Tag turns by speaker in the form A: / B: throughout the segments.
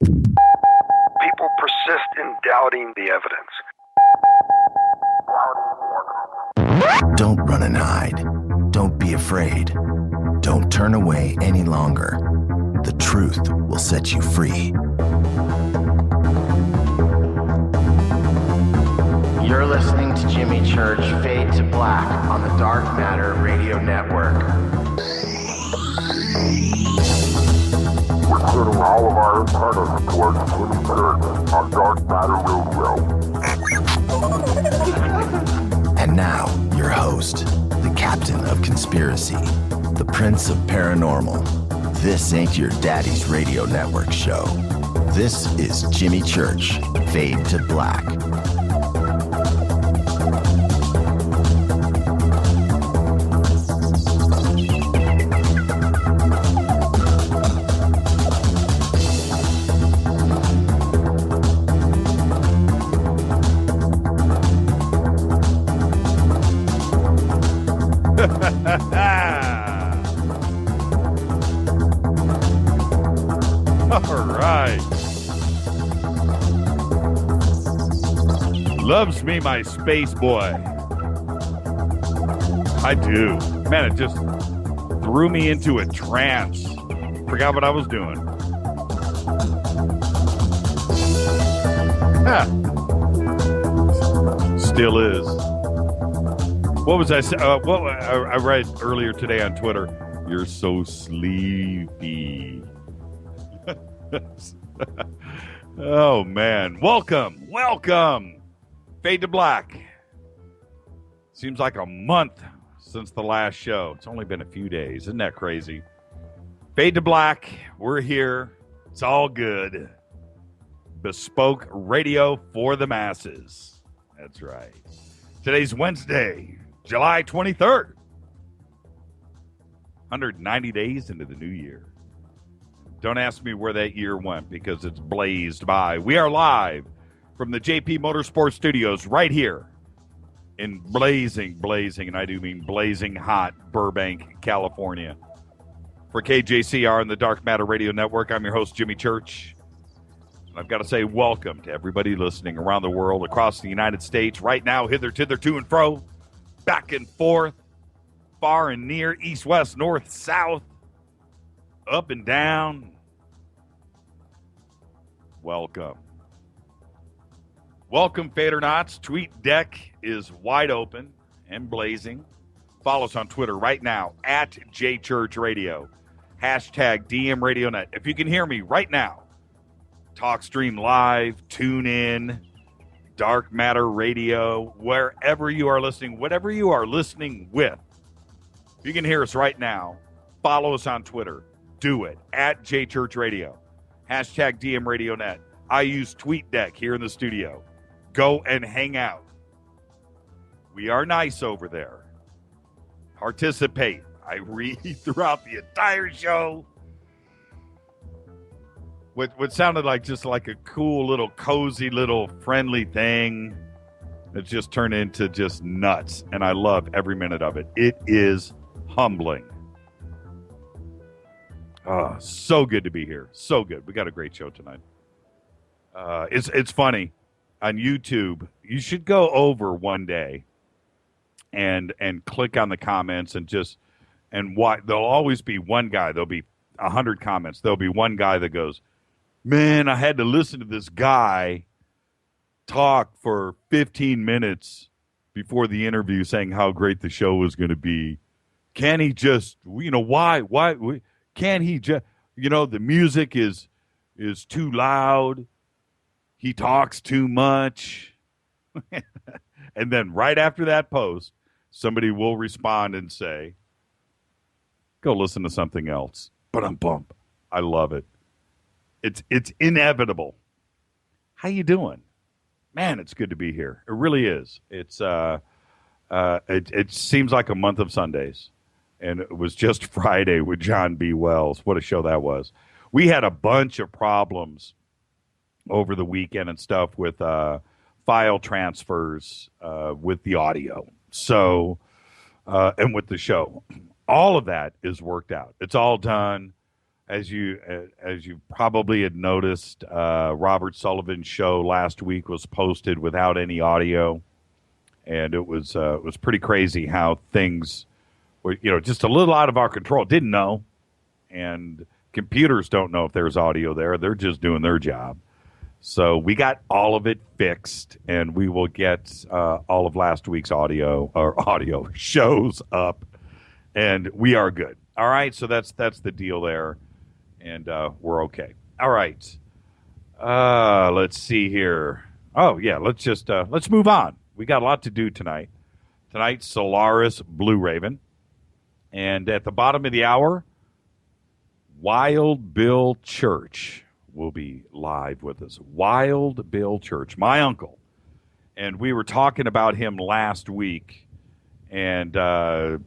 A: People persist in doubting the evidence.
B: Don't run and hide. Don't be afraid. Don't turn away any longer. The truth will set you free.
C: You're listening to Jimmy Church Fade to Black on the Dark Matter Radio Network.
D: We're turning all of our antennas towards Jimmy Church on Dark Matter Radio.
B: And now, your host, the captain of conspiracy, the prince of paranormal. This ain't your daddy's radio network show. This is Jimmy Church Fade to Black.
E: Loves me, my space boy. I do. Man, it just threw me into a trance. Forgot what I was doing. Still is. What was I saying? I read earlier today on Twitter. You're so sleepy. Oh, man. Welcome. Fade to Black. Seems like a month since the last show. It's only been a few days. Isn't that crazy? Fade to Black. We're here. It's all good. Bespoke radio for the masses. That's right. Today's Wednesday, July 23rd. 190 days into the new year. Don't ask me where that year went because it's blazed by. We are live from the JP Motorsports Studios right here in blazing, and I do mean blazing hot Burbank, California. For KJCR and the Dark Matter Radio Network, I'm your host, Jimmy Church. I've got to say welcome to everybody listening around the world, across the United States, right now, hither, thither, to and fro, back and forth, far and near, east, west, north, south, up and down. Welcome, Fadernauts. Tweet deck is wide open and blazing. Follow us on Twitter right now, at JChurchRadio. Hashtag DMRadioNet. If you can hear me right now, TalkStream Live, tune in, Dark Matter Radio, wherever you are listening, whatever you are listening with. If you can hear us right now, follow us on Twitter. Do it, at JChurchRadio. Hashtag DMRadioNet. I use TweetDeck here in the studio. Go and hang out. We are nice over there. Participate. I read throughout the entire show. What sounded like just like a cool little cozy little friendly thing that just turned into just nuts. And I love every minute of it. It is humbling. Oh, so good to be here. So good. We got a great show tonight. It's funny. On YouTube, you should go over one day and click on the comments and why there'll always be one guy. There'll be 100 comments. There'll be one guy that goes, "Man, I had to listen to this guy talk for 15 minutes before the interview saying how great the show was going to be. Can he just, why can't he just, the music is too loud. He talks too much." And then right after that post, somebody will respond and say, "Go listen to something else." Ba-dum-bump. I love it. It's inevitable. How you doing? Man, it's good to be here. It really is. It's it seems like a month of Sundays. And it was just Friday with John B. Wells. What a show that was. We had a bunch of problems over the weekend and stuff with file transfers with the audio. So, and with the show. All of that is worked out. It's all done. as you probably had noticed, Robert Sullivan's show last week was posted without any audio, and it was pretty crazy how things were, just a little out of our control. Didn't know, and computers don't know if there's audio there. They're just doing their job. So we got all of it fixed, and we will get all of last week's audio shows up, and we are good. All right, so that's the deal there, and we're okay. All right, let's see here. Oh yeah, let's move on. We got a lot to do tonight. Tonight's Solaris Blueraven, and at the bottom of the hour, Wild Bill Church will be live with us. Wild Bill Church, my uncle. And we were talking about him last week and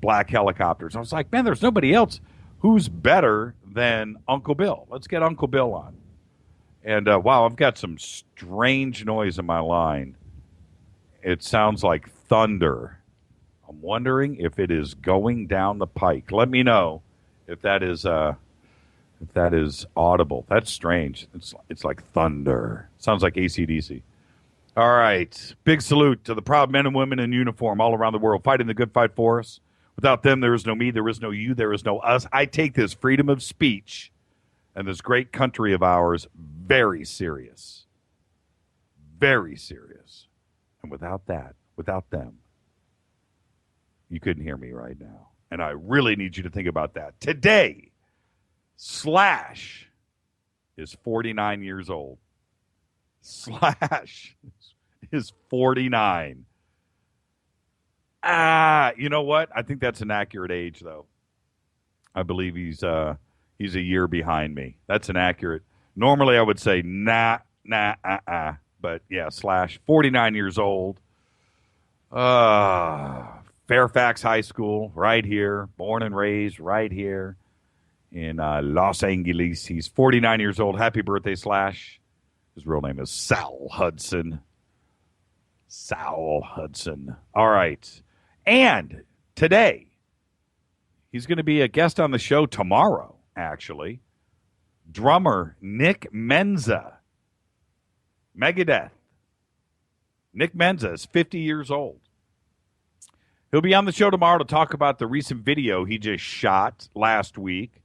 E: black helicopters. I was like, man, there's nobody else who's better than Uncle Bill. Let's get Uncle Bill on. And wow, I've got some strange noise in my line. It sounds like thunder. I'm wondering if it is going down the pike. Let me know if that is audible. That's strange. It's like thunder. Sounds like AC/DC. All right. Big salute to the proud men and women in uniform all around the world fighting the good fight for us. Without them, there is no me, there is no you, there is no us. I take this freedom of speech and this great country of ours very serious. Very serious. And without them, you couldn't hear me right now. And I really need you to think about that. Today, Slash is 49 years old. Slash is 49. You know what? I think that's an accurate age, though. I believe he's a year behind me. That's an accurate. Normally, I would say nah. But yeah, Slash, 49 years old. Fairfax High School, right here. Born and raised right here in Los Angeles. He's 49 years old. Happy birthday, Slash. His real name is Sal Hudson. Sal Hudson. All right. And today, he's going to be a guest on the show tomorrow, actually. Drummer Nick Menza. Megadeth. Nick Menza is 50 years old. He'll be on the show tomorrow to talk about the recent video he just shot last week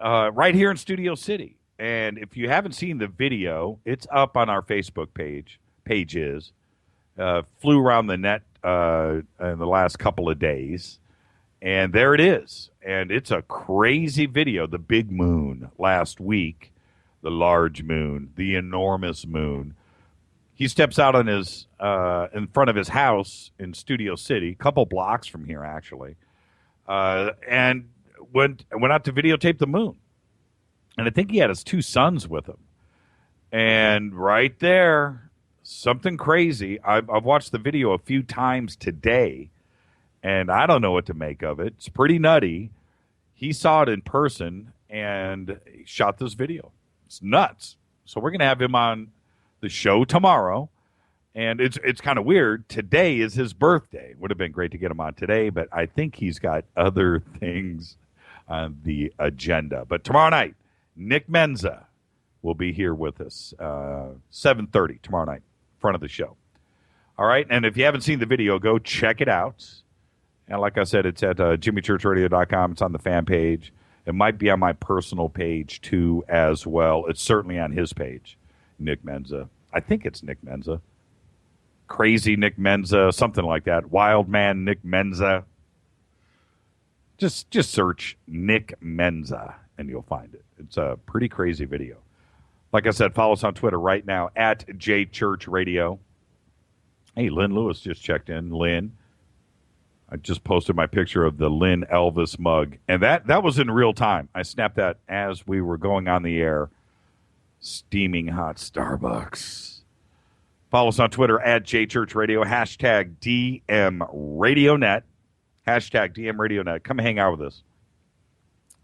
E: right here in Studio City. And if you haven't seen the video, it's up on our Facebook pages. Flew around the net in the last couple of days. And there it is. And it's a crazy video. The big moon last week, the large moon, the enormous moon. He steps out on his in front of his house in Studio City, a couple blocks from here, actually, and went out to videotape the moon. And I think he had his two sons with him. And right there, something crazy. I've watched the video a few times today, and I don't know what to make of it. It's pretty nutty. He saw it in person and shot this video. It's nuts. So we're going to have him on the show tomorrow, and it's kind of weird. Today is his birthday. Would have been great to get him on today, but I think he's got other things on the agenda. But tomorrow night, Nick Menza will be here with us, 7:30 tomorrow night, in front of the show. All right, and if you haven't seen the video, go check it out. And like I said, it's at jimmychurchradio.com. It's on the fan page. It might be on my personal page, too, as well. It's certainly on his page. Nick Menza. I think it's Nick Menza. Crazy Nick Menza, something like that. Wild Man Nick Menza. Just search Nick Menza and you'll find it. It's a pretty crazy video. Like I said, follow us on Twitter right now at JChurchRadio. Hey, Lynn Lewis just checked in. Lynn. I just posted my picture of the Lynn Elvis mug. And that was in real time. I snapped that as we were going on the air. Steaming hot Starbucks. Follow us on Twitter at JChurchRadio, hashtag DMRadioNet, hashtag DMRadioNet. Come hang out with us.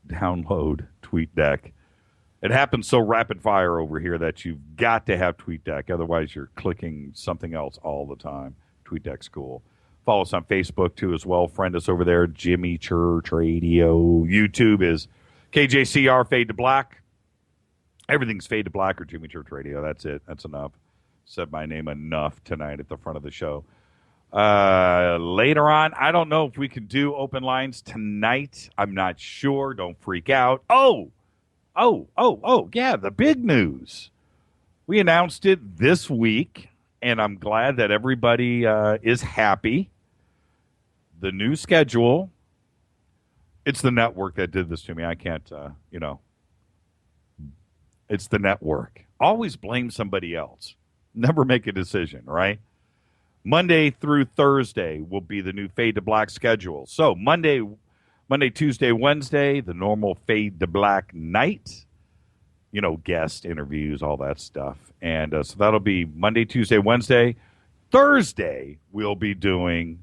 E: Download TweetDeck. It happens so rapid fire over here that you've got to have TweetDeck. Otherwise, you're clicking something else all the time. TweetDeck's cool. Follow us on Facebook, too, as well. Friend us over there, Jimmy Church Radio. YouTube is KJCR, Fade to Black. Everything's Fade to Black or Jimmy Church Radio. That's it. That's enough. Said my name enough tonight at the front of the show. Later on, I don't know if we can do open lines tonight. I'm not sure. Don't freak out. Yeah, the big news. We announced it this week, and I'm glad that everybody is happy. The new schedule. It's the network that did this to me. I can't, It's the network. Always blame somebody else. Never make a decision, right? Monday through Thursday will be the new Fade to Black schedule. So Monday, Tuesday, Wednesday, the normal Fade to Black night. Guest interviews, all that stuff. And so that'll be Monday, Tuesday, Wednesday. Thursday, we'll be doing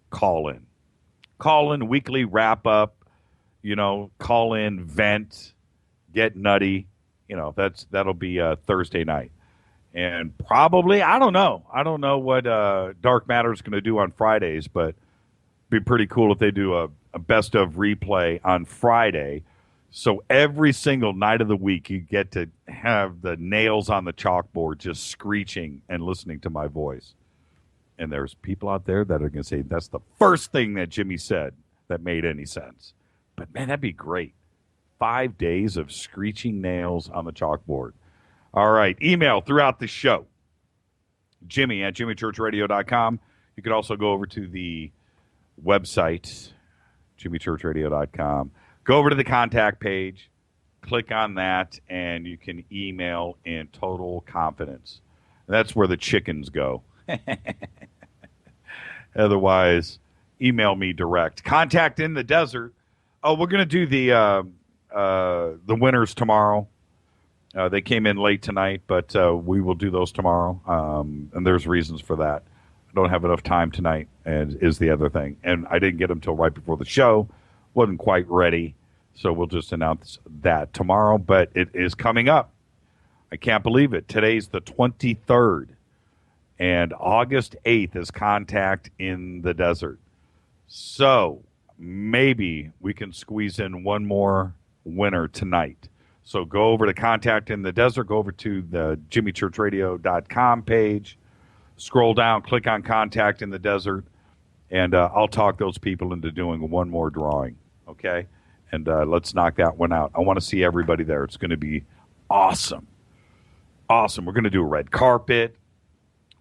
E: call-in. Call-in, weekly wrap-up, call-in, vent, get nutty. That'll be Thursday night. And probably, I don't know what Dark Matter is going to do on Fridays, but it'd be pretty cool if they do a best of replay on Friday. So every single night of the week, you get to have the nails on the chalkboard just screeching and listening to my voice. And there's people out there that are going to say, that's the first thing that Jimmy said that made any sense. But, man, that'd be great. 5 days of screeching nails on the chalkboard. All right. Email throughout the show. Jimmy at jimmychurchradio.com. You could also go over to the website, jimmychurchradio.com. Go over to the contact page, click on that, and you can email in total confidence. That's where the chickens go. Otherwise, email me direct. Contact in the desert. Oh, we're going to do the winners tomorrow. They came in late tonight, but we will do those tomorrow. And there's reasons for that. I don't have enough time tonight, and is the other thing. And I didn't get them till right before the show. Wasn't quite ready, so we'll just announce that tomorrow. But it is coming up. I can't believe it. Today's the 23rd, and August 8th is Contact in the Desert. So maybe we can squeeze in one more winner tonight. So go over to Contact in the Desert, go over to the jimmychurchradio.com page, scroll down, click on Contact in the Desert, and I'll talk those people into doing one more drawing, okay? And let's knock that one out. I want to see everybody there. It's going to be awesome. Awesome. We're going to do a red carpet.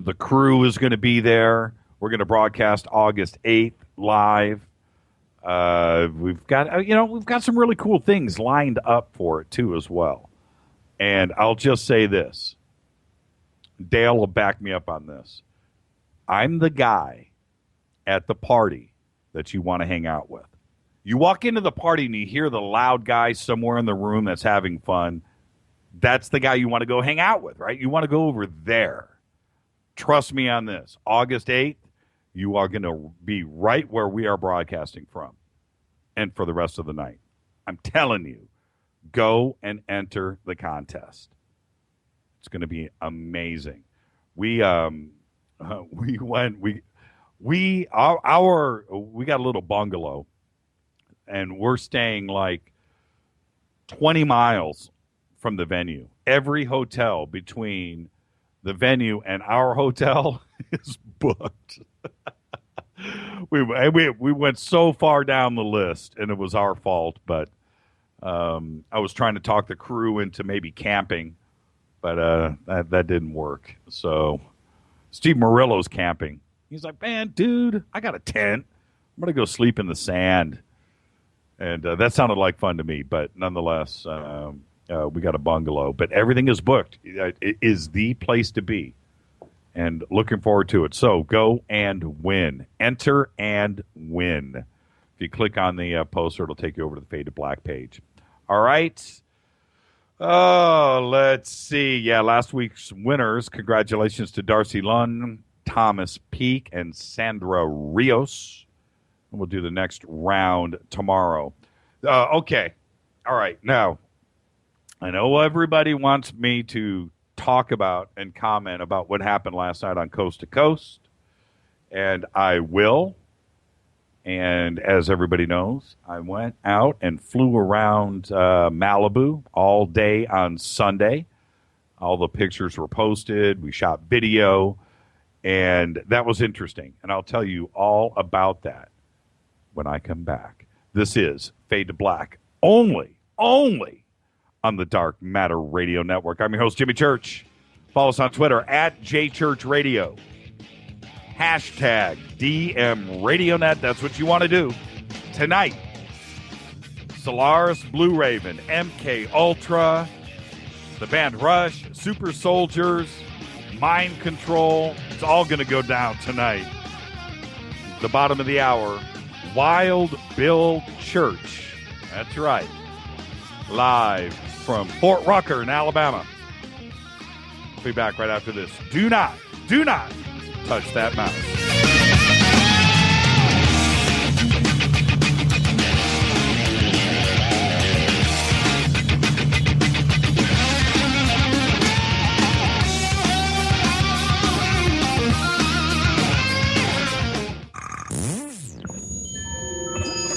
E: The crew is going to be there. We're going to broadcast August 8th live. We've got some really cool things lined up for it too as well. And I'll just say this. Dale will back me up on this. I'm the guy at the party that you want to hang out with. You walk into the party and you hear the loud guy somewhere in the room that's having fun. That's the guy you want to go hang out with, right? You want to go over there. Trust me on this. August 8th, you are going to be right where we are broadcasting from and for the rest of the night. I'm telling you, go and enter the contest. It's going to be amazing. We got a little bungalow, and we're staying like 20 miles from the venue. Every hotel between the venue and our hotel is booked. We went so far down the list, and it was our fault. But I was trying to talk the crew into maybe camping, but that didn't work. So Steve Murillo's camping. He's like, man, dude, I got a tent. I'm going to go sleep in the sand. And that sounded like fun to me. But nonetheless, we got a bungalow. But everything is booked. It is the place to be. And looking forward to it. So go and win. Enter and win. If you click on the poster, it'll take you over to the Fade to Black page. All right. Oh, let's see. Yeah, last week's winners. Congratulations to Darcy Lund, Thomas Peak, and Sandra Rios. And we'll do the next round tomorrow. Okay. All right. Now, I know everybody wants me to talk about and comment about what happened last night on Coast to Coast, and I will. And as everybody knows, I went out and flew around Malibu all day on Sunday. All the pictures were posted. We shot video, and that was interesting. And I'll tell you all about that when I come back. This is Fade to Black, only on the Dark Matter Radio Network. I'm your host, Jimmy Church. Follow us on Twitter at JChurchRadio. Hashtag DMRadioNet. That's what you want to do. Tonight, Solaris Blueraven, MKUltra, the band Rush, Super Soldiers, Mind Control. It's all going to go down tonight. The bottom of the hour, Wild Bill Church. That's right. Live from Fort Rucker in Alabama. We'll be back right after this. Do not touch that mouse.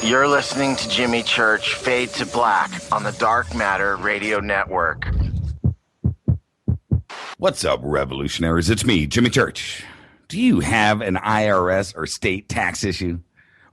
C: You're listening to Jimmy Church Fade to Black on the Dark Matter Radio Network.
F: What's up, revolutionaries? It's me, Jimmy Church. Do you have an IRS or state tax issue?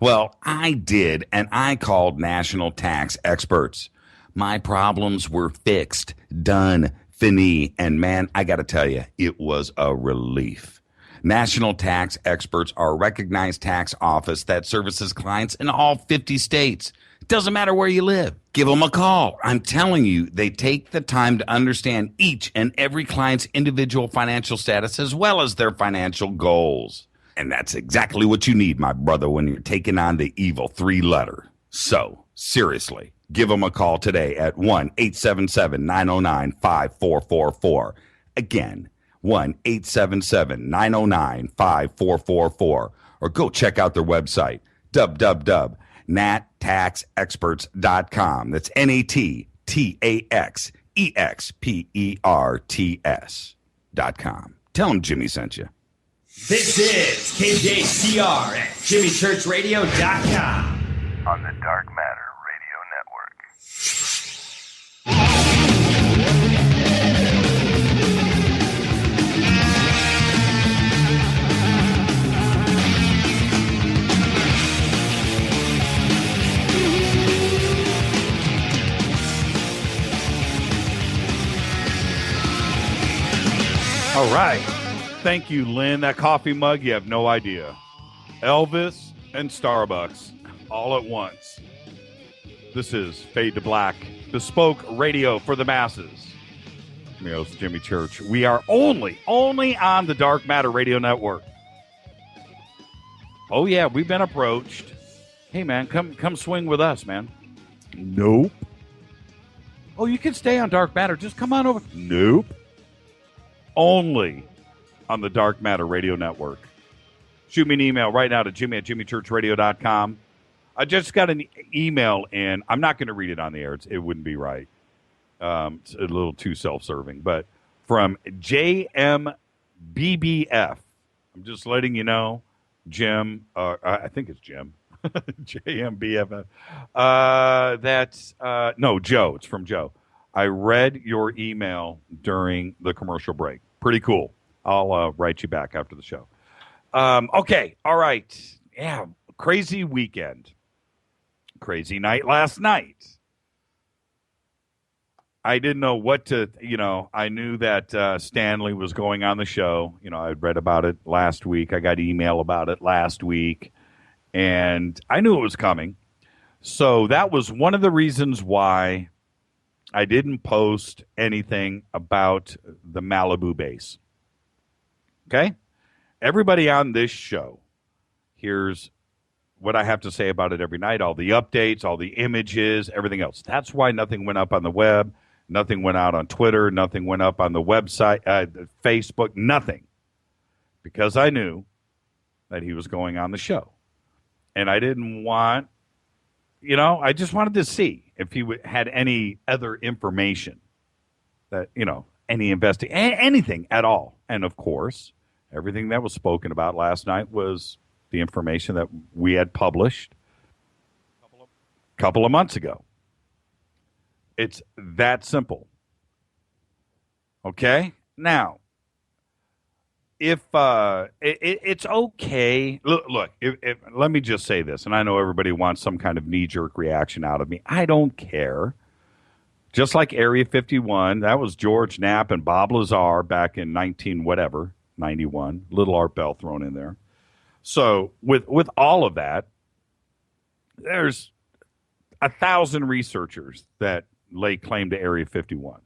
F: Well, I did, and I called national tax experts. My problems were fixed, done, fini, and man, I got to tell you, it was a relief. National Tax Experts are a recognized tax office that services clients in all 50 states. It doesn't matter where you live. Give them a call. I'm telling you, they take the time to understand each and every client's individual financial status as well as their financial goals. And that's exactly what you need, my brother, when you're taking on the evil 3-letter. So, seriously, give them a call today at 1-877-909-5444. Again, 1-877-909-5444, or go check out their website, www.nattaxexperts.com. That's NATTAXEXPERTS.com. Tell them Jimmy sent you.
G: This is KJCR at JimmyChurchRadio.com.
D: On the Dark Matter Radio Network.
E: All right. Thank you, Lynn. That coffee mug, you have no idea. Elvis and Starbucks all at once. This is Fade to Black, bespoke radio for the masses. I'm your host, Jimmy Church. We are only on the Dark Matter Radio Network. Oh, yeah, we've been approached. Hey, man, come swing with us, man. Nope. Oh, you can stay on Dark Matter. Just come on over. Nope. Only on the Dark Matter Radio Network. Shoot me an email right now to Jimmy@JimmyChurchRadio.com. I just got an email in. I'm not going to read it on the air. It wouldn't be right. It's a little too self-serving. But from JMBBF. I'm just letting you know, Jim. I think it's Jim. JMBF. No, Joe. It's from Joe. I read your email during the commercial break. Pretty cool. I'll write you back after the show. Okay. All right. Yeah. Crazy weekend. Crazy night last night. I didn't know what to, I knew that Stanley was going on the show. I'd read about it last week. I got email about it last week. And I knew it was coming. So that was one of the reasons why I didn't post anything about the Malibu base. Okay? Everybody on this show hears what I have to say about it every night, all the updates, all the images, everything else. That's why nothing went up on the web, nothing went out on Twitter, nothing went up on the website, Facebook, nothing. Because I knew that he was going on the show. And I didn't want, I just wanted to see if he had any other information that, any anything at all. And of course, everything that was spoken about last night was the information that we had published a couple of months ago. It's that simple. Okay? Now, if it's okay, look, if let me just say this, and I know everybody wants some kind of knee-jerk reaction out of me. I don't care. Just like Area 51, that was George Knapp and Bob Lazar back in 91, little Art Bell thrown in there. So with all of that, there's 1,000 researchers that lay claim to Area 51.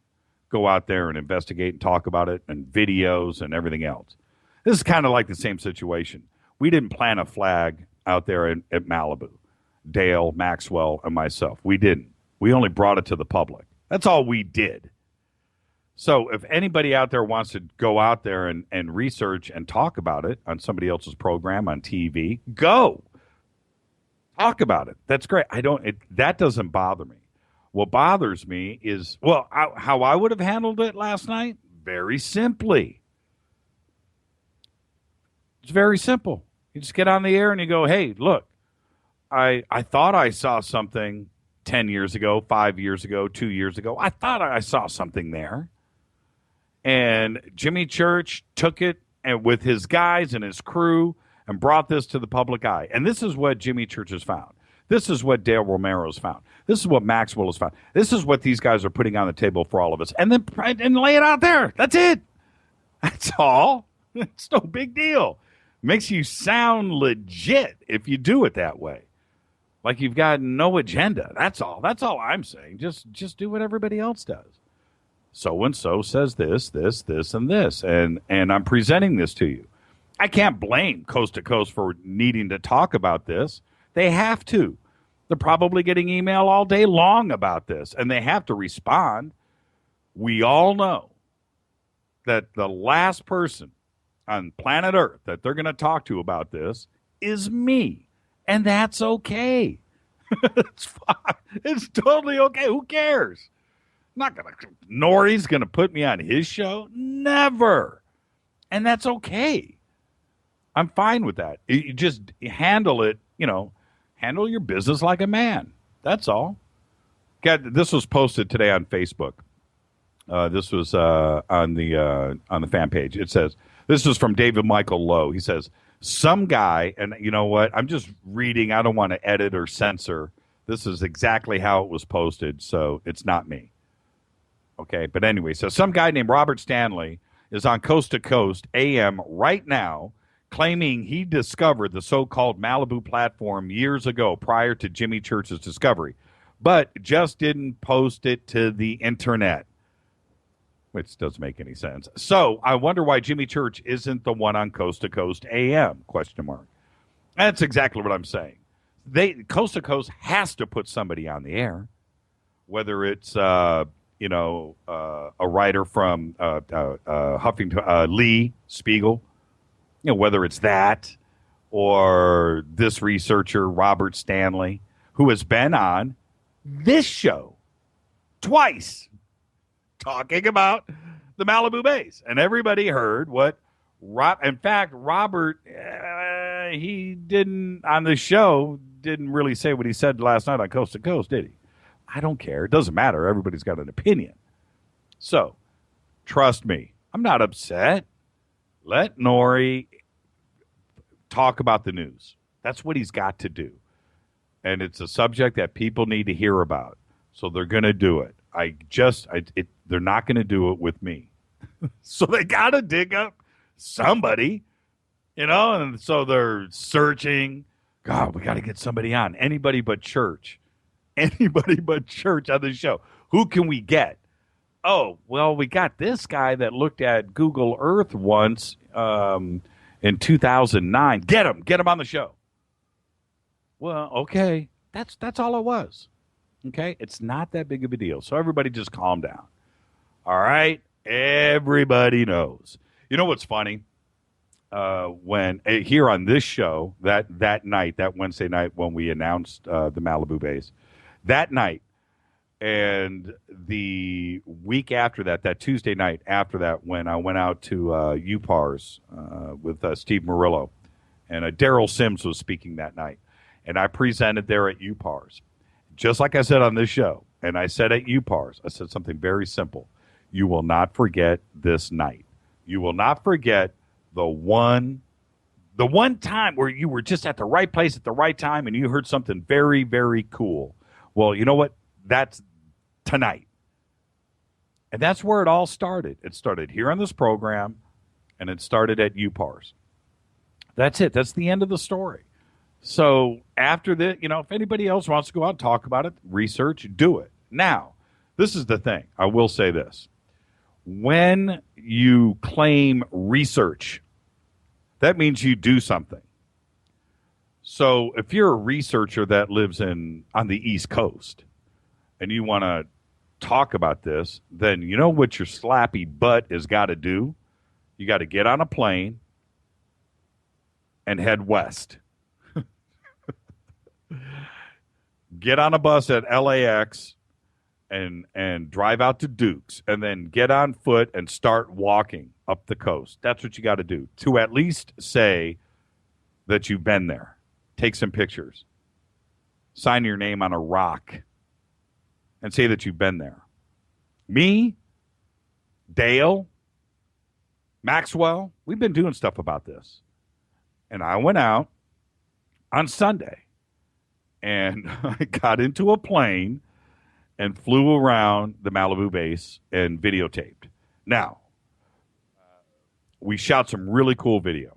E: Go out there and investigate and talk about it, and videos and everything else. This is kind of like the same situation. We didn't plant a flag out there at Malibu. Dale, Maxwell, and myself. We didn't. We only brought it to the public. That's all we did. So if anybody out there wants to go out there and research and talk about it on somebody else's program on TV, go. Talk about it. That's great. That doesn't bother me. What bothers me is, how I would have handled it last night? Very simply. It's very simple. You just get on the air and you go, hey, look, I thought I saw something 10 years ago, 5 years ago, 2 years ago. I thought I saw something there. And Jimmy Church took it and with his guys and his crew and brought this to the public eye. And this is what Jimmy Church has found. This is what Dale Romero's found. This is what Maxwell has found. This is what these guys are putting on the table for all of us. And then lay it out there. That's it. That's all. It's no big deal. Makes you sound legit if you do it that way. Like you've got no agenda. That's all. That's all I'm saying. Just do what everybody else does. So-and-so says this, and this. And I'm presenting this to you. I can't blame Coast to Coast for needing to talk about this. They have to. They're probably getting email all day long about this, and they have to respond. We all know that the last person on planet Earth that they're going to talk to about this is me, and that's okay. It's fine. It's totally okay. Who cares? Nori's going to put me on his show? Never. And that's okay. I'm fine with that. You just handle it, handle your business like a man. That's all. This was posted today on Facebook. This was on the fan page. It says, this is from David Michael Lowe. He says, some guy, and you know what? I'm just reading. I don't want to edit or censor. This is exactly how it was posted, so it's not me. Okay, but anyway, so some guy named Robert Stanley is on Coast to Coast AM right now, claiming he discovered the so-called Malibu platform years ago prior to Jimmy Church's discovery, but just didn't post it to the internet, which doesn't make any sense. So I wonder why Jimmy Church isn't the one on Coast to Coast AM, ? That's exactly what I'm saying. Coast to Coast has to put somebody on the air, whether it's a writer from Huffington, Lee Spiegel, whether it's that or this researcher, Robert Stanley, who has been on this show twice talking about the Malibu base. And everybody heard what in fact, Robert, he didn't, on the show, didn't really say what he said last night on Coast to Coast, did he? I don't care. It doesn't matter. Everybody's got an opinion. So, trust me, I'm not upset. Let Nori talk about the news. That's what he's got to do. And it's a subject that people need to hear about. So they're going to do it. They're not going to do it with me. So they got to dig up somebody, and so they're searching. God, we got to get somebody on. Anybody but Church. Anybody but Church on the show. Who can we get? Oh, well, we got this guy that looked at Google Earth once in 2009. Get him on the show. Well, okay. That's all it was. Okay? It's not that big of a deal. So everybody just calm down. All right? Everybody knows. You know what's funny? When here on this show, that night, that Wednesday night when we announced the Malibu base, that night and the week after that Tuesday night after that, when I went out to UPARS with Steve Murillo And Daryl Sims was speaking that night. And I presented there at UPARS. Just like I said on this show, and I said at UPARS, I said something very simple. You will not forget this night. You will not forget the one time where you were just at the right place at the right time and you heard something very, very cool. Well, you know what? That's tonight. And that's where it all started. It started here on this program, and it started at UPARS. That's it. That's the end of the story. So after that, if anybody else wants to go out and talk about it, research, do it. Now, this is the thing. I will say this. When you claim research, that means you do something. So if you're a researcher that lives on the East Coast and you want to talk about this, then you know what your slappy butt has got to do? You got to get on a plane and head west. Get on a bus at LAX and drive out to Dukes, and then get on foot and start walking up the coast. That's what you got to do to at least say that you've been there. Take some pictures. Sign your name on a rock and say that you've been there. Me, Dale, Maxwell, we've been doing stuff about this. And I went out on Sunday and I got into a plane and flew around the Malibu base and videotaped. Now, we shot some really cool video.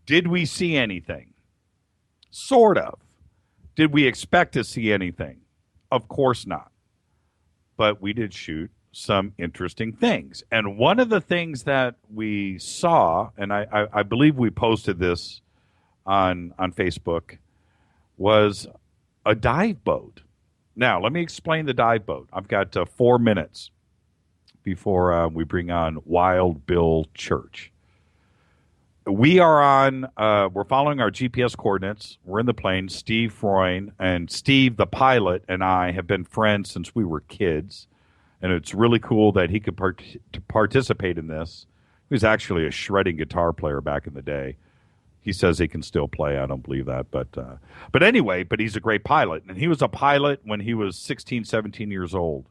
E: Did we see anything? Sort of. Did we expect to see anything? Of course not. But we did shoot some interesting things. And one of the things that we saw, and I believe we posted this on Facebook, was a dive boat. Now, let me explain the dive boat. I've got 4 minutes before we bring on Wild Bill Church. We're following our GPS coordinates. We're in the plane. Steve Freund and Steve, the pilot, and I have been friends since we were kids. And it's really cool that he could participate in this. He was actually a shredding guitar player back in the day. He says he can still play. I don't believe that. But anyway, he's a great pilot. And he was a pilot when he was 16, 17 years old.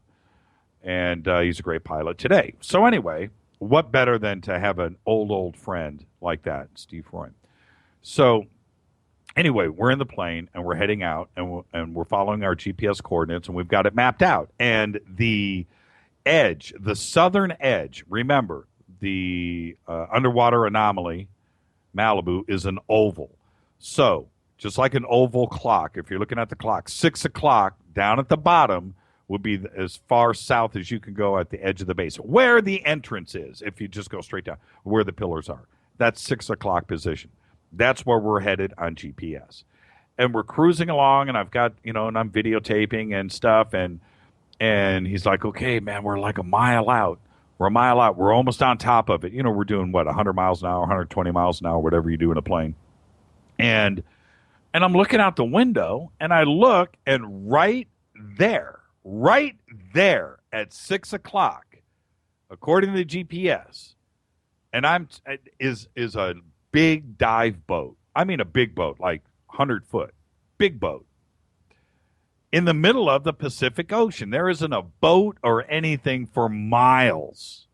E: And he's a great pilot today. So anyway, what better than to have an old friend like that, Steve Freund. So anyway, we're in the plane and we're heading out and we're following our GPS coordinates and we've got it mapped out. And the edge, the southern edge, remember, the underwater anomaly, Malibu, is an oval. So just like an oval clock, if you're looking at the clock, 6 o'clock down at the bottom would be as far south as you can go at the edge of the base, where the entrance is, if you just go straight down, where the pillars are. That's 6 o'clock position. That's where we're headed on GPS. And we're cruising along, and I've got, and I'm videotaping and stuff, and he's like, okay, man, we're like a mile out. We're a mile out. We're almost on top of it. We're doing, 100 miles an hour, 120 miles an hour, whatever you do in a plane. And I'm looking out the window, and I look, and right there at 6 o'clock, according to the GPS, and is a big dive boat. I mean a big boat, like 100 foot. Big boat. In the middle of the Pacific Ocean. There isn't a boat or anything for miles.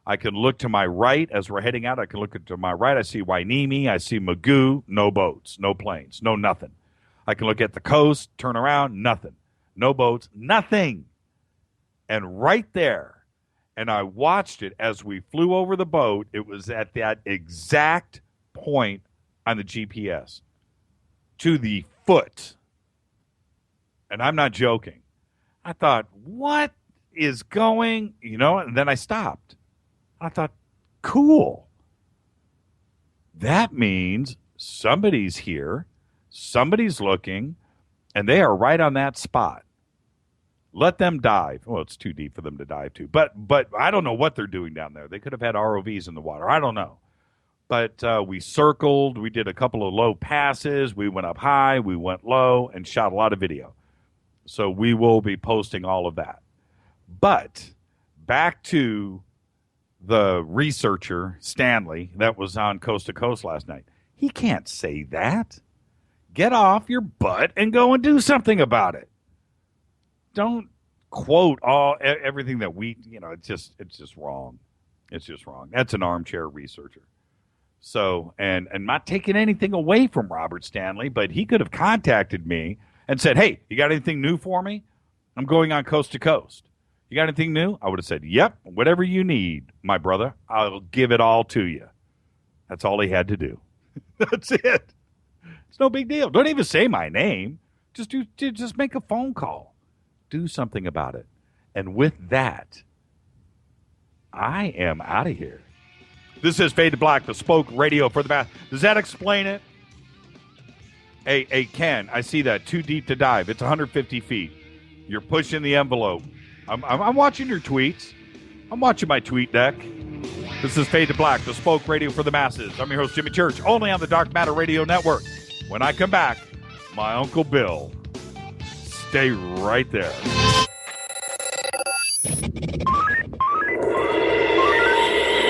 E: I can look to my right as we're heading out. I can look to my right. I see Wainimi. I see Magoo. No boats, no planes, no nothing. I can look at the coast, turn around, nothing. No boats, nothing. And right there, and I watched it as we flew over the boat. It was at that exact point on the GPS, to the foot. And I'm not joking. I thought, what is going, and then I stopped. I thought, cool. That means somebody's here, somebody's looking, and they are right on that spot. Let them dive. Well, it's too deep for them to dive to. But I don't know what they're doing down there. They could have had ROVs in the water. I don't know. But we circled. We did a couple of low passes. We went up high. We went low and shot a lot of video. So we will be posting all of that. But back to the researcher, Stanley, that was on Coast to Coast last night. He can't say that. Get off your butt and go and do something about it. Don't quote everything that we, it's just wrong. It's just wrong. That's an armchair researcher. So, and not taking anything away from Robert Stanley, but he could have contacted me and said, hey, you got anything new for me? I'm going on Coast to Coast. You got anything new? I would have said, yep, whatever you need, my brother. I'll give it all to you. That's all he had to do. That's it. It's no big deal. Don't even say my name. Just make a phone call. Do something about it. And with that, I am out of here. This is Fade to Black, Bespoke Radio for the Bath. Does that explain it? Hey, Ken, I see that. Too deep to dive. It's 150 feet. You're pushing the envelope. I'm watching your tweets. I'm watching my tweet deck. This is Fade to Black, Bespoke Radio for the Masses. I'm your host, Jimmy Church, only on the Dark Matter Radio Network. When I come back, my Uncle Bill. Stay right there.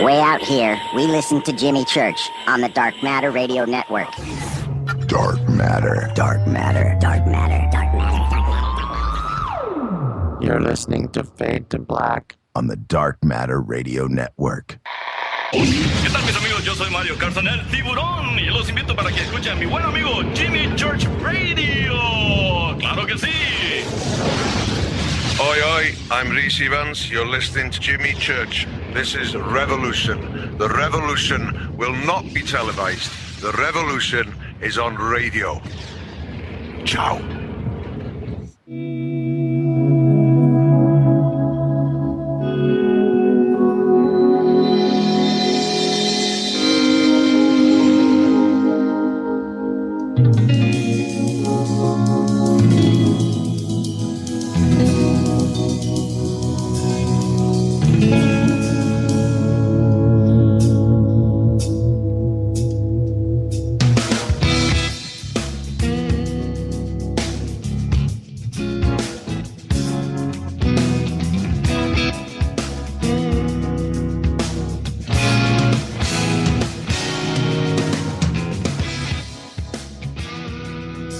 H: Way out here, we listen to Jimmy Church on the Dark Matter Radio Network.
B: Dark matter.
H: Dark Matter, Dark Matter, Dark Matter, Dark Matter.
C: You're listening to Fade to Black
B: on the Dark Matter Radio Network.
I: ¿Qué tal, mis amigos? Yo soy Mario Carson, el tiburón, y los invito para que escuchen a mi buen amigo Jimmy Church Radio. ¡Claro que sí!
J: Oi, oi, I'm Reese Evans. You're listening to Jimmy Church. This is Revolution. The revolution will not be televised. The revolution is on radio. Ciao.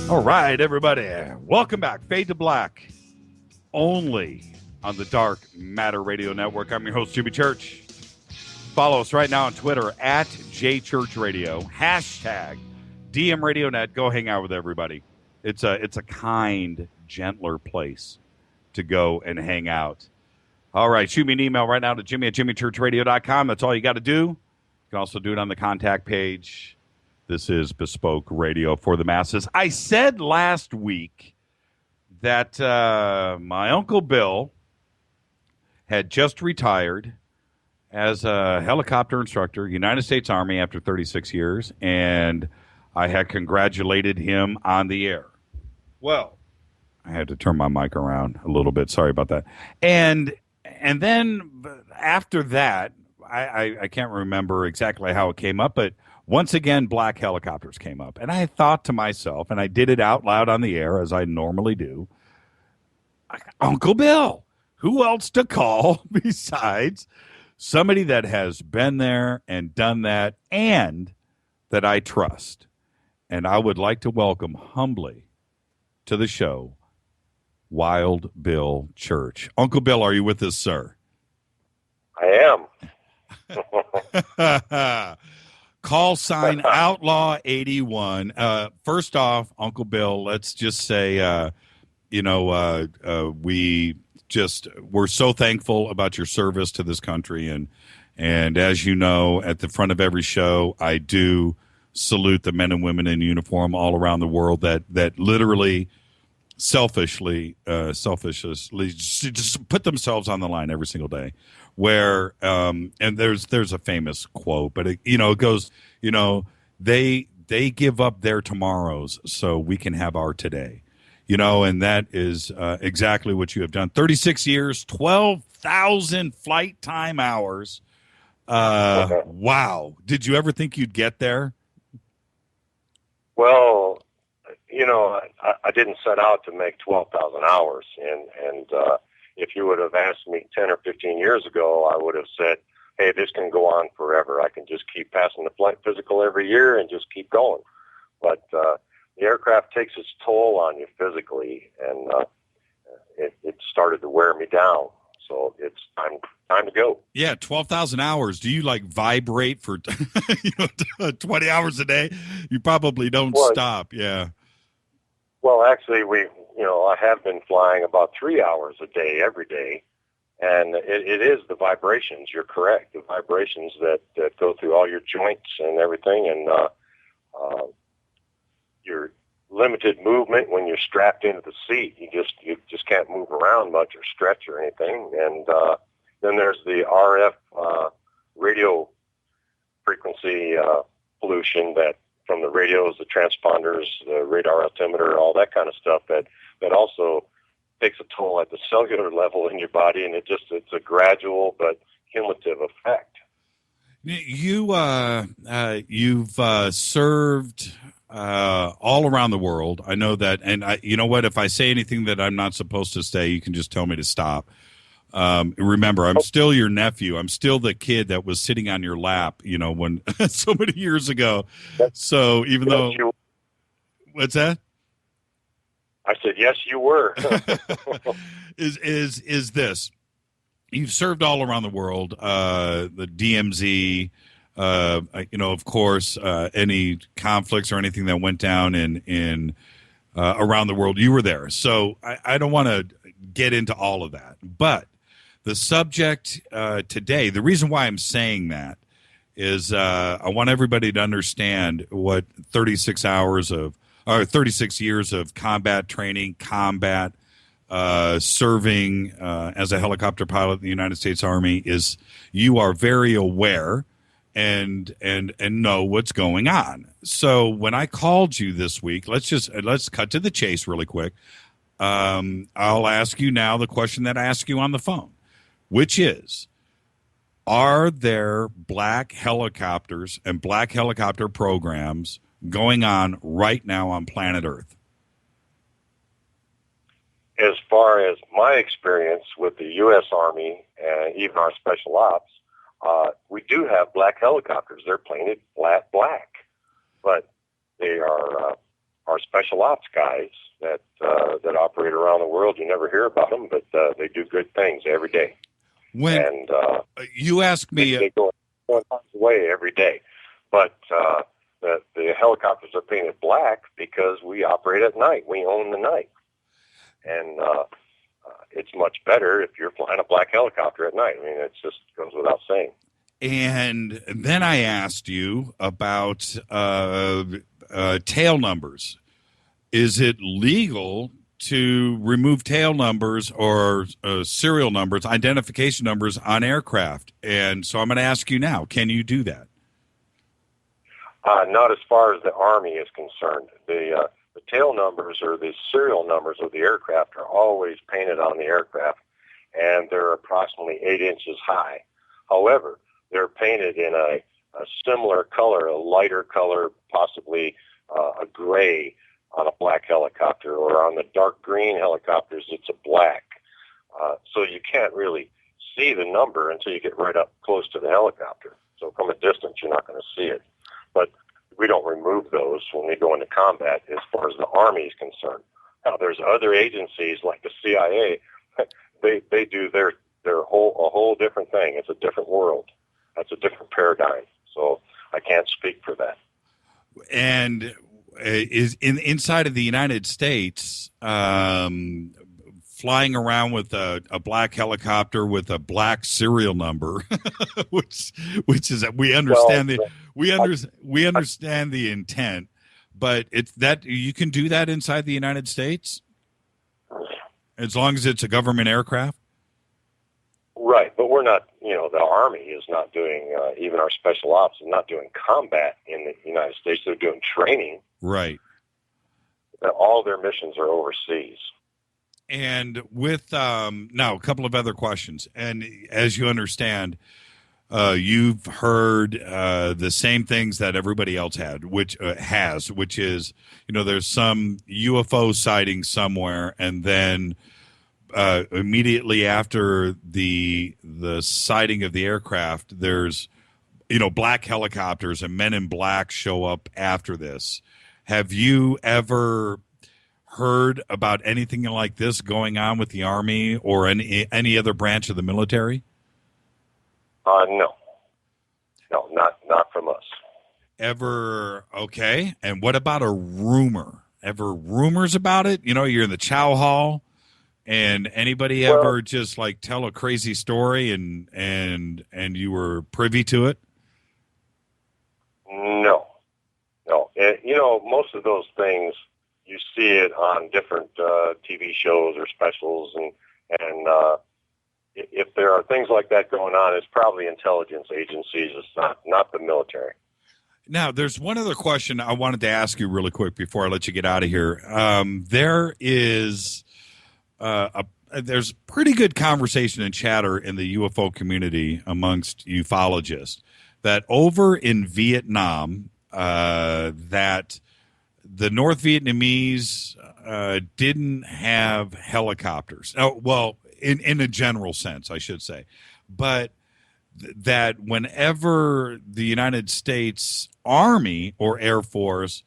E: All right, everybody. Welcome back. Fade to Black, only on the Dark Matter Radio Network. I'm your host, Jimmy Church. Follow us right now on Twitter at JChurchRadio, hashtag DMRadioNet. Go hang out with everybody. It's a kind, gentler place to go and hang out. All right, shoot me an email right now to Jimmy@JimmyChurchRadio.com. That's all you got to do. You can also do it on the contact page. This is Bespoke Radio for the Masses. I said last week that my Uncle Bill had just retired as a helicopter instructor, United States Army, after 36 years, and I had congratulated him on the air. Well, I had to turn my mic around a little bit. Sorry about that. And then after that, I can't remember exactly how it came up, but once again, black helicopters came up. And I thought to myself, and I did it out loud on the air, as I normally do, Uncle Bill, who else to call besides somebody that has been there and done that and that I trust? And I would like to welcome humbly to the show, Wild Bill Church. Uncle Bill, are you with us, sir?
K: I
E: am. Call sign Outlaw 81. First off, Uncle Bill, let's just say, we're so thankful about your service to this country, and as you know, at the front of every show, I do salute the men and women in uniform all around the world that literally, selfishly, just put themselves on the line every single day. Where and there's a famous quote, but it goes, they give up their tomorrows so we can have our today, and that is exactly what you have done. 36 years, 12,000 flight time hours. Wow. Did you ever think you'd get there?
K: Well, I didn't set out to make 12,000 hours, and if you would have asked me 10 or 15 years ago, I would have said hey, this can go on forever. I can just keep passing the flight physical every year and just keep going. But the aircraft takes its toll on you physically, and it started to wear me down. So it's time to go.
E: Yeah, 12,000 hours. Do you like vibrate for 20 hours a day? You probably don't stop. Yeah.
K: Well, actually, I have been flying about 3 hours a day every day, and it is the vibrations. You're correct. The vibrations that go through all your joints and everything, and your limited movement when you're strapped into the seat. You just can't move around much or stretch or anything. And then there's the RF radio frequency pollution that from the radios, the transponders, the radar altimeter, all that kind of stuff that also takes a toll at the cellular level in your body, and it's a gradual but cumulative effect.
E: You've served all around the world. I know that, and you know what? If I say anything that I'm not supposed to say, you can just tell me to stop. Remember, I'm still your nephew. I'm still the kid that was sitting on your lap, when so many years ago. So even though, what's that?
K: I said, yes, you were.
E: is this? You've served all around the world, the DMZ. Of course, any conflicts or anything that went down in around the world, you were there. So I don't want to get into all of that. But the subject today, the reason why I'm saying that is I want everybody to understand what 36 years of combat training, serving as a helicopter pilot in the United States Army is. You are very aware and know what's going on. So when I called you this week, let's cut to the chase really quick. I'll ask you now the question that I asked you on the phone, which is, are there black helicopters and black helicopter programs going on right now on planet Earth?
K: As far as my experience with the U.S. Army and even our special ops, we do have black helicopters. They're painted black, but they are our special ops guys that operate around the world. You never hear about them, but they do good things every day.
E: When you ask me,
K: they go 1 times away every day, but the helicopters are painted black because we operate at night. We own the night, and it's much better if you're flying a black helicopter at night. I mean, it just goes without saying.
E: And then I asked you about tail numbers. Is it legal to remove tail numbers or serial numbers, identification numbers on aircraft? And so I'm going to ask you now, can you do that?
K: Not as far as the Army is concerned. The tail numbers or the serial numbers of the aircraft are always painted on the aircraft, and they're approximately 8 inches high. However, they're painted in a similar color, a lighter color, possibly a gray on a black helicopter, or on the dark green helicopters, it's a black. So you can't really see the number until you get right up close to the helicopter. So from a distance, you're not going to see it. But we don't remove those when we go into combat as far as the Army is concerned. Now, there's other agencies like the CIA. They do their a whole different thing. It's a different world. That's a different paradigm. So I can't speak for that.
E: And is inside of the United States, flying around with a black helicopter with a black serial number, which is that we understand we understand the intent, but it's that you can do that inside the United States as long as it's a government aircraft.
K: Right, but we're not, the Army is not doing, even our special ops is not doing combat in the United States. They're doing training.
E: Right.
K: All their missions are overseas.
E: And with, now a couple of other questions. And as you understand, you've heard the same things that everybody else had, which is, there's some UFO sighting somewhere, and then immediately after the sighting of the aircraft, there's, black helicopters and men in black show up after this. Have you ever heard about anything like this going on with the Army or any other branch of the military?
K: No, not from us.
E: Ever? Okay. And what about a rumor? Ever rumors about it? You're in the chow hall, and anybody ever just like tell a crazy story and you were privy to it?
K: No. Most of those things you see it on different TV shows or specials, and if there are things like that going on, it's probably intelligence agencies. It's not the military.
E: Now, there's one other question I wanted to ask you really quick before I let you get out of here. There's pretty good conversation and chatter in the UFO community amongst ufologists that over in Vietnam, that the North Vietnamese didn't have helicopters. Oh, well, in a general sense, I should say. But that whenever the United States Army or Air Force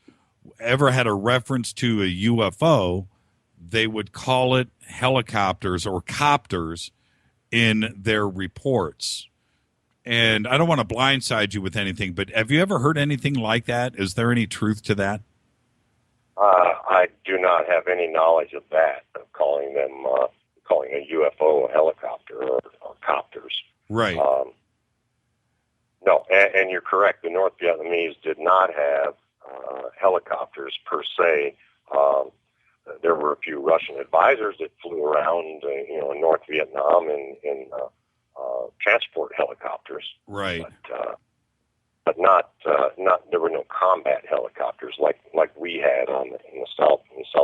E: ever had a reference to a UFO, they would call it helicopters or copters in their reports. And I don't want to blindside you with anything, but have you ever heard anything like that? Is there any truth to that?
K: I do not have any knowledge of that, of calling a UFO a helicopter or copters.
E: Right.
K: No, and you're correct. The North Vietnamese did not have helicopters per se. There were a few Russian advisors that flew around, in North Vietnam in transport helicopters.
E: Right.
K: But not. There were no combat helicopters like we had in South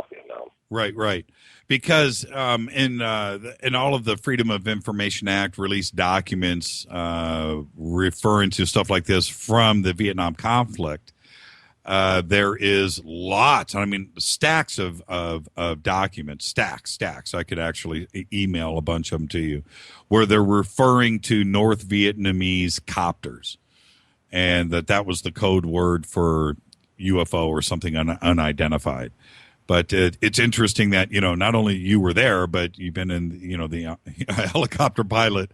K: Vietnam.
E: Right. Because in all of the Freedom of Information Act released documents referring to stuff like this from the Vietnam conflict, there is lots. Stacks of documents. Stacks. I could actually email a bunch of them to you, where they're referring to North Vietnamese copters, and that was the code word for UFO or something unidentified. But it's interesting that, not only you were there, but you've been in, the helicopter pilot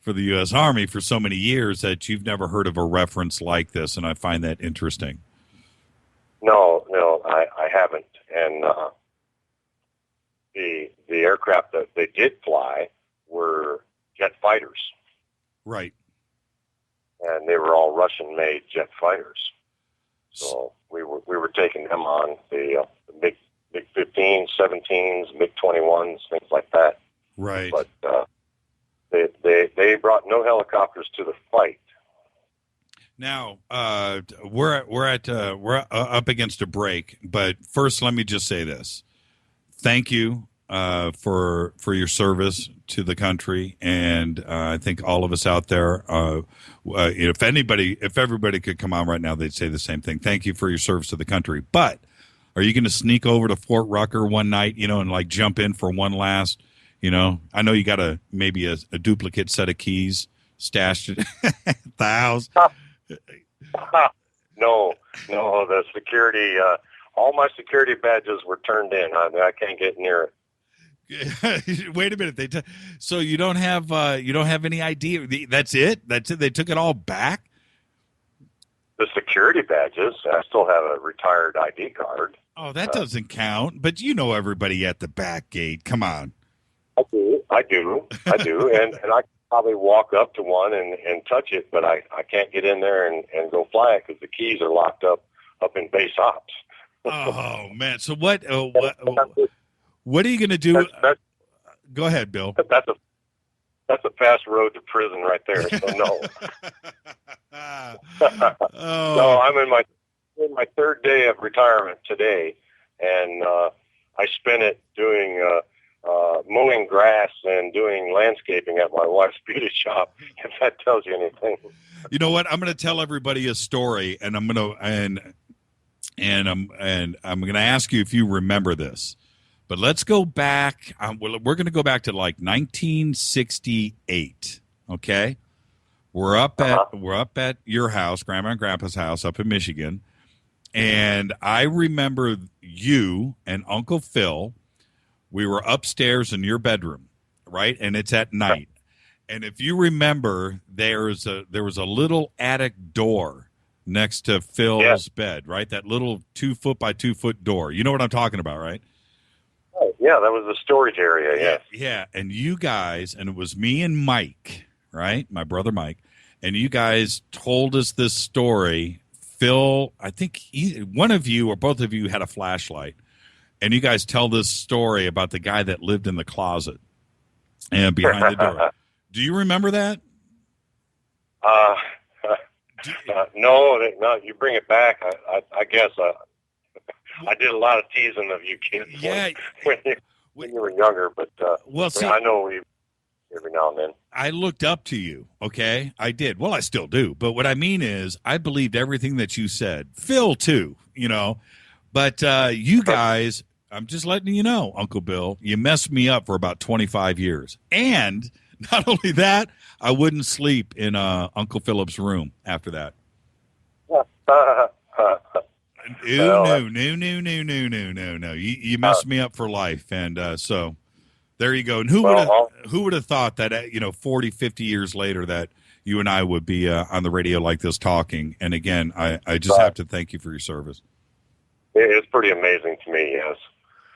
E: for the U.S. Army for so many years that you've never heard of a reference like this, and I find that interesting.
K: No, I haven't. And the aircraft that they did fly were jet fighters.
E: Right.
K: And they were all Russian-made jet fighters. So we were taking them on the MiG 15s, 17s, MiG 21s, things like that.
E: Right.
K: But they brought no helicopters to the fight.
E: Now we're up against a break, but first let me just say this: thank you for your service to the country, and I think all of us out there, if everybody could come on right now, they'd say the same thing. Thank you for your service to the country. But are you going to sneak over to Fort Rucker one night, and like jump in for one last? I know you got maybe a duplicate set of keys stashed at the house.
K: No, the security, all my security badges were turned in. I can't get near it.
E: Wait a minute. So you don't have any ID? That's it? They took it all back?
K: The security badges. I still have a retired ID card.
E: Oh, that doesn't count. But everybody at the back gate. Come on.
K: I do. and I probably walk up to one and touch it, but I can't get in there and go fly it because the keys are locked up in base ops.
E: Oh man! So what are you going to do? Go ahead, Bill.
K: That's a fast road to prison right there. So no. No, I'm in my third day of retirement today, and I spent it doing mowing grass and doing landscaping at my wife's beauty shop, if that tells you anything.
E: You know what? I'm going to tell everybody a story, and I'm going to ask you if you remember this. But let's go back. We're going to go back to like 1968. Okay, we're up at your house, Grandma and Grandpa's house, up in Michigan, and I remember you and Uncle Phil. We were upstairs in your bedroom, right? And it's at night. And if you remember, there was a little attic door next to Phil's bed, right? That little 2 foot by 2 foot door. You know what I'm talking about, right?
K: Yeah, that was the storage area, yes.
E: Yeah, and you guys, and it was me and Mike, right? My brother Mike, and you guys told us this story. Phil, I think one of you or both of you had a flashlight, and you guys tell this story about the guy that lived in the closet and behind the door. Do you remember that?
K: No, you bring it back. I guess I did a lot of teasing of you kids when you were younger, but I know we every now and then.
E: I looked up to you, okay? I did. Well, I still do. But what I mean is I believed everything that you said. Phil, too, But you guys, I'm just letting you know, Uncle Bill, you messed me up for about 25 years. And not only that, I wouldn't sleep in Uncle Philip's room after that. No. You messed me up for life, and so there you go. And who would have thought that 40, 50 years later that you and I would be on the radio like this talking? And again, I just have to thank you for your service.
K: It's pretty amazing to me, yes.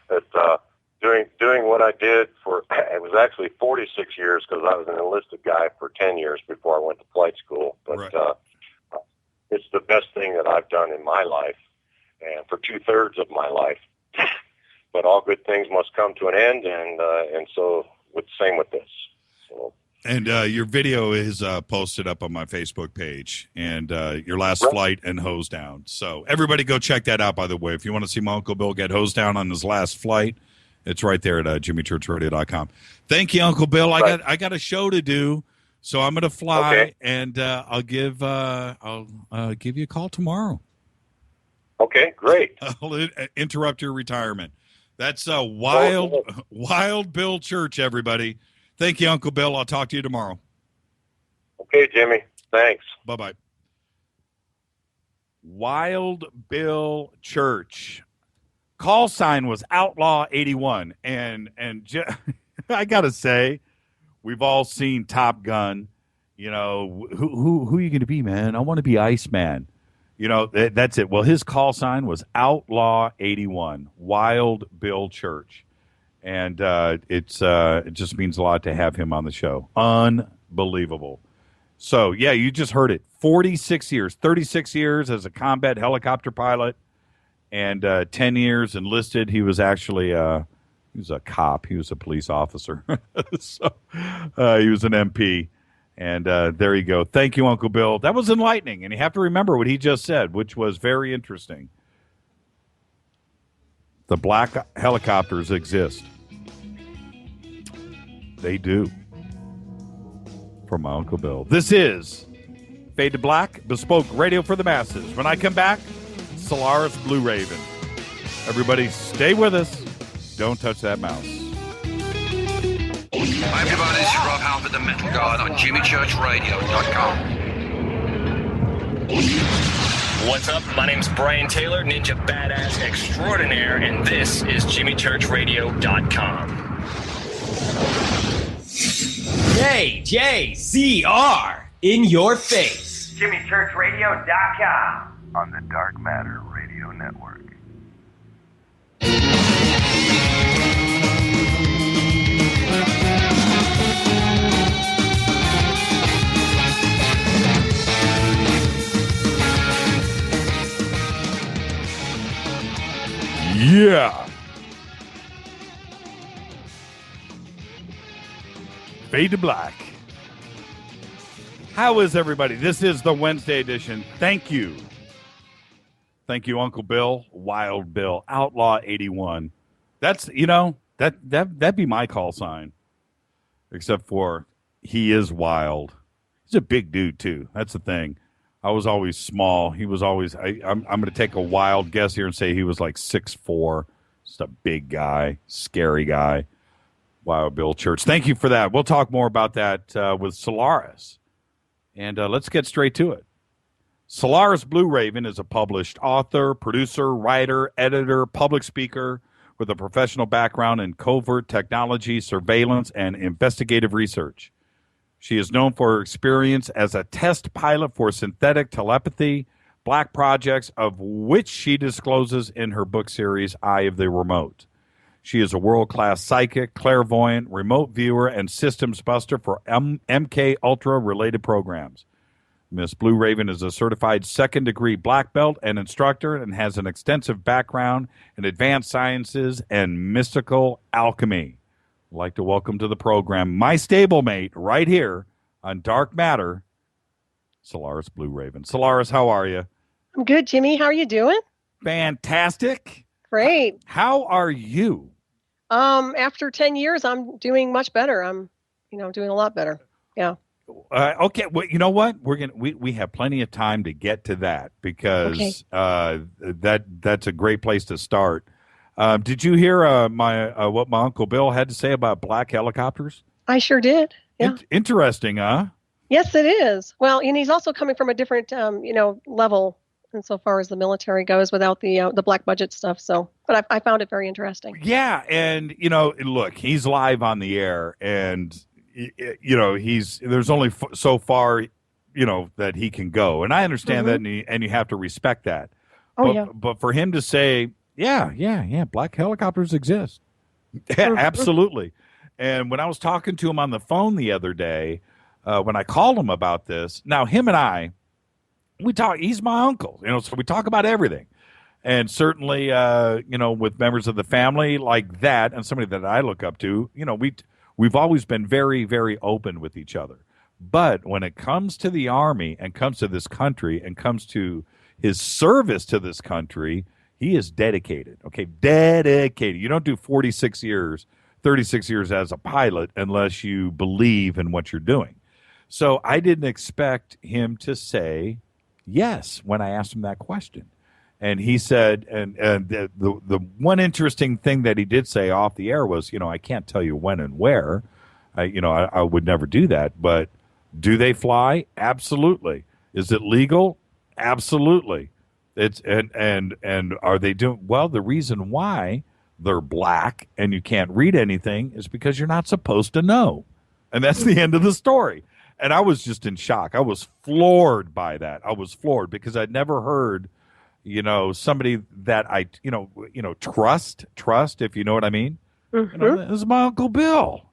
K: That doing what I did it was actually 46 years because I was an enlisted guy for 10 years before I went to flight school. But it's the best thing that I've done in my life, and for 2/3 of my life. But all good things must come to an end, and so same with this. So.
E: And your video is posted up on my Facebook page, and your last flight and hose down. So everybody go check that out, by the way. If you want to see my Uncle Bill get hosed down on his last flight, it's right there at jimmychurchradio.com. Thank you, Uncle Bill. I got a show to do, so I'm going to fly, and I'll give you a call tomorrow.
K: Okay, great.
E: I'll interrupt your retirement. That's Wild Bill Church, everybody. Thank you, Uncle Bill. I'll talk to you tomorrow.
K: Okay, Jimmy. Thanks.
E: Bye-bye. Wild Bill Church. Call sign was Outlaw 81. And I got to say, we've all seen Top Gun. Who are you going to be, man? I want to be Iceman. That's it. Well, his call sign was Outlaw 81, Wild Bill Church. And it just means a lot to have him on the show. Unbelievable. So, yeah, you just heard it. 36 years, 36 years as a combat helicopter pilot, and 10 years enlisted. He was actually he was a cop. He was a police officer. So he was an MP. And there you go. Thank you, Uncle Bill. That was enlightening. And you have to remember what he just said, which was very interesting. The black helicopters exist. They do. From my Uncle Bill. This is Fade to Black, bespoke radio for the masses. When I come back, Solaris Blueraven. Everybody stay with us. Don't touch that mouse.
L: Hi everybody, this is Rob Halford, the Metal Guard on JimmyChurchRadio.com.
G: What's up? My name's Brian Taylor, Ninja Badass Extraordinaire, and this is JimmyChurchRadio.com. JJZR in your face.
M: JimmyChurchRadio.com on the Dark Matter Radio Network.
E: Yeah. Fade to Black. How is everybody? This is the Wednesday edition. Thank you. Thank you, Uncle Bill, Wild Bill, Outlaw 81. That's, that'd be my call sign. Except for he is wild. He's a big dude, too. That's the thing. I was always small. He was always, I'm going to take a wild guess here and say he was like 6'4", Just a big guy, scary guy. Wow, Bill Church. Thank you for that. We'll talk more about that with Solaris. And let's get straight to it. Solaris Blueraven is a published author, producer, writer, editor, public speaker with a professional background in covert technology, surveillance, and investigative research. She is known for her experience as a test pilot for synthetic telepathy, black projects, of which she discloses in her book series, Eye of the Remote. She is a world-class psychic, clairvoyant, remote viewer, and systems buster for MKUltra related programs. Miss Blueraven is a certified second-degree black belt and instructor and has an extensive background in advanced sciences and mystical alchemy. I'd like to welcome to the program my stablemate right here on Dark Matter, Solaris Blueraven. Solaris, how are you?
N: I'm good, Jimmy. How are you doing?
E: Fantastic.
N: Great.
E: How are you?
N: After 10 years, I'm doing much better. I'm doing a lot better. Yeah.
E: Okay. Well, you know what? We have plenty of time to get to that because that's a great place to start. Did you hear what my Uncle Bill had to say about black helicopters?
N: I sure did. Yeah.
E: Interesting, huh?
N: Yes, it is. Well, and he's also coming from a different, level insofar as the military goes without the black budget stuff. So, but I found it very interesting.
E: Yeah, and look, he's live on the air, and there's only so far, that he can go, and I understand that, and you have to respect that. But for him to say, yeah, black helicopters exist, absolutely. And when I was talking to him on the phone the other day, when I called him about this, now him and I. We talk. He's my uncle, so we talk about everything, and certainly, with members of the family like that, and somebody that I look up to, we've always been very, very open with each other. But when it comes to the Army and comes to this country and comes to his service to this country, he is dedicated. Okay, dedicated. You don't do 36 years as a pilot unless you believe in what you're doing. So I didn't expect him to say yes when I asked him that question. And he said, and the one interesting thing that he did say off the air was, I can't tell you when and where. I would never do that. But do they fly? Absolutely. Is it legal? Absolutely. It's and are they doing well? The reason why they're black and you can't read anything is because you're not supposed to know. And that's the end of the story. And I was just in shock. I was floored by that. I was floored because I'd never heard, somebody that I, trust, if you know what I mean.
N: Mm-hmm.
E: This is my Uncle Bill.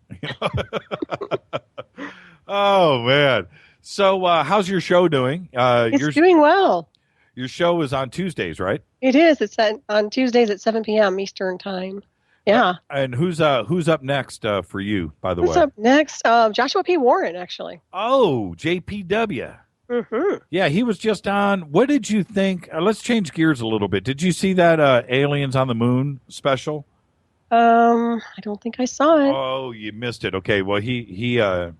E: Oh, man. So how's your show doing?
N: It's doing well.
E: Your show is on Tuesdays, right?
N: It is. It's on Tuesdays at 7 p.m. Eastern time. Yeah.
E: And who's up next for you, by the way?
N: Who's up next? Joshua P. Warren, actually.
E: Oh, JPW.
N: Mm-hmm.
E: Yeah, he was just on. What did you think? Let's change gears a little bit. Did you see that Aliens on the Moon special?
N: I don't think I saw it.
E: Oh, you missed it. Okay, well, it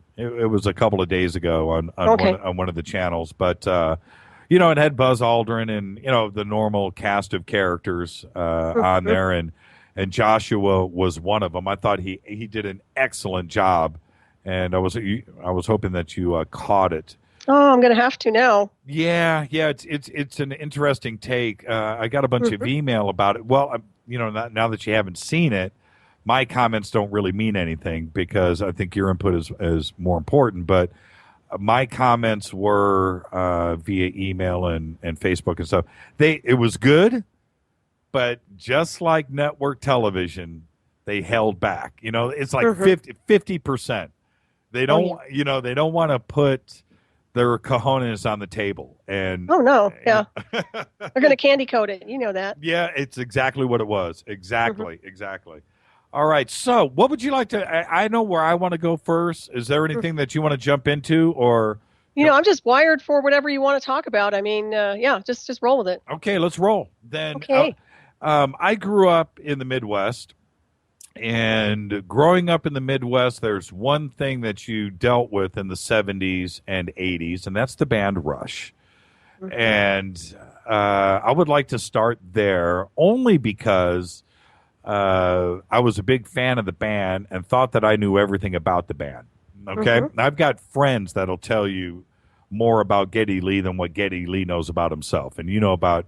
E: was a couple of days ago on one of the channels, but it had Buzz Aldrin and the normal cast of characters on there, and Joshua was one of them. I thought he did an excellent job, and I was hoping that you caught it.
N: Oh, I'm going to have to now.
E: Yeah, it's an interesting take. I got a bunch of email about it. Well, now that you haven't seen it, my comments don't really mean anything because I think your input is more important. But my comments were via email and Facebook and stuff. It was good. But just like network television, they held back. It's like 50%. They don't, they don't want to put their cojones on the table. And
N: oh no, yeah, they're going to candy coat it. You know that.
E: Yeah, it's exactly what it was. Exactly. All right. So, what would you like to? I know where I want to go first. Is there anything that you want to jump into, or?
N: I'm just wired for whatever you want to talk about. I mean, just roll with it.
E: Okay, let's roll then.
N: Okay.
E: I grew up in the Midwest, and growing up in the Midwest, there's one thing that you dealt with in the 70s and 80s, and that's the band Rush. And I would like to start there only because I was a big fan of the band and thought that I knew everything about the band. Okay, I've got friends that'll tell you more about Geddy Lee than what Geddy Lee knows about himself, and about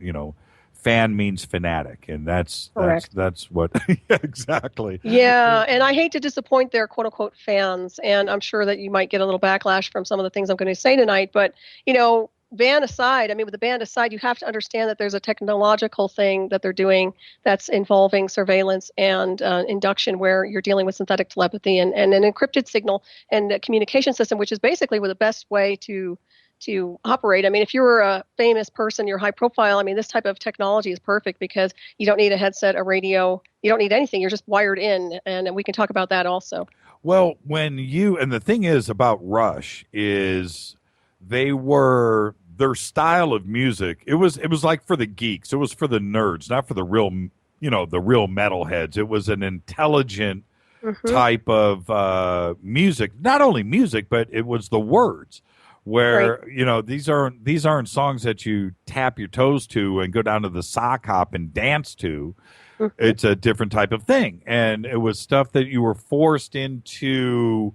E: fan means fanatic, and that's what exactly.
N: Yeah, and I hate to disappoint their quote unquote fans, and I'm sure that you might get a little backlash from some of the things I'm going to say tonight, but band aside, with the band aside, you have to understand that there's a technological thing that they're doing that's involving surveillance and induction, where you're dealing with synthetic telepathy and an encrypted signal and a communication system, which is basically the best way to operate. If you're a famous person, you're high profile, this type of technology is perfect because you don't need a headset, a radio, you don't need anything. You're just wired in, and we can talk about that also.
E: Well, and the thing is about Rush is their style of music, it was like for the geeks, it was for the nerds, not for the real metalheads. It was an intelligent type of music, not only music, but it was the words where these aren't songs that you tap your toes to and go down to the sock hop and dance to. It's a different type of thing, and it was stuff that you were forced into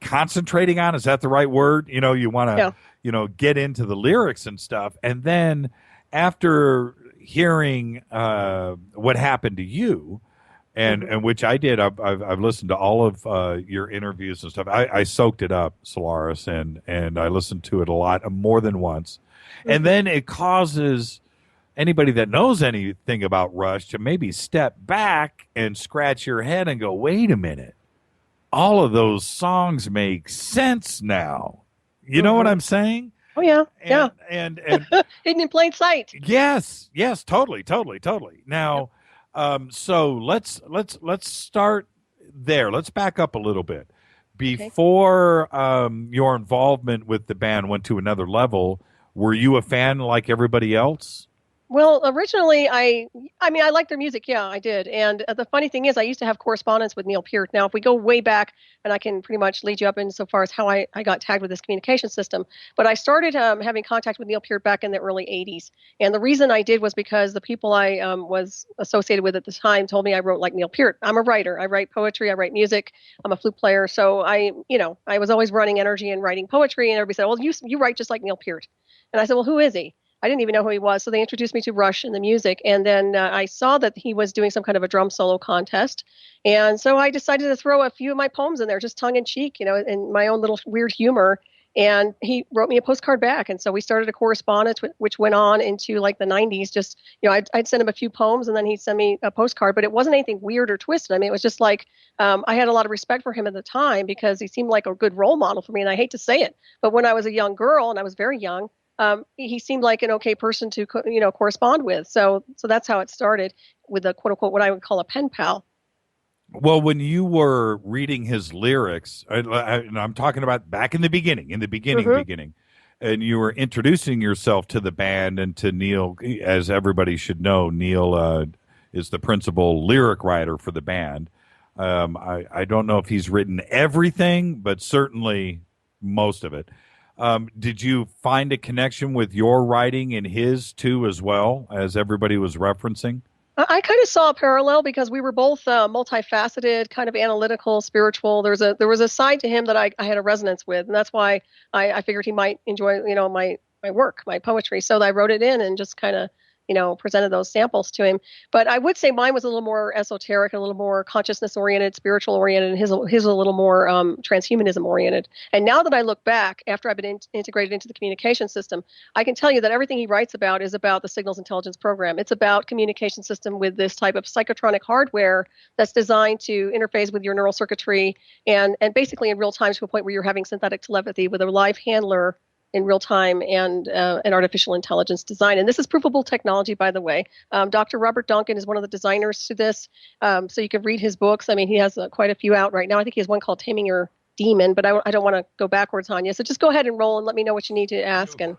E: concentrating on. Is that the right word? You want to get into the lyrics and stuff, and then after hearing what happened to you, and which I did, I've listened to all of your interviews and stuff. I soaked it up, Solaris, and I listened to it a lot, more than once, and then it causes anybody that knows anything about Rush to maybe step back and scratch your head and go, wait a minute, all of those songs make sense now. You know what I'm saying?
N: Oh yeah,
E: and
N: hidden in plain sight.
E: Yes, totally. Now, so let's start there. Let's back up a little bit. Before your involvement with the band went to another level, were you a fan like everybody else?
N: Well, originally, I liked their music. Yeah, I did. And the funny thing is, I used to have correspondence with Neal Peart. Now, if we go way back, and I can pretty much lead you up insofar as how I got tagged with this communication system, but I started having contact with Neal Peart back in the early 80s. And the reason I did was because the people I was associated with at the time told me I wrote like Neal Peart. I'm a writer. I write poetry. I write music. I'm a flute player. So I was always running energy and writing poetry. And everybody said, well, you write just like Neal Peart. And I said, well, who is he? I didn't even know who he was. So they introduced me to Rush and the music. And then I saw that he was doing some kind of a drum solo contest. And so I decided to throw a few of my poems in there, just tongue in cheek, in my own little weird humor. And he wrote me a postcard back. And so we started a correspondence, which went on into like the 90s. Just, I'd send him a few poems and then he'd send me a postcard. But it wasn't anything weird or twisted. It was just like I had a lot of respect for him at the time because he seemed like a good role model for me. And I hate to say it, but when I was a young girl, and I was very young, he seemed like an okay person to, correspond with. So that's how it started with a quote unquote, what I would call a pen pal.
E: Well, when you were reading his lyrics, and I'm talking about back in the beginning, and you were introducing yourself to the band and to Neal, as everybody should know, Neal is the principal lyric writer for the band. I don't know if he's written everything, but certainly most of it. Did you find a connection with your writing and his too, as well, as everybody was referencing?
N: I kind of saw a parallel because we were both multifaceted, kind of analytical, spiritual. There was a side to him that I had a resonance with, and that's why I figured he might enjoy, my work, my poetry. So I wrote it in and just kind of, presented those samples to him. But I would say mine was a little more esoteric, a little more consciousness-oriented, spiritual-oriented, and his was a little more transhumanism-oriented. And now that I look back, after I've been integrated into the communication system, I can tell you that everything he writes about is about the signals intelligence program. It's about communication system with this type of psychotronic hardware that's designed to interface with your neural circuitry and basically in real time to a point where you're having synthetic telepathy with a live handler in real time and an artificial intelligence design. And this is provable technology, by the way. Dr. Robert Duncan is one of the designers to this. So you can read his books. He has quite a few out right now. I think he has one called Taming Your Demon, but I don't want to go backwards on you. So just go ahead and roll and let me know what you need to ask. And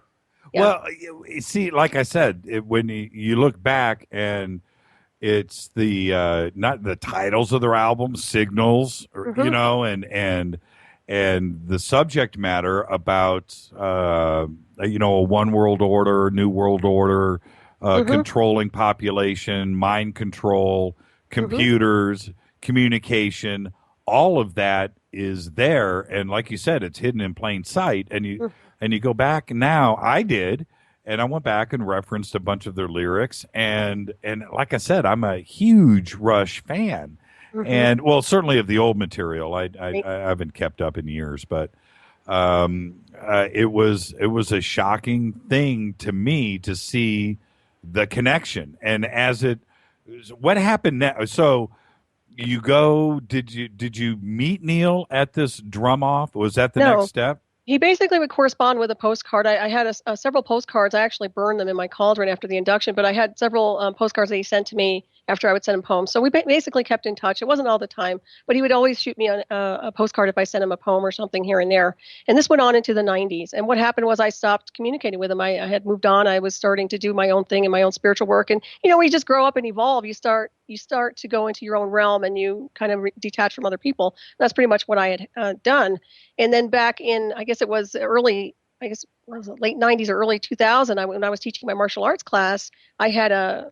N: yeah.
E: Well, you see, like I said, when you look back and it's the not the titles of their albums, Signals, or, and the subject matter about, a one world order, new world order, controlling population, mind control, computers, communication, all of that is there. And like you said, it's hidden in plain sight. And you go back now, I did, and I went back and referenced a bunch of their lyrics. And like I said, I'm a huge Rush fan. And well, certainly of the old material. I haven't kept up in years, but it was a shocking thing to me to see the connection. And what happened now? So you go, did you meet Neal at this drum off? Was that the next step?
N: He basically would correspond with a postcard. I had several postcards. I actually burned them in my cauldron after the induction, but I had several postcards that he sent to me after I would send him poems. So we basically kept in touch. It wasn't all the time, but he would always shoot me a postcard if I sent him a poem or something here and there. And this went on into the 90s. And what happened was I stopped communicating with him. I had moved on. I was starting to do my own thing and my own spiritual work. And, when you just grow up and evolve, you start to go into your own realm and you kind of detach from other people. That's pretty much what I had done. And then back in, I guess it was late 90s or early 2000, when I was teaching my martial arts class, I had a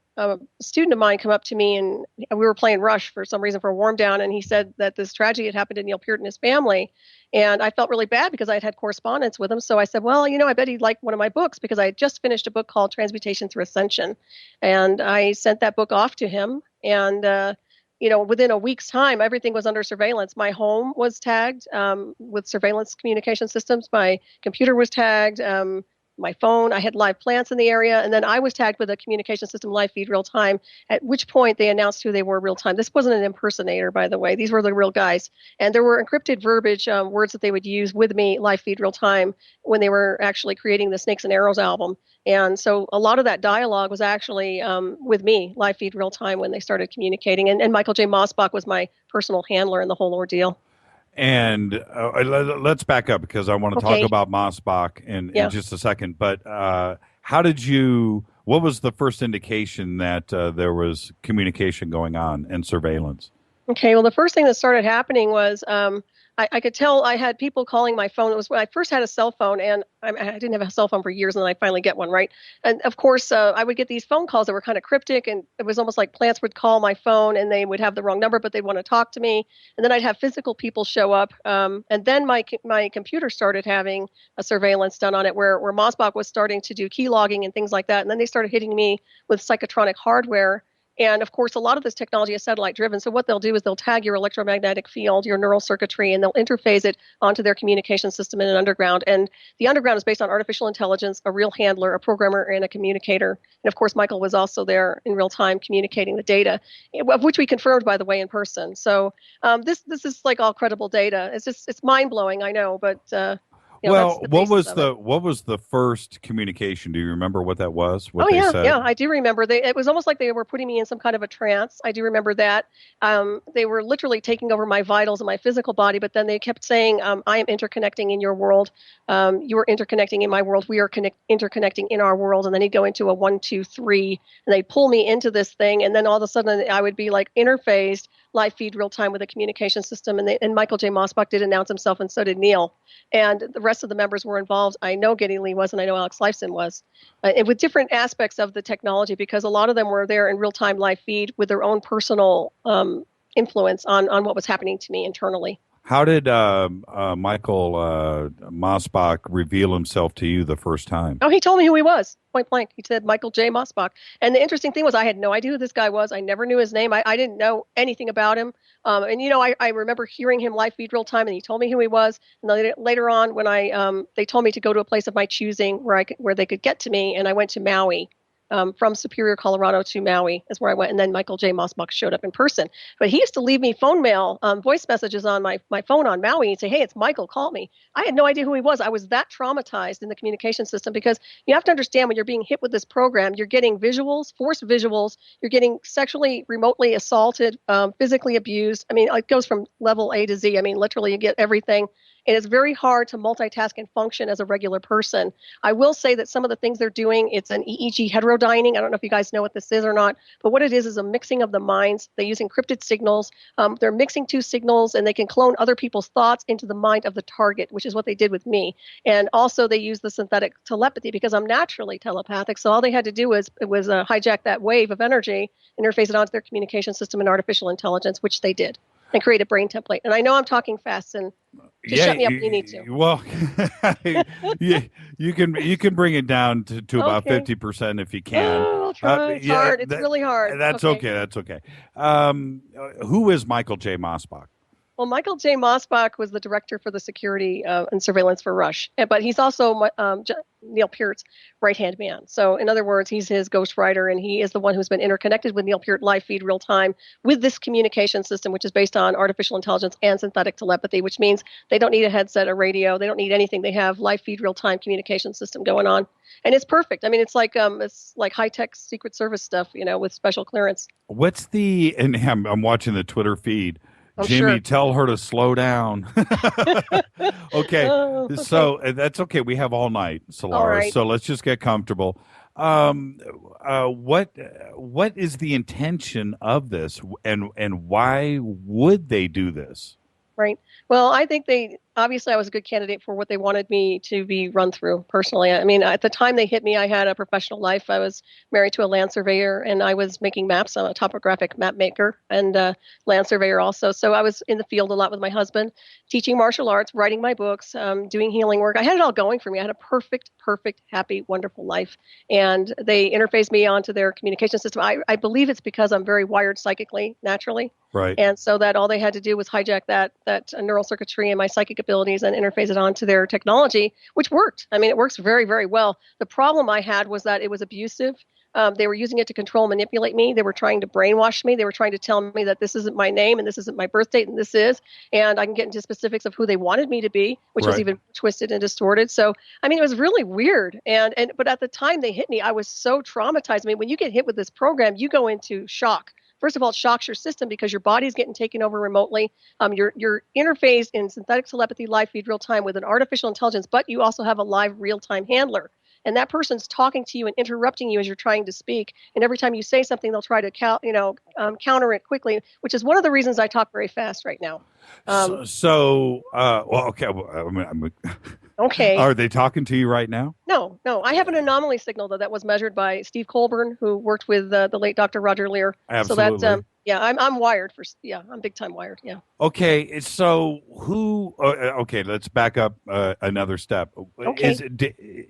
N: student of mine come up to me, and we were playing Rush for some reason for a warm down, and he said that this tragedy had happened to Neal Peart and his family. And I felt really bad because I had correspondence with him. So I said, well, I bet he'd like one of my books, because I had just finished a book called Transmutation Through Ascension. And I sent that book off to him. And, within a week's time, everything was under surveillance. My home was tagged with surveillance communication systems. My computer was tagged. My phone, I had live plants in the area, and then I was tagged with a communication system live feed real time, at which point they announced who they were real time. This wasn't an impersonator, by the way. These were the real guys. And there were encrypted verbiage, words that they would use with me live feed real time when they were actually creating the Snakes and Arrows album. And so a lot of that dialogue was actually with me live feed real time when they started communicating. And Michael J. Mosbach was my personal handler in the whole ordeal.
E: And let's back up, because I want to talk about Mosbach in just a second. But what was the first indication that there was communication going on and surveillance? Okay, well, the first thing that started happening was I could tell I had people calling my phone. It was when I first had a cell phone, and I didn't have a cell phone for years, and then I finally get one, right? And of course, I would get these phone calls that were kind of cryptic, and it was almost like plants would call my phone, and they would have the wrong number, but they'd want to talk to me. And then I'd have physical people show up, and then my computer started having a surveillance done on it, where Mosbach was starting to do key logging and things like that. And then they started hitting me with psychotronic hardware. And of course, a lot of this technology is satellite driven. So what they'll do is they'll tag your electromagnetic field, your neural circuitry, and they'll interface it onto their communication system in an underground. And the underground is based on artificial intelligence, a real handler, a programmer, and a communicator. And of course, Michael was also there in real time communicating the data, of which we confirmed, by the way, in person. So this is like all credible data. It's mind blowing, I know, but. What was the first communication? Do you remember what that was? Yeah, I do remember. It was almost like they were putting me in some kind of a trance. I do remember that. They were literally taking over my vitals and my physical body, but then they kept saying, I am interconnecting in your world. You are interconnecting in my world. We are interconnecting in our world. And then he'd go into a 1, 2, 3, and they'd pull me into this thing. And then all of a sudden I would be like interfaced live feed real time with a communication system. And Michael J. Mosbach did announce himself, and so did Neal. And the rest of the members were involved. I know Geddy Lee was, and I know Alex Lifeson was, and with different aspects of the technology, because a lot of them were there in real time live feed with their own personal influence on what was happening to me internally. How did Michael Mosbach reveal himself to you the first time? Oh, he told me who he was, point blank. He said Michael J. Mosbach. And the interesting thing was I had no idea who this guy was. I never knew his name. I didn't know anything about him. I remember hearing him live feed real time, and he told me who he was. And later on, when they told me to go to a place of my choosing where they could get to me, and I went to Maui. From Superior, Colorado to Maui is where I went. And then Michael J. Mosbach showed up in person. But he used to leave me phone mail, voice messages on my phone on Maui and say, hey, it's Michael, call me. I had no idea who he was. I was that traumatized in the communication system, because you have to understand, when you're being hit with this program, you're getting visuals, forced visuals. You're getting sexually remotely assaulted, physically abused. I mean, it goes from level A to Z. I mean, literally you get everything.
N: It is very hard to multitask and function as a regular person. I will say that some of the things they're doing, it's an EEG heterodyning. I don't know if you guys know what this is or not, but what it is a mixing of the minds. They use encrypted signals. They're mixing two signals, and they can clone other people's thoughts into the mind of the target, which is what they did with me. And also they use the synthetic telepathy because I'm naturally telepathic. So all they had to do was hijack that wave of energy, interface it onto their communication system and artificial intelligence, which they did, and create a brain template. And I know I'm talking fast, and just shut me up when you need to.
E: Well, you can bring it down to about 50% if you can.
N: I'll try. It's hard. It's really hard.
E: That's okay. That's okay. Who is Michael J. Mosbach?
N: Well, Michael J. Mosbach was the director for the security and surveillance for Rush, but he's also Neal Peart's right-hand man. So, in other words, he's his ghostwriter, and he is the one who's been interconnected with Neal Peart live feed real time with this communication system, which is based on artificial intelligence and synthetic telepathy, which means they don't need a headset, a radio, they don't need anything. They have live feed real time communication system going on, and it's perfect. I mean, it's like high-tech Secret Service stuff, with special clearance.
E: What's and I'm watching the Twitter feed. Jimmy,
N: sure.
E: Tell her to slow down. Okay, so that's okay. We have all night, Solaris.
N: Right.
E: So let's just get comfortable. What is the intention of this, and why would they do this?
N: Right. Well, I think obviously I was a good candidate for what they wanted me to be run through personally. I mean, at the time they hit me, I had a professional life. I was married to a land surveyor, and I was making maps. I'm a topographic map maker and land surveyor also. So I was in the field a lot with my husband, teaching martial arts, writing my books, doing healing work. I had it all going for me. I had a perfect, happy, wonderful life. And they interfaced me onto their communication system. I believe it's because I'm very wired psychically, naturally.
E: Right.
N: And so that all they had to do was hijack that neural circuitry and my psychic abilities and interface it onto their technology, which worked. I mean, it works very, very well. The problem I had was that it was abusive. They were using it to control and manipulate me. They were trying to brainwash me. They were trying to tell me that this isn't my name and this isn't my birth date and this is. And I can get into specifics of who they wanted me to be, which was even twisted and distorted. So, I mean, it was really weird. But at the time they hit me, I was so traumatized. I mean, when you get hit with this program, you go into shock. First of all, it shocks your system because your body's getting taken over remotely. You're interfaced in synthetic telepathy, live feed, real time with an artificial intelligence, but you also have a live real time handler. And that person's talking to you and interrupting you as you're trying to speak. And every time you say something, they'll try to counter it quickly, which is one of the reasons I talk very fast right now.
E: Okay.
N: Okay.
E: Are they talking to you right now?
N: No. I have an anomaly signal that was measured by Steve Colburn, who worked with the late Dr. Roger Lear.
E: Absolutely.
N: So that, I'm wired I'm big time wired. Yeah.
E: Okay. So let's back up another step.
N: Okay.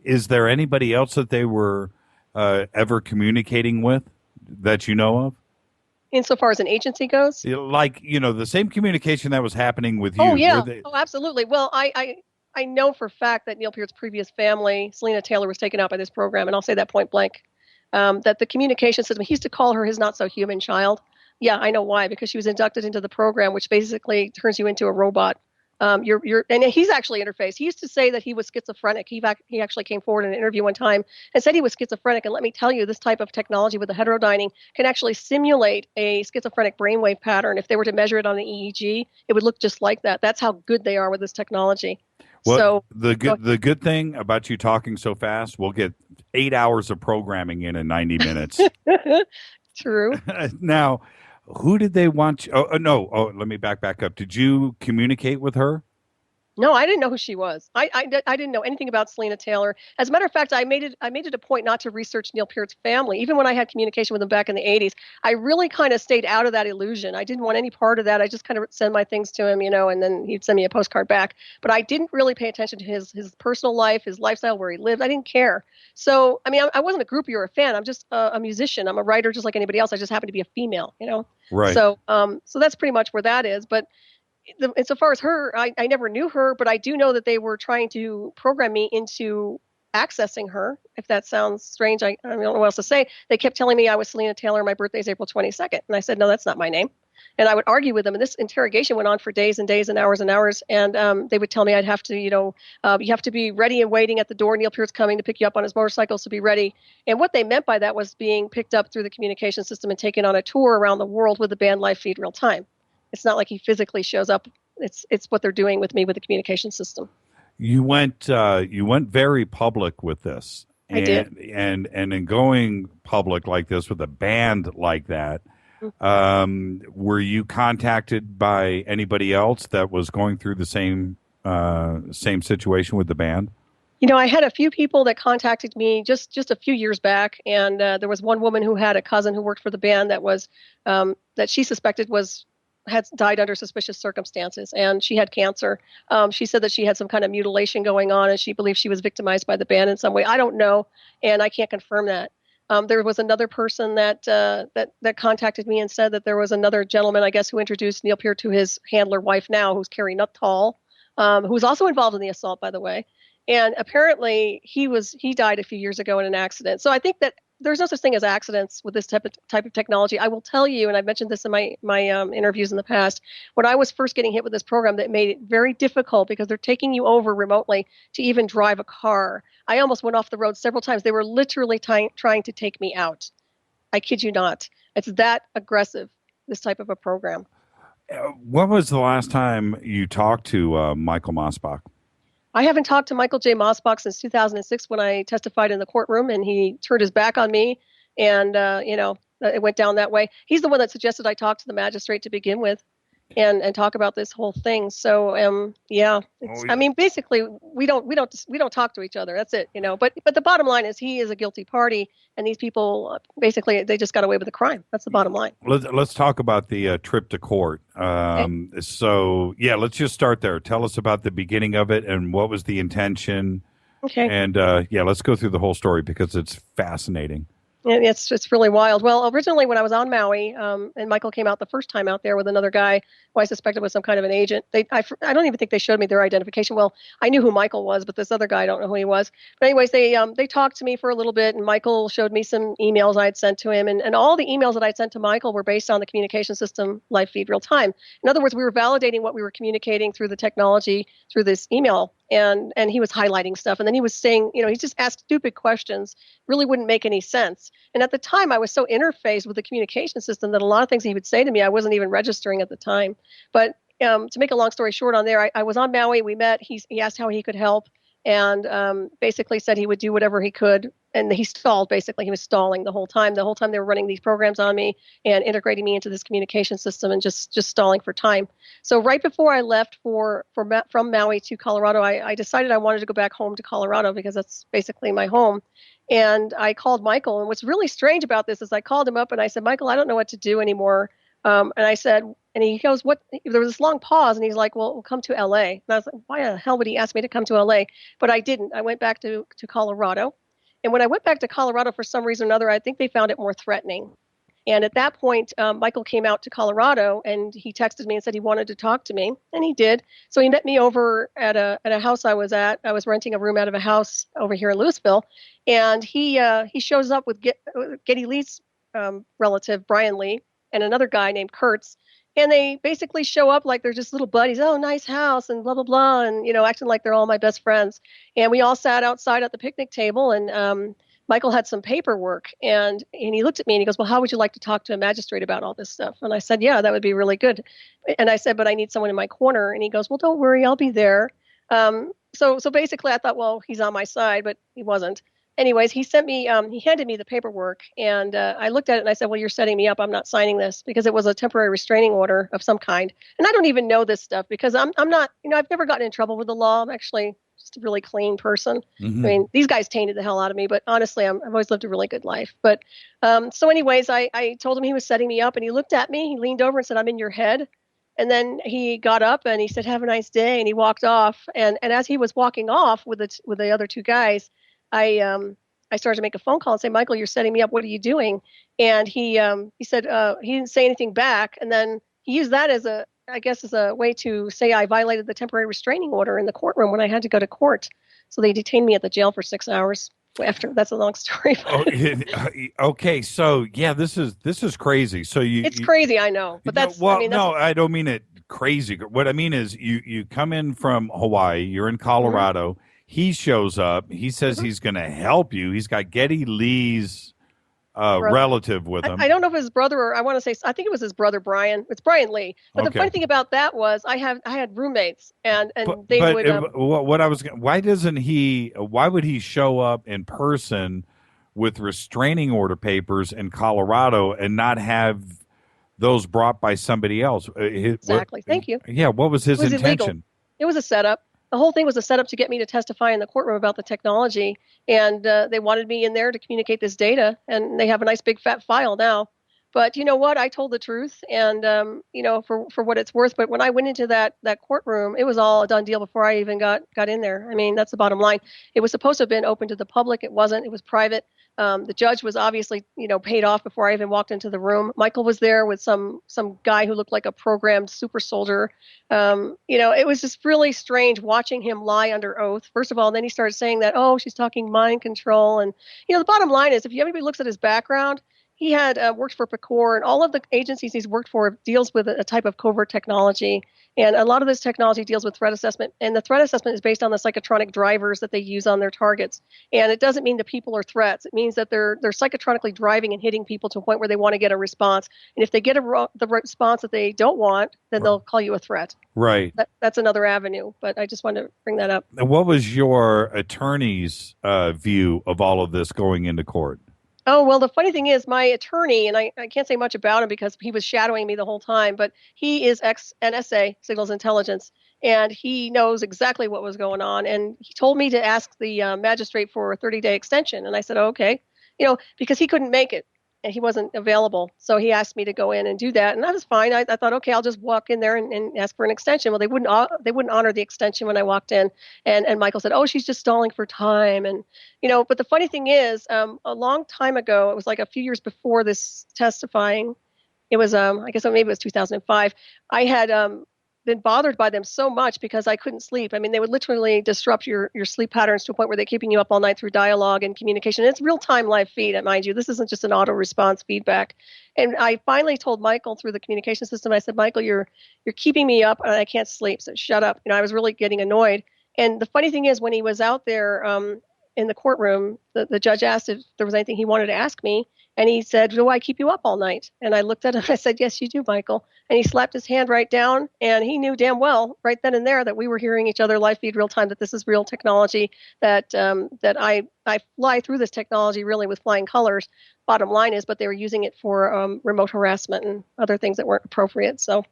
E: Is there anybody else that they were ever communicating with that you know of?
N: Insofar as an agency goes?
E: Like, the same communication that was happening with you.
N: Oh, yeah. Oh, absolutely. Well, I know for a fact that Neal Peart's previous family, Selena Taylor, was taken out by this program, and I'll say that point blank, that the communication system, he used to call her his not-so-human child. Yeah, I know why, because she was inducted into the program, which basically turns you into a robot. And he's actually interfaced. He used to say that he was schizophrenic. He actually came forward in an interview one time and said he was schizophrenic. And let me tell you, this type of technology with the heterodyning can actually simulate a schizophrenic brainwave pattern. If they were to measure it on the EEG, it would look just like that. That's how good they are with this technology.
E: Well,
N: so
E: the good thing about you talking so fast, we'll get 8 hours of programming in 90 minutes.
N: True.
E: Now, who did they want? Let me back up. Did you communicate with her?
N: No, I didn't know who she was. I didn't know anything about Selena Taylor. As a matter of fact, I made it a point not to research Neal Peart's family. Even when I had communication with him back in the 80s, I really kind of stayed out of that illusion. I didn't want any part of that. I just kind of send my things to him, and then he'd send me a postcard back. But I didn't really pay attention to his personal life, his lifestyle, where he lived. I didn't care. So, I mean, I wasn't a groupie or a fan. I'm just a musician. I'm a writer just like anybody else. I just happen to be a female,
E: Right.
N: So that's pretty much where that is. But insofar as her, I never knew her, but I do know that they were trying to program me into accessing her. If that sounds strange, I don't know what else to say. They kept telling me I was Selena Taylor. My birthday is April 22nd. And I said, no, that's not my name. And I would argue with them. And this interrogation went on for days and days and hours and hours. And they would tell me I'd have to, you have to be ready and waiting at the door. Neal Peart's coming to pick you up on his motorcycle, so be ready. And what they meant by that was being picked up through the communication system and taken on a tour around the world with the band live feed real time. It's not like he physically shows up it's what they're doing with me with the communication system.
E: You went very public with this.
N: I did.
E: And in going public like this with a band like that, were you contacted by anybody else that was going through the same situation with the band?
N: I had a few people that contacted me just a few years back, and there was one woman who had a cousin who worked for the band that was that she suspected had died under suspicious circumstances, and she had cancer. She said that she had some kind of mutilation going on, and she believed she was victimized by the band in some way. I don't know, and I can't confirm that. There was another person that contacted me and said that there was another gentleman, I guess, who introduced Neal Peart to his handler wife now, who's Carrie Nuttall, who's also involved in the assault, by the way. And apparently he died a few years ago in an accident. So I think that there's no such thing as accidents with this type of technology. I will tell you, and I've mentioned this in my interviews in the past, when I was first getting hit with this program, that made it very difficult because they're taking you over remotely to even drive a car. I almost went off the road several times. They were literally trying to take me out. I kid you not. It's that aggressive, this type of a program.
E: When was the last time you talked to Michael Mosbach?
N: I haven't talked to Michael J. Mosbach since 2006 when I testified in the courtroom, and he turned his back on me, and it went down that way. He's the one that suggested I talk to the magistrate to begin with, and talk about this whole thing. So basically we don't talk to each other. That's it, But the bottom line is he is a guilty party, and these people basically they just got away with the crime. That's the bottom line.
E: Let's talk about the trip to court. Okay. So let's just start there. Tell us about the beginning of it and what was the intention.
N: Okay.
E: And let's go through the whole story because it's fascinating.
N: It's really wild. Well, originally when I was on Maui, and Michael came out the first time out there with another guy who I suspected was some kind of an agent. I don't even think they showed me their identification. Well, I knew who Michael was, but this other guy, I don't know who he was. But anyways, they talked to me for a little bit, and Michael showed me some emails I had sent to him, and all the emails that I sent to Michael were based on the communication system live feed real time. In other words, we were validating what we were communicating through the technology through this email. And he was highlighting stuff. And then he was saying, he just asked stupid questions, really wouldn't make any sense. And at the time, I was so interfaced with the communication system that a lot of things he would say to me, I wasn't even registering at the time. But to make a long story short on there, I was on Maui. We met. He asked how he could help, and basically said he would do whatever he could. And he stalled, basically. He was stalling the whole time. The whole time they were running these programs on me and integrating me into this communication system and just stalling for time. So right before I left from Maui to Colorado, I decided I wanted to go back home to Colorado because that's basically my home. And I called Michael. And what's really strange about this is I called him up and I said, Michael, I don't know what to do anymore. And I said, and he goes, what? There was this long pause, and he's like, well, we'll come to LA. And I was like, why the hell would he ask me to come to LA? But I didn't. I went back to Colorado. And when I went back to Colorado, for some reason or another, I think they found it more threatening. And at that point, Michael came out to Colorado, and he texted me and said he wanted to talk to me, and he did. So he met me over at a house I was at. I was renting a room out of a house over here in Louisville, and he shows up with Geddy Lee's relative, Brian Lee, and another guy named Kurtz. And they basically show up like they're just little buddies. Oh, nice house and blah, blah, blah. And, acting like they're all my best friends. And we all sat outside at the picnic table, and Michael had some paperwork. And he looked at me and he goes, well, how would you like to talk to a magistrate about all this stuff? And I said, yeah, that would be really good. And I said, but I need someone in my corner. And he goes, well, don't worry, I'll be there. So basically I thought, well, he's on my side, but he wasn't. Anyways, he handed me the paperwork, and I looked at it and I said, well, you're setting me up. I'm not signing this because it was a temporary restraining order of some kind. And I don't even know this stuff because I'm not, I've never gotten in trouble with the law. I'm actually just a really clean person. Mm-hmm. I mean, these guys tainted the hell out of me, but honestly, I've always lived a really good life. But so anyways, I told him he was setting me up, and he looked at me, he leaned over and said, I'm in your head. And then he got up and he said, have a nice day. And he walked off. And as he was walking off with the other two guys, I started to make a phone call and say, Michael, you're setting me up. What are you doing? And he said he didn't say anything back. And then he used that as a way to say I violated the temporary restraining order in the courtroom when I had to go to court. So they detained me at the jail for 6 hours. That's a long story.
E: Okay, so yeah, this is crazy. So it's
N: crazy, I know, but that's
E: I don't mean it crazy. What I mean is you come in from Hawaii, you're in Colorado. Mm-hmm. He shows up. He says he's going to help you. He's got Geddy Lee's relative with him.
N: I don't know if his brother or I think it was his brother Brian. It's Brian Lee. But the funny thing about that was I had roommates and they would.
E: Why would he show up in person with restraining order papers in Colorado and not have those brought by somebody else?
N: Exactly. Thank you.
E: Yeah. What was his intention?
N: Illegal. It was a setup. The whole thing was a setup to get me to testify in the courtroom about the technology, and they wanted me in there to communicate this data, and they have a nice big fat file now. But you know what? I told the truth, and for what it's worth. But when I went into that courtroom, it was all a done deal before I even got in there. I mean, that's the bottom line. It was supposed to have been open to the public. It wasn't. It was private. The judge was obviously, paid off before I even walked into the room. Michael was there with some guy who looked like a programmed super soldier. It was just really strange watching him lie under oath. First of all, and then he started saying that, she's talking mind control. And, the bottom line is, if anybody looks at his background, he had worked for PCOR, and all of the agencies he's worked for deals with a type of covert technology. And a lot of this technology deals with threat assessment. And the threat assessment is based on the psychotronic drivers that they use on their targets. And it doesn't mean the people are threats. It means that they're psychotronically driving and hitting people to a point where they want to get a response. And if they get the response that they don't want, then they'll call you a threat.
E: Right.
N: That's another avenue. But I just wanted to bring that up.
E: And what was your attorney's view of all of this going into court?
N: Oh, well, the funny thing is my attorney, and I can't say much about him because he was shadowing me the whole time, but he is ex-NSA, Signals Intelligence, and he knows exactly what was going on. And he told me to ask the magistrate for a 30-day extension. And I said, okay, because he couldn't make it and he wasn't available. So he asked me to go in and do that. And that was fine. I thought, okay, I'll just walk in there and ask for an extension. Well, they wouldn't honor the extension when I walked in. And Michael said, she's just stalling for time. And, but the funny thing is, a long time ago, it was like a few years before this testifying, it was, I guess maybe it was 2005, I had been bothered by them so much because I couldn't sleep. I mean, they would literally disrupt your sleep patterns to a point where they're keeping you up all night through dialogue and communication. And it's real-time live feed, mind you. This isn't just an auto-response feedback. And I finally told Michael through the communication system, I said, Michael, you're keeping me up and I can't sleep, so shut up. I was really getting annoyed. And the funny thing is, when he was out there in the courtroom, the judge asked if there was anything he wanted to ask me. And he said, do I keep you up all night? And I looked at him, I said, yes, you do, Michael. And he slapped his hand right down, and he knew damn well right then and there that we were hearing each other live feed real time, that this is real technology, that I fly through this technology really with flying colors. Bottom line is, but they were using it for remote harassment and other things that weren't appropriate. So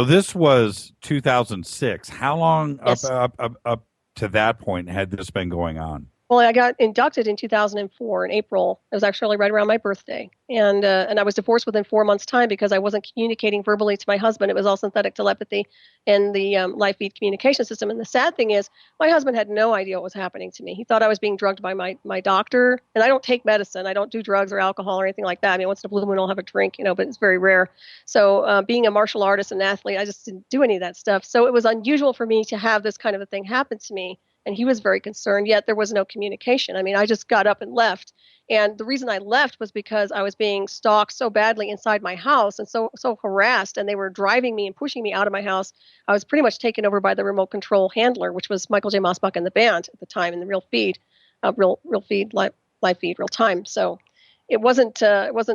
E: this was 2006. How long
N: yes.
E: up to that point had this been going on?
N: Well, I got inducted in 2004 in April. It was actually right around my birthday. And I was divorced within 4 months' time because I wasn't communicating verbally to my husband. It was all synthetic telepathy and the live feed communication system. And the sad thing is, my husband had no idea what was happening to me. He thought I was being drugged by my doctor. And I don't take medicine. I don't do drugs or alcohol or anything like that. I mean, once in a blue moon, I'll have a drink, but it's very rare. So being a martial artist and athlete, I just didn't do any of that stuff. So it was unusual for me to have this kind of a thing happen to me. And he was very concerned, yet there was no communication. I mean, I just got up and left. And the reason I left was because I was being stalked so badly inside my house and so harassed, and they were driving me and pushing me out of my house. I was pretty much taken over by the remote control handler, which was Michael J. Mossbach and the band at the time in the real feed, live feed, real time. So it wasn't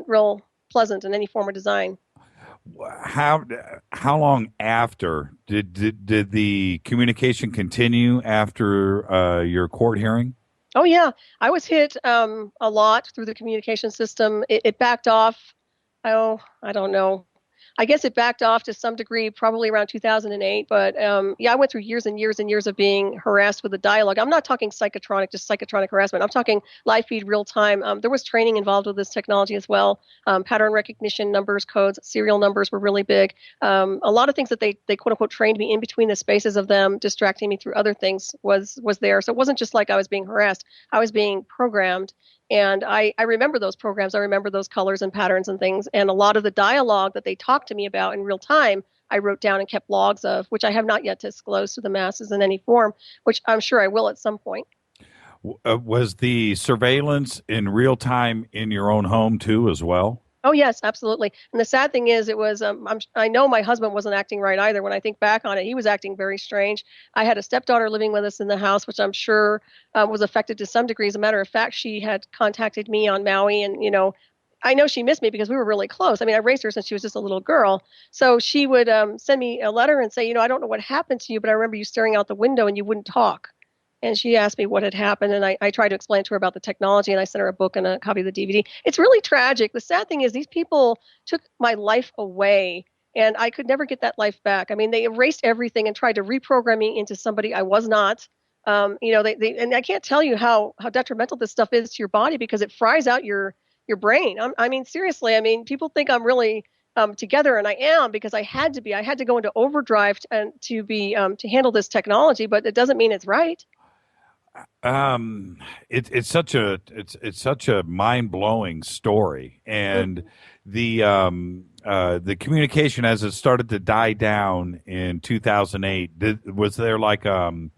N: real pleasant in any form or design.
E: How long after did the communication continue after your court hearing?
N: Oh yeah, I was hit a lot through the communication system. It backed off. I don't know. I guess it backed off to some degree, probably around 2008. But I went through years and years and years of being harassed with the dialogue. I'm not talking just psychotronic harassment. I'm talking live feed, real time. There was training involved with this technology as well. Pattern recognition, numbers, codes, serial numbers were really big. A lot of things that they quote unquote trained me in between the spaces of them, distracting me through other things was there. So it wasn't just like I was being harassed. I was being programmed. And I remember those programs. I remember those colors and patterns and things. And a lot of the dialogue that they talked to me about in real time, I wrote down and kept logs of, which I have not yet disclosed to the masses in any form, which I'm sure I will at some point.
E: Was the surveillance in real time in your own home too as well?
N: Oh, yes, absolutely. And the sad thing is, it was, I know my husband wasn't acting right either. When I think back on it, he was acting very strange. I had a stepdaughter living with us in the house, which I'm sure was affected to some degree. As a matter of fact, she had contacted me on Maui and, I know she missed me because we were really close. I mean, I raised her since she was just a little girl. So she would send me a letter and say, I don't know what happened to you, but I remember you staring out the window and you wouldn't talk. And she asked me what had happened, and I tried to explain to her about the technology, and I sent her a book and a copy of the DVD. It's really tragic. The sad thing is these people took my life away, and I could never get that life back. I mean, they erased everything and tried to reprogram me into somebody I was not. And I can't tell you how detrimental this stuff is to your body because it fries out your brain. I mean, seriously, I mean, people think I'm really together, and I am because I had to be. I had to go into overdrive to handle this technology, but it doesn't mean it's right.
E: It's such a mind-blowing story, and the communication as it started to die down in 2008, was there like and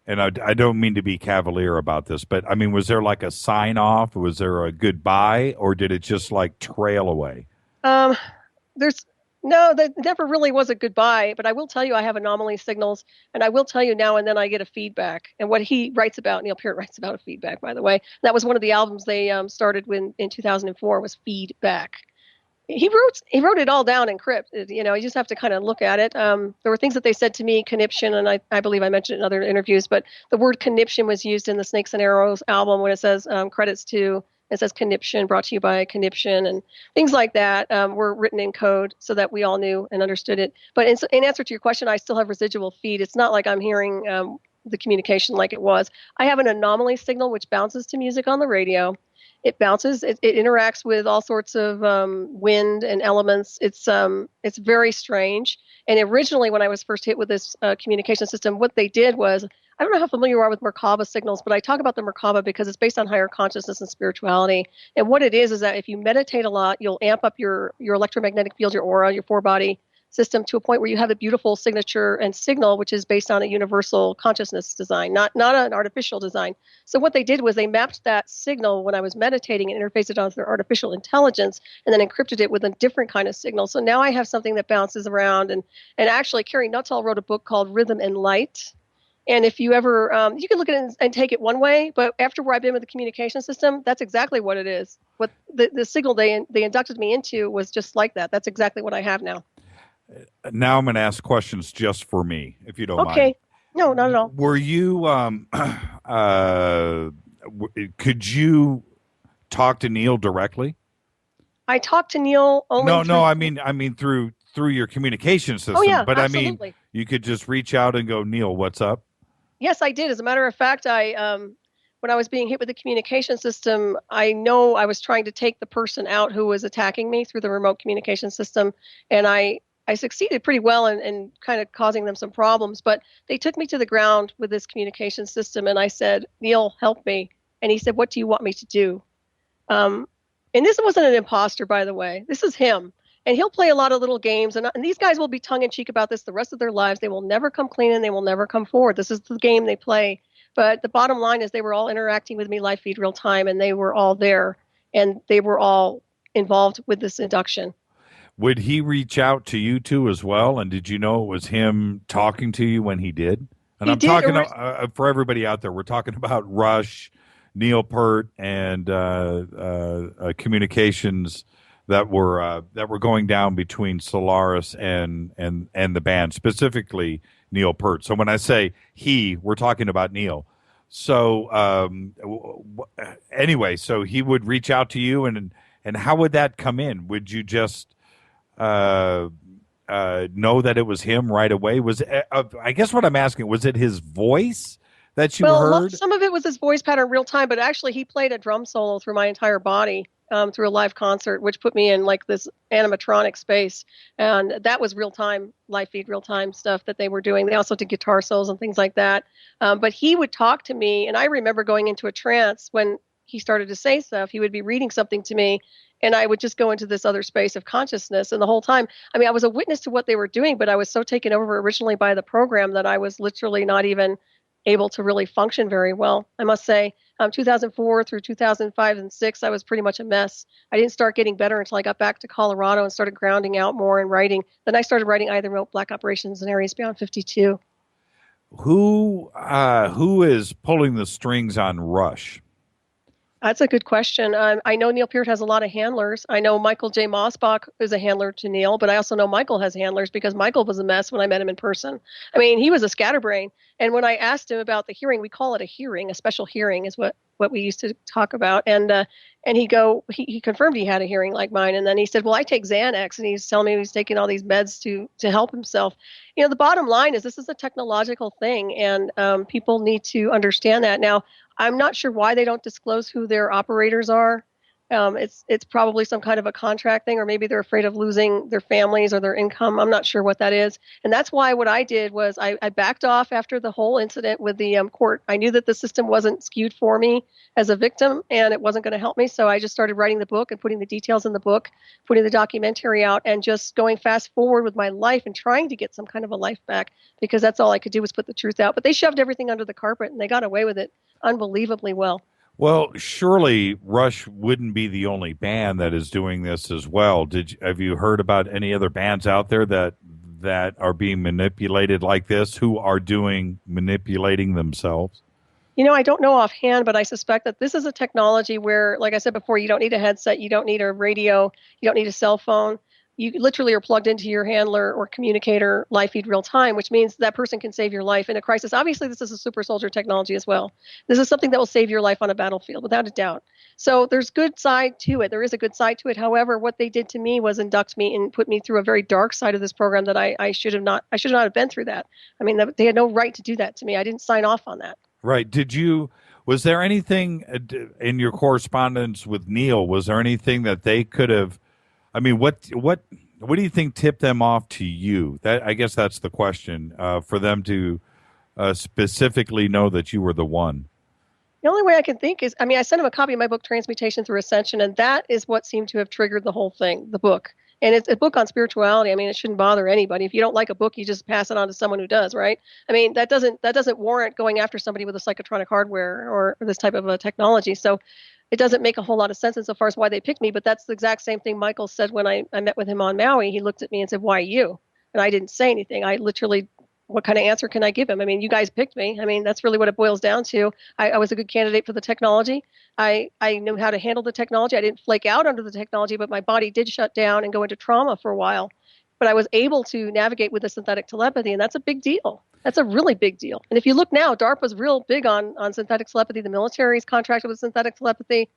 E: I don't mean to be cavalier about this, but I mean, was there like a sign off? Was there a goodbye, or did it just like trail away?
N: No, that never really was a goodbye, but I will tell you I have anomaly signals, and I will tell you now and then I get a feedback. And what he writes about, Neal Peart writes about a feedback, by the way. That was one of the albums they started in 2004 was Feedback. He wrote it all down in crypt. You just have to kind of look at it. There were things that they said to me, conniption, and I believe I mentioned it in other interviews, but the word conniption was used in the Snakes and Arrows album when it says credits to, it says conniption, brought to you by conniption, and things like that were written in code so that we all knew and understood it. But in answer to your question, I still have residual feed. It's not like I'm hearing the communication like it was. I have an anomaly signal which bounces to music on the radio. It bounces. It interacts with all sorts of wind and elements. It's very strange. And originally, when I was first hit with this communication system, what they did was, I don't know how familiar you are with Merkaba signals, but I talk about the Merkaba because it's based on higher consciousness and spirituality. And what it is that if you meditate a lot, you'll amp up your electromagnetic field, your aura, your four-body system to a point where you have a beautiful signature and signal, which is based on a universal consciousness design, not an artificial design. So what they did was they mapped that signal when I was meditating and interfaced it onto their artificial intelligence and then encrypted it with a different kind of signal. So now I have something that bounces around. And actually, Carrie Nuttall wrote a book called Rhythm and Light. And if you ever, you can look at it and take it one way, but after where I've been with the communication system, that's exactly what it is. What the signal they inducted me into was just like that. That's exactly what I have now.
E: Now I'm going to ask questions just for me, if you don't mind.
N: Okay. No, not at all.
E: Were you, could you talk to Neal directly?
N: I talked to Neal only.
E: No, I mean through your communication system.
N: Oh, yeah,
E: but
N: absolutely.
E: I mean, you could just reach out and go, Neal, what's up?
N: Yes, I did. As a matter of fact, when I was being hit with the communication system, I know I was trying to take the person out who was attacking me through the remote communication system, and I succeeded pretty well in kind of causing them some problems. But they took me to the ground with this communication system, and I said, Neal, help me. And he said, what do you want me to do? And this wasn't an imposter, by the way. This is him. And he'll play a lot of little games. And these guys will be tongue-in-cheek about this the rest of their lives. They will never come clean, and they will never come forward. This is the game they play. But the bottom line is they were all interacting with me live feed real time, and they were all there. And they were all involved with this induction.
E: Would he reach out to you two as well? And did you know it was him talking to you when he did? And I'm talking for everybody out there. We're talking about Rush, Neal Peart, and communications that were going down between Solaris and the band, specifically Neal Peart. So when I say he, we're talking about Neal. So anyway, so he would reach out to you, and how would that come in? Would you just know that it was him right away? Was I guess what I'm asking, was it his voice that you heard?
N: Some of it was his voice pattern real time, but actually he played a drum solo through my entire body through a live concert, which put me in like this animatronic space. And that was real time, live feed, real time stuff that they were doing. They also did guitar solos and things like that. But he would talk to me, and I remember going into a trance when he started to say stuff. He would be reading something to me, and I would just go into this other space of consciousness. And the whole time, I mean, I was a witness to what they were doing, but I was so taken over originally by the program that I was literally not even able to really function very well. I must say, 2004 through 2005 and 6, I was pretty much a mess. I didn't start getting better until I got back to Colorado and started grounding out more and writing. Then I started writing Either Remote Black Operations in Areas Beyond 52.
E: Who is pulling the strings on Rush?
N: That's a good question. I know Neal Peart has a lot of handlers. I know Michael J. Mossbach is a handler to Neal, but I also know Michael has handlers because Michael was a mess when I met him in person. I mean, he was a scatterbrain. And when I asked him about the hearing, we call it a hearing, a special hearing is what we used to talk about. And he confirmed he had a hearing like mine. And then he said, well, I take Xanax. And he's telling me he's taking all these meds to help himself. You know, the bottom line is this is a technological thing, and people need to understand that. Now, I'm not sure why they don't disclose who their operators are. It's probably some kind of a contract thing, or maybe they're afraid of losing their families or their income. I'm not sure what that is. And that's why what I did was I backed off after the whole incident with the court. I knew that the system wasn't skewed for me as a victim, and it wasn't going to help me. So I just started writing the book and putting the details in the book, putting the documentary out, and just going fast forward with my life and trying to get some kind of a life back, because that's all I could do was put the truth out. But they shoved everything under the carpet, and they got away with it unbelievably well.
E: Well, surely Rush wouldn't be the only band that is doing this as well. Have you heard about any other bands out there that are being manipulated like this, who are manipulating themselves?
N: You know, I don't know offhand, but I suspect that this is a technology where, like I said before, you don't need a headset, you don't need a radio, you don't need a cell phone. You literally are plugged into your handler or communicator live feed real time, which means that person can save your life in a crisis. Obviously, this is a super soldier technology as well. This is something that will save your life on a battlefield, without a doubt. So there's good side to it. There is a good side to it. However, what they did to me was induct me and put me through a very dark side of this program that I should not have been through that. I mean, they had no right to do that to me. I didn't sign off on that.
E: Right. Was there anything in your correspondence with Neal? Was there anything that they could have? I mean, what do you think tipped them off to you? I guess that's the question, for them to specifically know that you were the one.
N: The only way I can think is, I sent him a copy of my book, Transmutation Through Ascension, and that is what seemed to have triggered the whole thing, the book. And it's a book on spirituality. I mean, it shouldn't bother anybody. If you don't like a book, you just pass it on to someone who does, right? I mean, that doesn't warrant going after somebody with a psychotronic hardware or this type of a technology. So it doesn't make a whole lot of sense insofar as why they picked me, but that's the exact same thing Michael said when I met with him on Maui. He looked at me and said, why you? And I didn't say anything. I literally, what kind of answer can I give him? I mean, you guys picked me. I mean, that's really what it boils down to. I was a good candidate for the technology. I knew how to handle the technology. I didn't flake out under the technology, but my body did shut down and go into trauma for a while. But I was able to navigate with the synthetic telepathy, and that's a big deal. That's a really big deal. And if you look now, DARPA's real big on synthetic telepathy. The military's contracted with synthetic telepathy.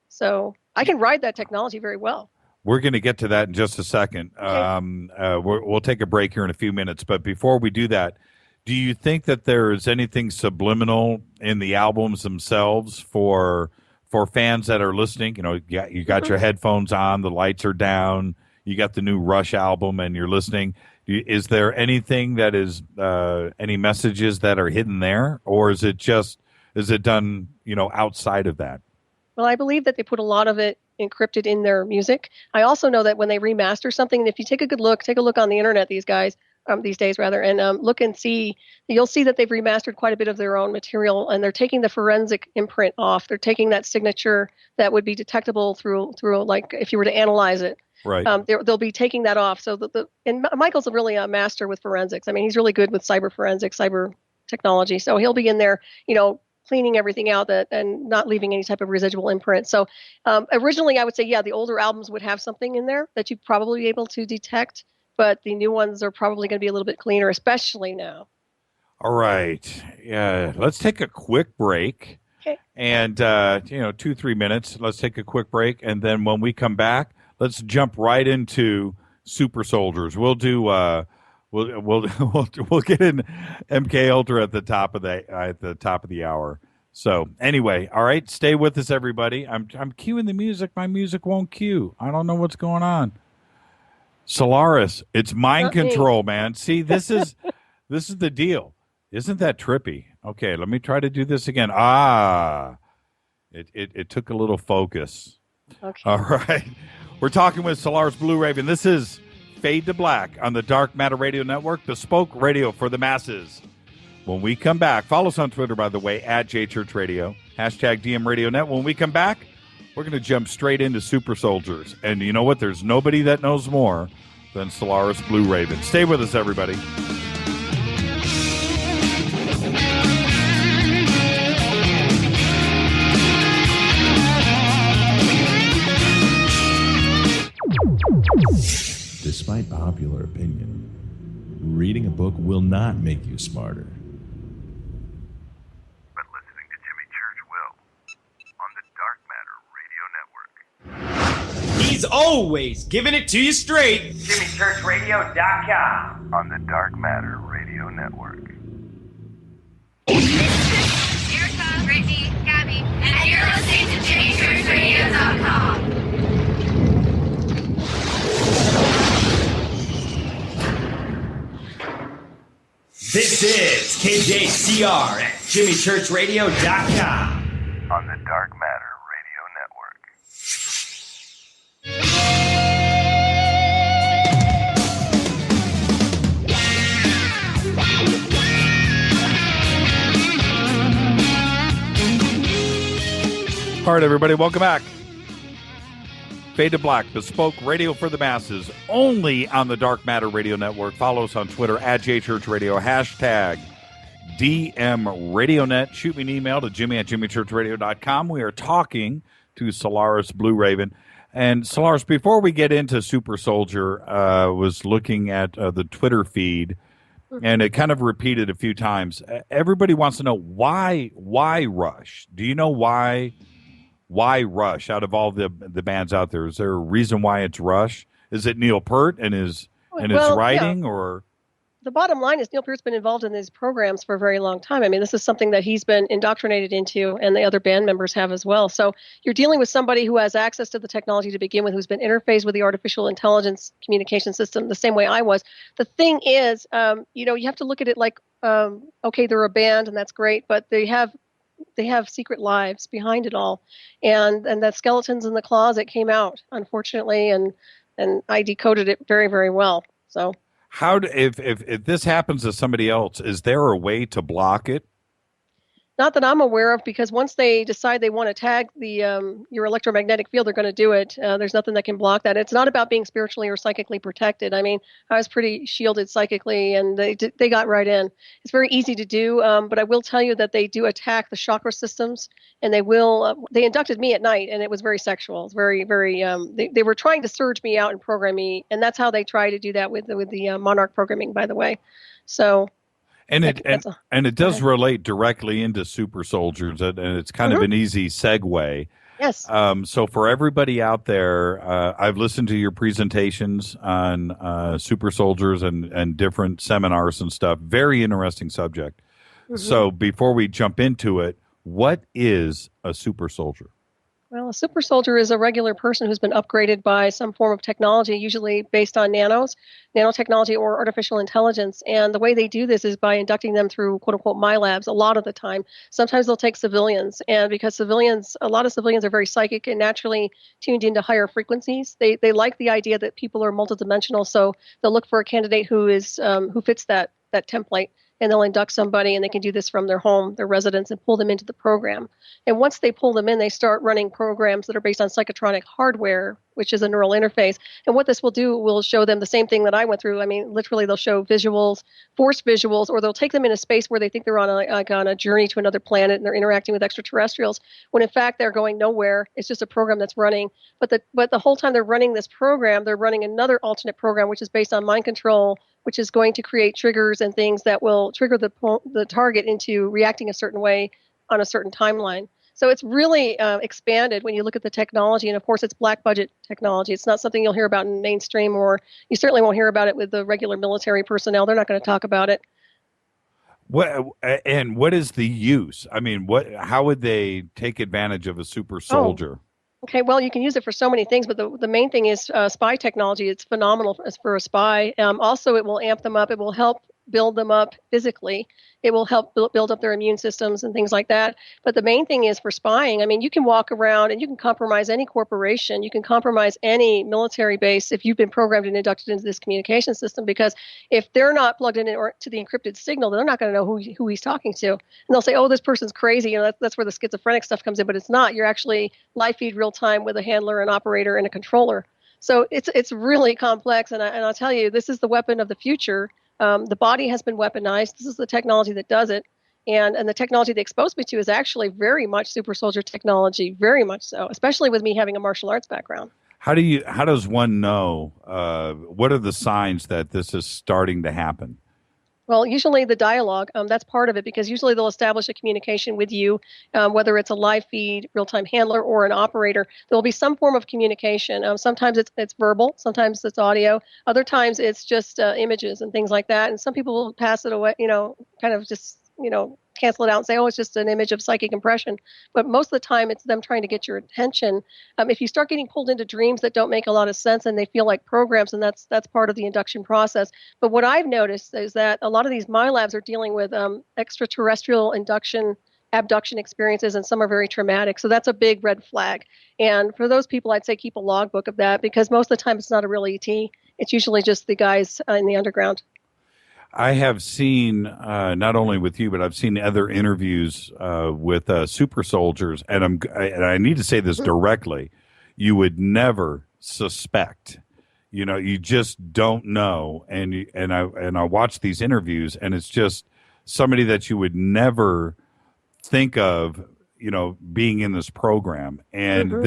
N: So I can ride that technology very well.
E: We're going to get to that in just a second. Okay. We'll take a break here in a few minutes. But before we do that, do you think that there is anything subliminal in the albums themselves for fans that are listening? You know, you got your headphones on, the lights are down, you got the new Rush album, and you're listening. Is there anything that is any messages that are hidden there, or is it done, outside of that?
N: Well, I believe that they put a lot of it encrypted in their music. I also know that when they remaster something, and if you take a look on the internet, these days, and look and see, you'll see that they've remastered quite a bit of their own material, and they're taking the forensic imprint off. They're taking that signature that would be detectable through like if you were to analyze it.
E: Right.
N: They'll be taking that off. So and Michael's really a master with forensics. I mean, he's really good with cyber forensics, cyber technology. So he'll be in there, cleaning everything out and not leaving any type of residual imprint. So originally I would say, the older albums would have something in there that you'd probably be able to detect, but the new ones are probably going to be a little bit cleaner, especially now.
E: All right. Yeah. Let's take a quick break.
N: Okay.
E: And, 2-3 minutes. Let's take a quick break. And then when we come back, let's jump right into Super Soldiers. We'll do, we'll get in MKUltra at the top of the hour. So anyway, all right, stay with us, everybody. I'm cueing the music. My music won't cue. I don't know what's going on. Solaris, it's mind control, man. See, this is the deal. Isn't that trippy? Okay, let me try to do this again. It took a little focus.
N: Okay.
E: All right. We're talking with Solaris Blueraven. This is Fade to Black on the Dark Matter Radio Network, bespoke radio for the masses. When we come back, follow us on Twitter, by the way, @JChurchRadio, #DMRadioNet. When we come back, we're going to jump straight into Super Soldiers. And you know what? There's nobody that knows more than Solaris Blueraven. Stay with us, everybody.
O: Despite popular opinion, reading a book will not make you smarter.
M: But listening to Jimmy Church will. On the Dark Matter Radio Network.
P: He's always giving it to you straight.
M: JimmyChurchRadio.com. On the Dark Matter Radio Network.
Q: Erica, Brittany, Gabby, and you're listening to JimmyChurchRadio.com.
P: This is KJCR at JimmyChurchRadio.com.
M: On the Dark Matter Radio Network.
E: All right, everybody, welcome back. Fade to Black, bespoke radio for the masses, only on the Dark Matter Radio Network. Follow us on Twitter at JChurchRadio, hashtag DMRadioNet. Shoot me an email to Jimmy@JimmyChurchRadio.com. We are talking to Solaris Blueraven. And Solaris, before we get into Super Soldier, was looking at the Twitter feed, and it kind of repeated a few times. Everybody wants to know why Rush? Do you know why Rush out of all the bands out there? Is there a reason why it's Rush? Is it Neal Peart and his writing, or?
N: The bottom line is Neal Peart's been involved in these programs for a very long time. I mean, this is something that he's been indoctrinated into, and the other band members have as well. So you're dealing with somebody who has access to the technology to begin with, who's been interfaced with the artificial intelligence communication system the same way I was. The thing is, you have to look at it like, okay, they're a band, and that's great, but they have secret lives behind it all, and that skeletons in the closet came out, unfortunately, and I decoded it very, very well. So
E: if this happens to somebody else, is there a way to block it?
N: Not that I'm aware of, because once they decide they want to tag your electromagnetic field, they're going to do it. There's nothing that can block that. It's not about being spiritually or psychically protected. I mean, I was pretty shielded psychically, and they got right in. It's very easy to do, but I will tell you that they do attack the chakra systems, and they inducted me at night, and it was very sexual. It's very, very. They were trying to surge me out and program me, and that's how they try to do that with the Monarch programming, by the way. So.
E: And it does relate directly into Super Soldiers, and it's kind of an easy segue.
N: Yes.
E: So for everybody out there, I've listened to your presentations on Super Soldiers and different seminars and stuff. Very interesting subject. So before we jump into it, what is a Super Soldier?
N: Well, a super soldier is a regular person who's been upgraded by some form of technology, usually based on nanotechnology or artificial intelligence. And the way they do this is by inducting them through, quote unquote, my labs a lot of the time. Sometimes they'll take civilians. And because a lot of civilians are very psychic and naturally tuned into higher frequencies, they like the idea that people are multidimensional. So they'll look for a candidate who fits that template. And they'll induct somebody, and they can do this from their home, their residence, and pull them into the program. And once they pull them in, they start running programs that are based on psychotronic hardware, which is a neural interface. And what this will show them the same thing that I went through. I mean, literally, they'll show visuals, forced visuals, or they'll take them in a space where they think they're on a journey to another planet, and they're interacting with extraterrestrials, when in fact they're going nowhere. It's just a program that's running. But the whole time they're running this program, they're running another alternate program, which is based on mind control, which is going to create triggers and things that will trigger the target into reacting a certain way on a certain timeline. So it's really expanded when you look at the technology. And of course, it's black budget technology. It's not something you'll hear about in mainstream, or you certainly won't hear about it with the regular military personnel. They're not going to talk about it.
E: What is the use? I mean, how would they take advantage of a super soldier?
N: Okay, well, you can use it for so many things, but the main thing is spy technology. It's phenomenal for a spy. Also, it will amp them up. It will help build them up physically. It will help build up their immune systems and things like that. But the main thing is for spying. I mean, you can walk around and you can compromise any corporation. You can compromise any military base if you've been programmed and inducted into this communication system, because if they're not plugged in or to the encrypted signal, they're not going to know who he's talking to. And they'll say, oh, this person's crazy. You know, that's where the schizophrenic stuff comes in, but it's not. You're actually live feed real time with a handler, an operator, and a controller. So it's really complex. And I'll tell you, this is the weapon of the future. The body has been weaponized. This is the technology that does it. And the technology they exposed me to is actually very much super soldier technology, very much so, especially with me having a martial arts background.
E: How does one know? What are the signs that this is starting to happen?
N: Well, usually the dialogue, that's part of it, because usually they'll establish a communication with you, whether it's a live feed, real-time handler, or an operator. There will be some form of communication. Sometimes it's verbal, sometimes it's audio, other times it's just images and things like that. And some people will pass it away, kind of just, cancel it out and say, oh, it's just an image of psychic impression. But most of the time, it's them trying to get your attention. If you start getting pulled into dreams that don't make a lot of sense and they feel like programs, and that's part of the induction process. But what I've noticed is that a lot of these MyLabs are dealing with extraterrestrial abduction experiences, and some are very traumatic. So that's a big red flag. And for those people, I'd say keep a logbook of that, because most of the time it's not a real ET. It's usually just the guys in the underground.
E: I have seen, not only with you, but I've seen other interviews with super soldiers, and I need to say this directly. You would never suspect, you just don't know. And I watch these interviews, and it's just somebody that you would never think of, being in this program. And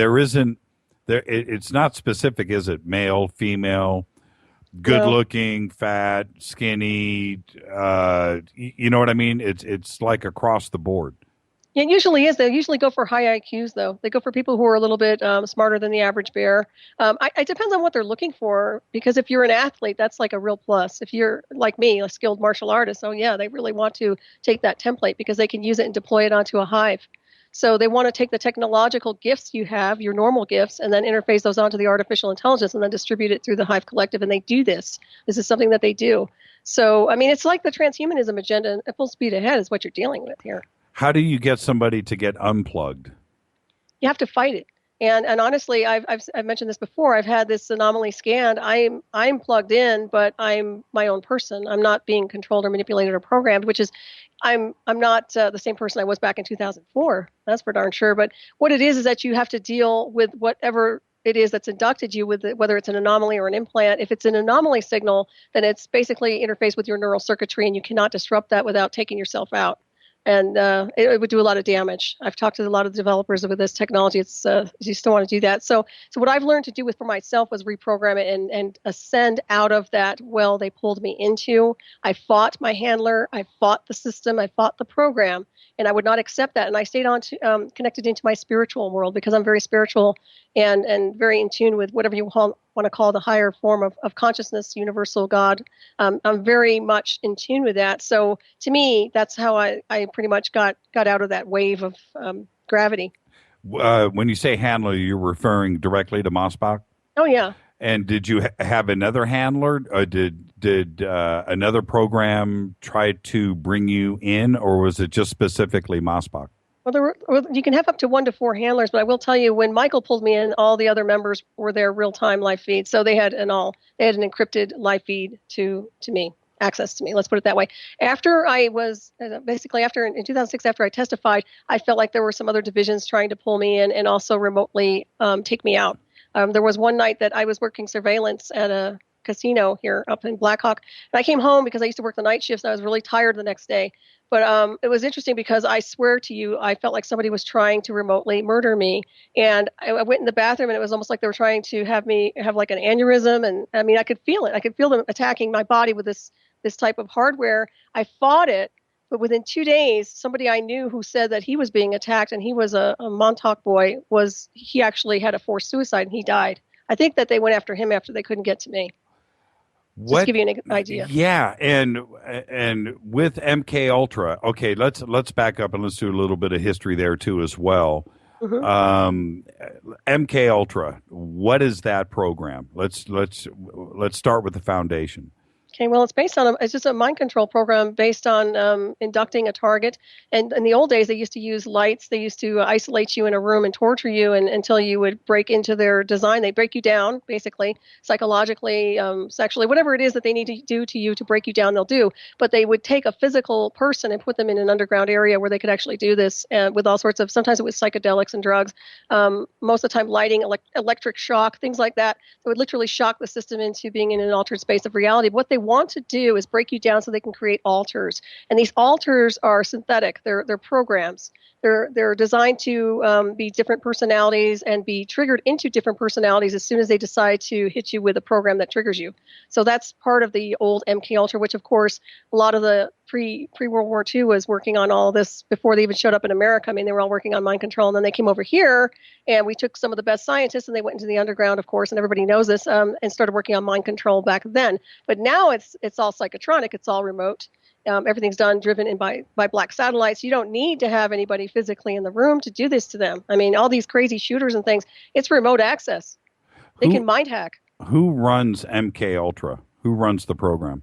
E: it's not specific, is it? Male, female, good looking, fat, skinny, you know what I mean? It's like across the board.
N: Yeah, it usually is. They usually go for high IQs, though. They go for people who are a little bit smarter than the average bear. It depends on what they're looking for, because if you're an athlete, that's like a real plus. If you're like me, a skilled martial artist, they really want to take that template because they can use it and deploy it onto a hive. So they want to take the technological gifts you have, your normal gifts, and then interface those onto the artificial intelligence and then distribute it through the Hive Collective. And they do this. This is something that they do. So, it's like the transhumanism agenda at full speed ahead is what you're dealing with here.
E: How do you get somebody to get unplugged?
N: You have to fight it. And honestly, I've mentioned this before. I've had this anomaly scanned. I'm plugged in, but I'm my own person. I'm not being controlled or manipulated or programmed, which is I'm not the same person I was back in 2004. That's for darn sure. But what it is that you have to deal with whatever it is that's inducted you with it, whether it's an anomaly or an implant. If it's an anomaly signal, then it's basically interfaced with your neural circuitry, and you cannot disrupt that without taking yourself out. And it would do a lot of damage. I've talked to a lot of developers with this technology. It's you still want to do that. So what I've learned to do for myself was reprogram it and ascend out of that well they pulled me into. I fought my handler. I fought the system. I fought the program. And I would not accept that. And I stayed on to, connected into my spiritual world, because I'm very spiritual and very in tune with whatever you want to call the higher form of consciousness, universal God. I'm very much in tune with that. So to me, that's how I pretty much got out of that wave of gravity.
E: When you say handler, you're referring directly to Mossbach?
N: Oh, yeah.
E: And did you have another handler? Did another program try to bring you in, or was it just specifically Mossbach?
N: Well, you can have up to 1 to 4 handlers, but I will tell you, when Michael pulled me in, all the other members were their real-time live feed. So they had an encrypted live feed to me, access to me. Let's put it that way. After I was in 2006, after I testified, I felt like there were some other divisions trying to pull me in and also remotely take me out. There was one night that I was working surveillance at a casino here up in Blackhawk, and I came home because I used to work the night shifts, and I was really tired the next day. But it was interesting because I swear to you, I felt like somebody was trying to remotely murder me. And I went in the bathroom, and it was almost like they were trying to have me have like an aneurysm. And I mean, I could feel it. I could feel them attacking my body with this type of hardware. I fought it. But within 2 days, somebody I knew who said that he was being attacked, and he was a Montauk boy, he actually had a forced suicide, and he died. I think that they went after him after they couldn't get to me. Just to give you an idea.
E: Yeah, and with MKUltra, okay, let's back up and let's do a little bit of history there too as well. Mm-hmm. MKUltra, what is that program? Let's start with the foundation.
N: Okay, well, it's just a mind control program based on inducting a target. And in the old days, they used to use lights. They used to isolate you in a room and torture you until you would break into their design. They break you down, basically, psychologically, sexually, whatever it is that they need to do to you to break you down, they'll do. But they would take a physical person and put them in an underground area where they could actually do this with all sorts of, sometimes it was psychedelics and drugs, most of the time lighting, electric shock, things like that. They would literally shock the system into being in an altered space of reality. What they want to do is break you down so they can create alters. And these alters are synthetic. They're programs. They're designed to be different personalities and be triggered into different personalities as soon as they decide to hit you with a program that triggers you. So that's part of the old MKUltra, which of course a lot of the pre-World War II was working on all this before they even showed up in America. I mean, they were all working on mind control, and then they came over here, and we took some of the best scientists, and they went into the underground, of course, and everybody knows this, and started working on mind control back then. But now it's all psychotronic. It's all remote. Everything's done driven in by black satellites. You don't need to have anybody physically in the room to do this to them. I mean, all these crazy shooters and things, it's remote access. They can mind hack.
E: Who runs MKUltra? Who runs the program?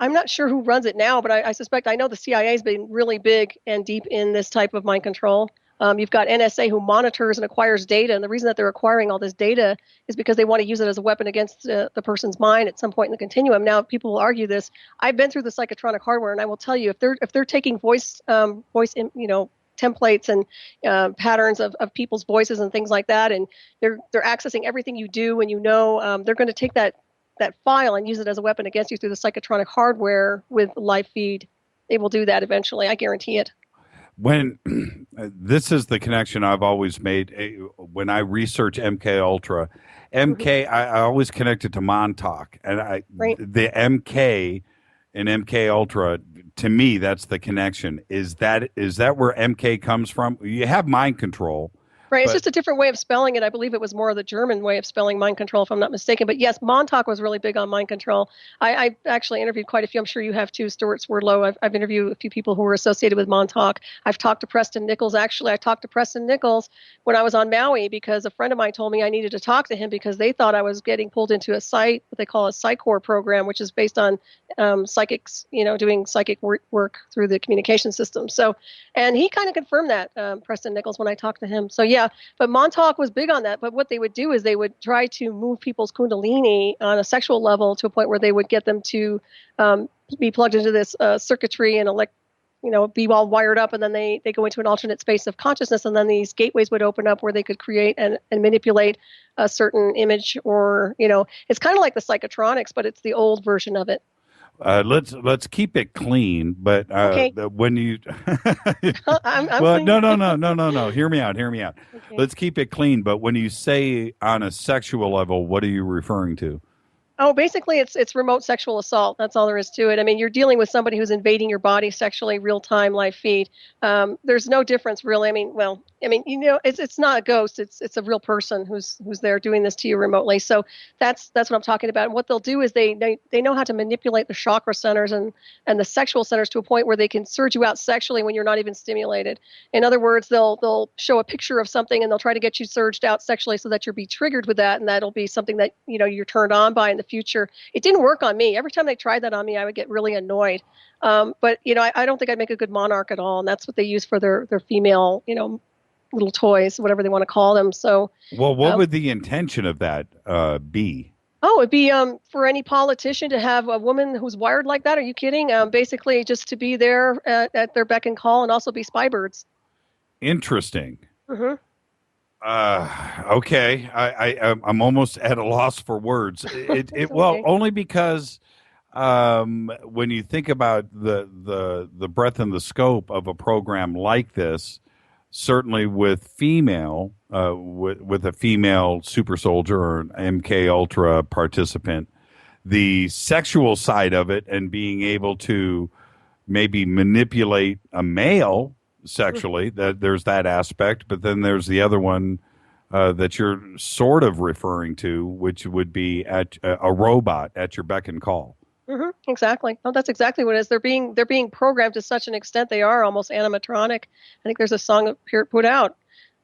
N: I'm not sure who runs it now, but I suspect, I know the CIA's been really big and deep in this type of mind control. You've got NSA who monitors and acquires data, and the reason that they're acquiring all this data is because they want to use it as a weapon against the person's mind at some point in the continuum. Now, people will argue this. I've been through the psychotronic hardware, and I will tell you, if they're taking voice templates and patterns of people's voices and things like that, and they're accessing everything you do, and they're going to take that file and use it as a weapon against you through the psychotronic hardware with live feed. They will do that eventually. I guarantee it.
E: When this is the connection I've always made when I research MKUltra, I always connect it to Montauk, and the MK in MKUltra, to me, that's the connection. Is that where MK comes from? You have mind control.
N: Right, it's just a different way of spelling it. I believe it was more of the German way of spelling mind control, if I'm not mistaken. But yes, Montauk was really big on mind control. I actually interviewed quite a few. I'm sure you have too, Stuart Swerdlow. I've interviewed a few people who were associated with Montauk. I've talked to Preston Nichols. Actually, I talked to Preston Nichols when I was on Maui because a friend of mine told me I needed to talk to him because they thought I was getting pulled into what they call a Psychor program, which is based on psychics, doing psychic work through the communication system. So, and he kind of confirmed that, Preston Nichols, when I talked to him. So yeah, but Montauk was big on that. But what they would do is they would try to move people's kundalini on a sexual level to a point where they would get them to be plugged into this circuitry and be all wired up, and then they go into an alternate space of consciousness, and then these gateways would open up where they could create and manipulate a certain image, or it's kind of like the psychotronics, but it's the old version of it.
E: Let's keep it clean, but
N: okay.
E: When you
N: I'm
E: well,
N: clean.
E: no. Hear me out.
N: Okay.
E: Let's keep it clean. But when you say on a sexual level, what are you referring to?
N: Oh, basically, it's remote sexual assault. That's all there is to it. I mean, you're dealing with somebody who's invading your body sexually, real time, live feed. There's no difference, really. I mean, it's not a ghost. It's a real person who's there doing this to you remotely. So that's what I'm talking about. And what they'll do is they know how to manipulate the chakra centers and the sexual centers to a point where they can surge you out sexually when you're not even stimulated. In other words, they'll show a picture of something and they'll try to get you surged out sexually so that you'll be triggered with that, and that'll be something that you're turned on by in the future. It didn't work on me. Every time they tried that on me, I would get really annoyed. But I don't think I'd make a good monarch at all, and that's what they use for their female, little toys, whatever they want to call them. So,
E: well, what would the intention of that be?
N: Oh, it'd be for any politician to have a woman who's wired like that. Are you kidding? Basically, just to be there at their beck and call, and also be spy birds.
E: Interesting.
N: Mm-hmm.
E: Okay, I'm almost at a loss for words. Well, only because when you think about the breadth and the scope of a program like this, certainly with with a female super soldier or an MKUltra participant, the sexual side of it and being able to maybe manipulate a male sexually, that there's that aspect, but then there's the other one that you're sort of referring to, which would be at a robot at your beck and call.
N: Mm-hmm, exactly. Oh, that's exactly what it is. They're being programmed to such an extent they are almost animatronic. I think there's a song that Peart put out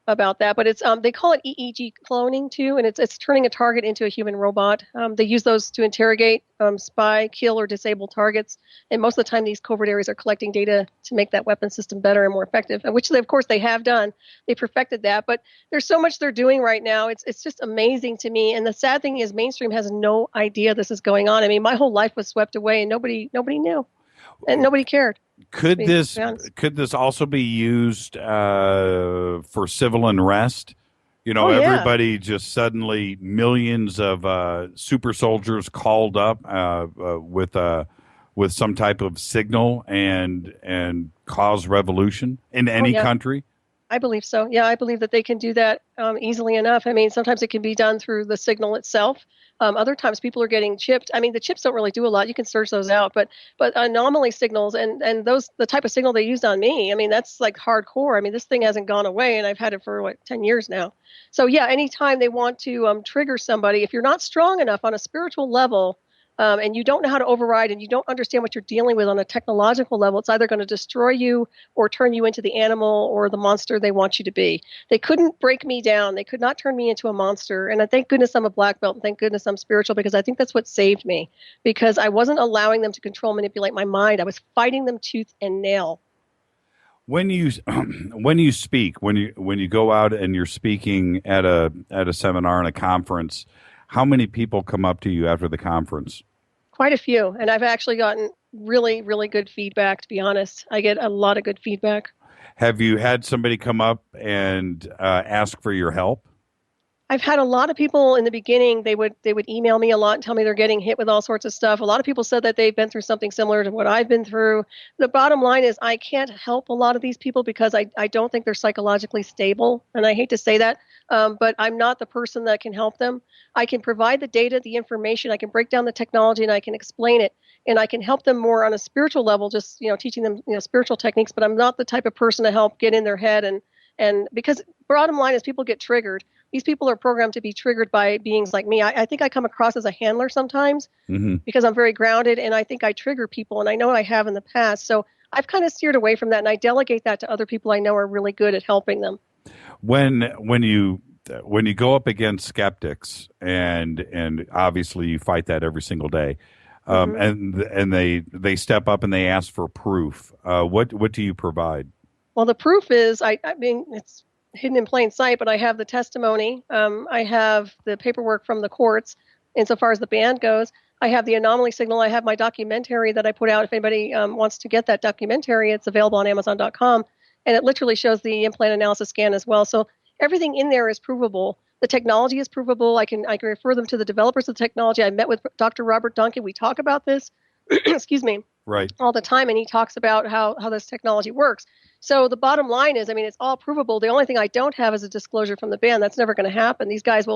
N: about that, but it's they call it EEG cloning too, and it's turning a target into a human robot. They use those to interrogate, spy, kill, or disable targets, and most of the time these covert areas are collecting data to make that weapon system better and more effective, which they, of course they have done. They perfected that, but there's so much they're doing right now. It's just amazing to me, and the sad thing is mainstream has no idea this is going on. I mean, my whole life was swept away, and nobody knew, and nobody cared.
E: Could this also be used for civil unrest? You know,
N: Oh, yeah.
E: everybody just suddenly millions of super soldiers called up with some type of signal and cause revolution in
N: Oh,
E: any
N: yeah.
E: country.
N: I believe so. Yeah, I believe that they can do that easily enough. I mean, sometimes it can be done through the signal itself. Other times people are getting chipped. I mean, the chips don't really do a lot. You can search those out, but anomaly signals and those the type of signal they used on me. I mean, that's like hardcore. I mean, this thing hasn't gone away, and I've had it for 10 years now. So yeah, anytime they want to trigger somebody, if you're not strong enough on a spiritual level. And you don't know how to override and you don't understand what you're dealing with on a technological level, it's either going to destroy you or turn you into the animal or the monster they want you to be. They couldn't break me down. They could not turn me into a monster. And thank goodness I'm a black belt. And thank goodness I'm spiritual, because I think that's what saved me, because I wasn't allowing them to control, manipulate my mind. I was fighting them tooth and nail.
E: When you speak, when you go out and you're speaking at a seminar and a conference, how many people come up to you after the conference?
N: Quite a few, and I've actually gotten really, really good feedback, to be honest. I get a lot of good feedback.
E: Have you had somebody come up and ask for your help?
N: I've had a lot of people in the beginning, they would email me a lot and tell me they're getting hit with all sorts of stuff. A lot of people said that they've been through something similar to what I've been through. The bottom line is I can't help a lot of these people because I don't think they're psychologically stable. And I hate to say that, but I'm not the person that can help them. I can provide the data, the information, I can break down the technology, and I can explain it. And I can help them more on a spiritual level, just teaching them spiritual techniques, but I'm not the type of person to help get in their head and because bottom line is people get triggered. These people are programmed to be triggered by beings like me. I think I come across as a handler sometimes because I'm very grounded, and I think I trigger people, and I know I have in the past. So I've kind of steered away from that, and I delegate that to other people I know are really good at helping them.
E: When you go up against skeptics, and obviously you fight that every single day, and they step up and they ask for proof, what do you provide?
N: Well, the proof is, I mean, it's hidden in plain sight, but I have the testimony. I have the paperwork from the courts insofar as the band goes. I have the anomaly signal. I have my documentary that I put out. If anybody wants to get that documentary, it's available on Amazon.com. And it literally shows the implant analysis scan as well. So everything in there is provable. The technology is provable. I can refer them to the developers of the technology. I met with Dr. Robert Duncan. We talk about this, excuse me,
E: right,
N: all the time, and he talks about how this technology works. So the bottom line is, I mean, it's all provable. The only thing I don't have is a disclosure from the band. That's never going to happen. These guys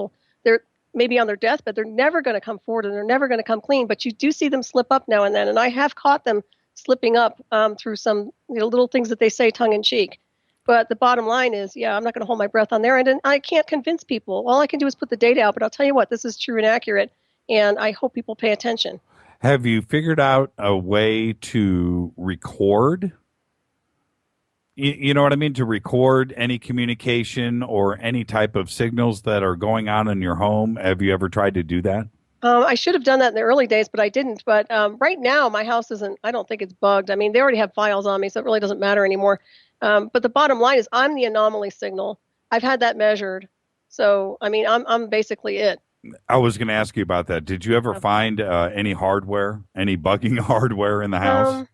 N: they're maybe on their deathbed, they're never going to come forward, and they're never going to come clean. But you do see them slip up now and then, and I have caught them slipping up through some little things that they say tongue in cheek. But the bottom line is, yeah, I'm not going to hold my breath on their end, and I can't convince people. All I can do is put the data out. But I'll tell you what, this is true and accurate, and I hope people pay attention.
E: Have you figured out a way to record? You know what I mean? To record any communication or any type of signals that are going on in your home. Have you ever tried to do that?
N: I should have done that in the early days, but I didn't. But right now, my house I don't think it's bugged. I mean, they already have files on me, so it really doesn't matter anymore. But the bottom line is I'm the anomaly signal. I've had that measured. So, I mean, I'm basically it.
E: I was going to ask you about that. Did you ever find any hardware, any bugging hardware in the house?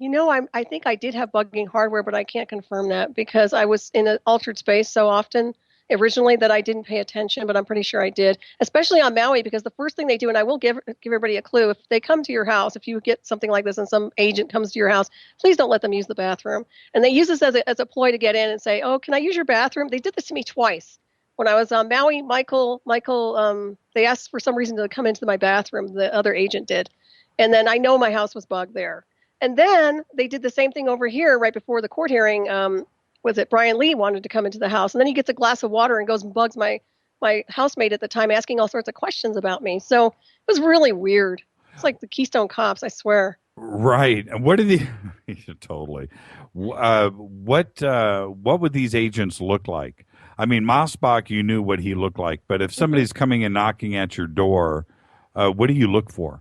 N: I think I did have bugging hardware, but I can't confirm that because I was in an altered space so often originally that I didn't pay attention, but I'm pretty sure I did, especially on Maui, because the first thing they do, and I will give everybody a clue, if they come to your house, if you get something like this and some agent comes to your house, please don't let them use the bathroom. And they use this as a ploy to get in and say, oh, can I use your bathroom? They did this to me twice. When I was on Maui, Michael, they asked for some reason to come into my bathroom, the other agent did. And then I know my house was bugged there. And then they did the same thing over here right before the court hearing. Was it Brian Lee wanted to come into the house, and then he gets a glass of water and goes and bugs my housemate at the time, asking all sorts of questions about me. So it was really weird. It's like the Keystone Cops, I swear.
E: Right. And what did totally? What would these agents look like? I mean, Mossbach, you knew what he looked like, but if somebody's coming and knocking at your door, what do you look for?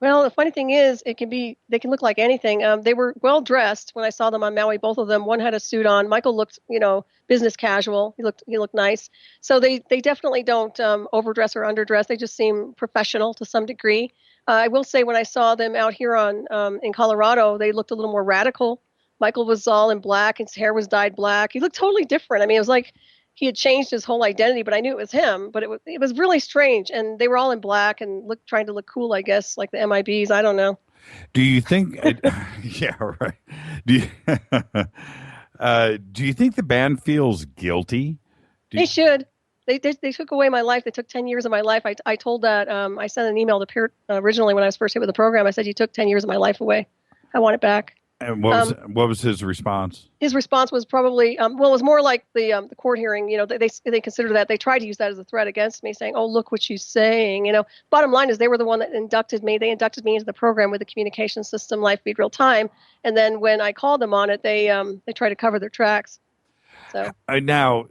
N: Well, the funny thing is, they can look like anything. They were well dressed when I saw them on Maui. Both of them. One had a suit on. Michael looked, business casual. He looked nice. So they definitely don't overdress or underdress. They just seem professional to some degree. I will say when I saw them out here in Colorado, they looked a little more radical. Michael was all in black. His hair was dyed black. He looked totally different. I mean, it was like he had changed his whole identity, but I knew it was him. But it was really strange, and they were all in black and trying to look cool, I guess, like the MIBs. I don't know.
E: Do you think? Yeah, right. Do you, do you think the band feels guilty?
N: They should. They took away my life. They took 10 years of my life. I told that. I sent an email to Peart originally when I was first hit with the program. I said, "You took 10 years of my life away. I want it back."
E: And what was his response?
N: His response was probably, it was more like the court hearing. They considered that. They tried to use that as a threat against me, saying, "Oh, look what she's saying." Bottom line is they were the one that inducted me. They inducted me into the program with the communication system, live feed, real time. And then when I called them on it, they tried to cover their tracks. So
E: now,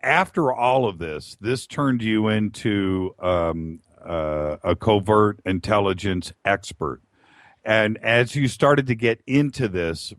E: after all of this turned you into a covert intelligence expert. And as you started to get into this,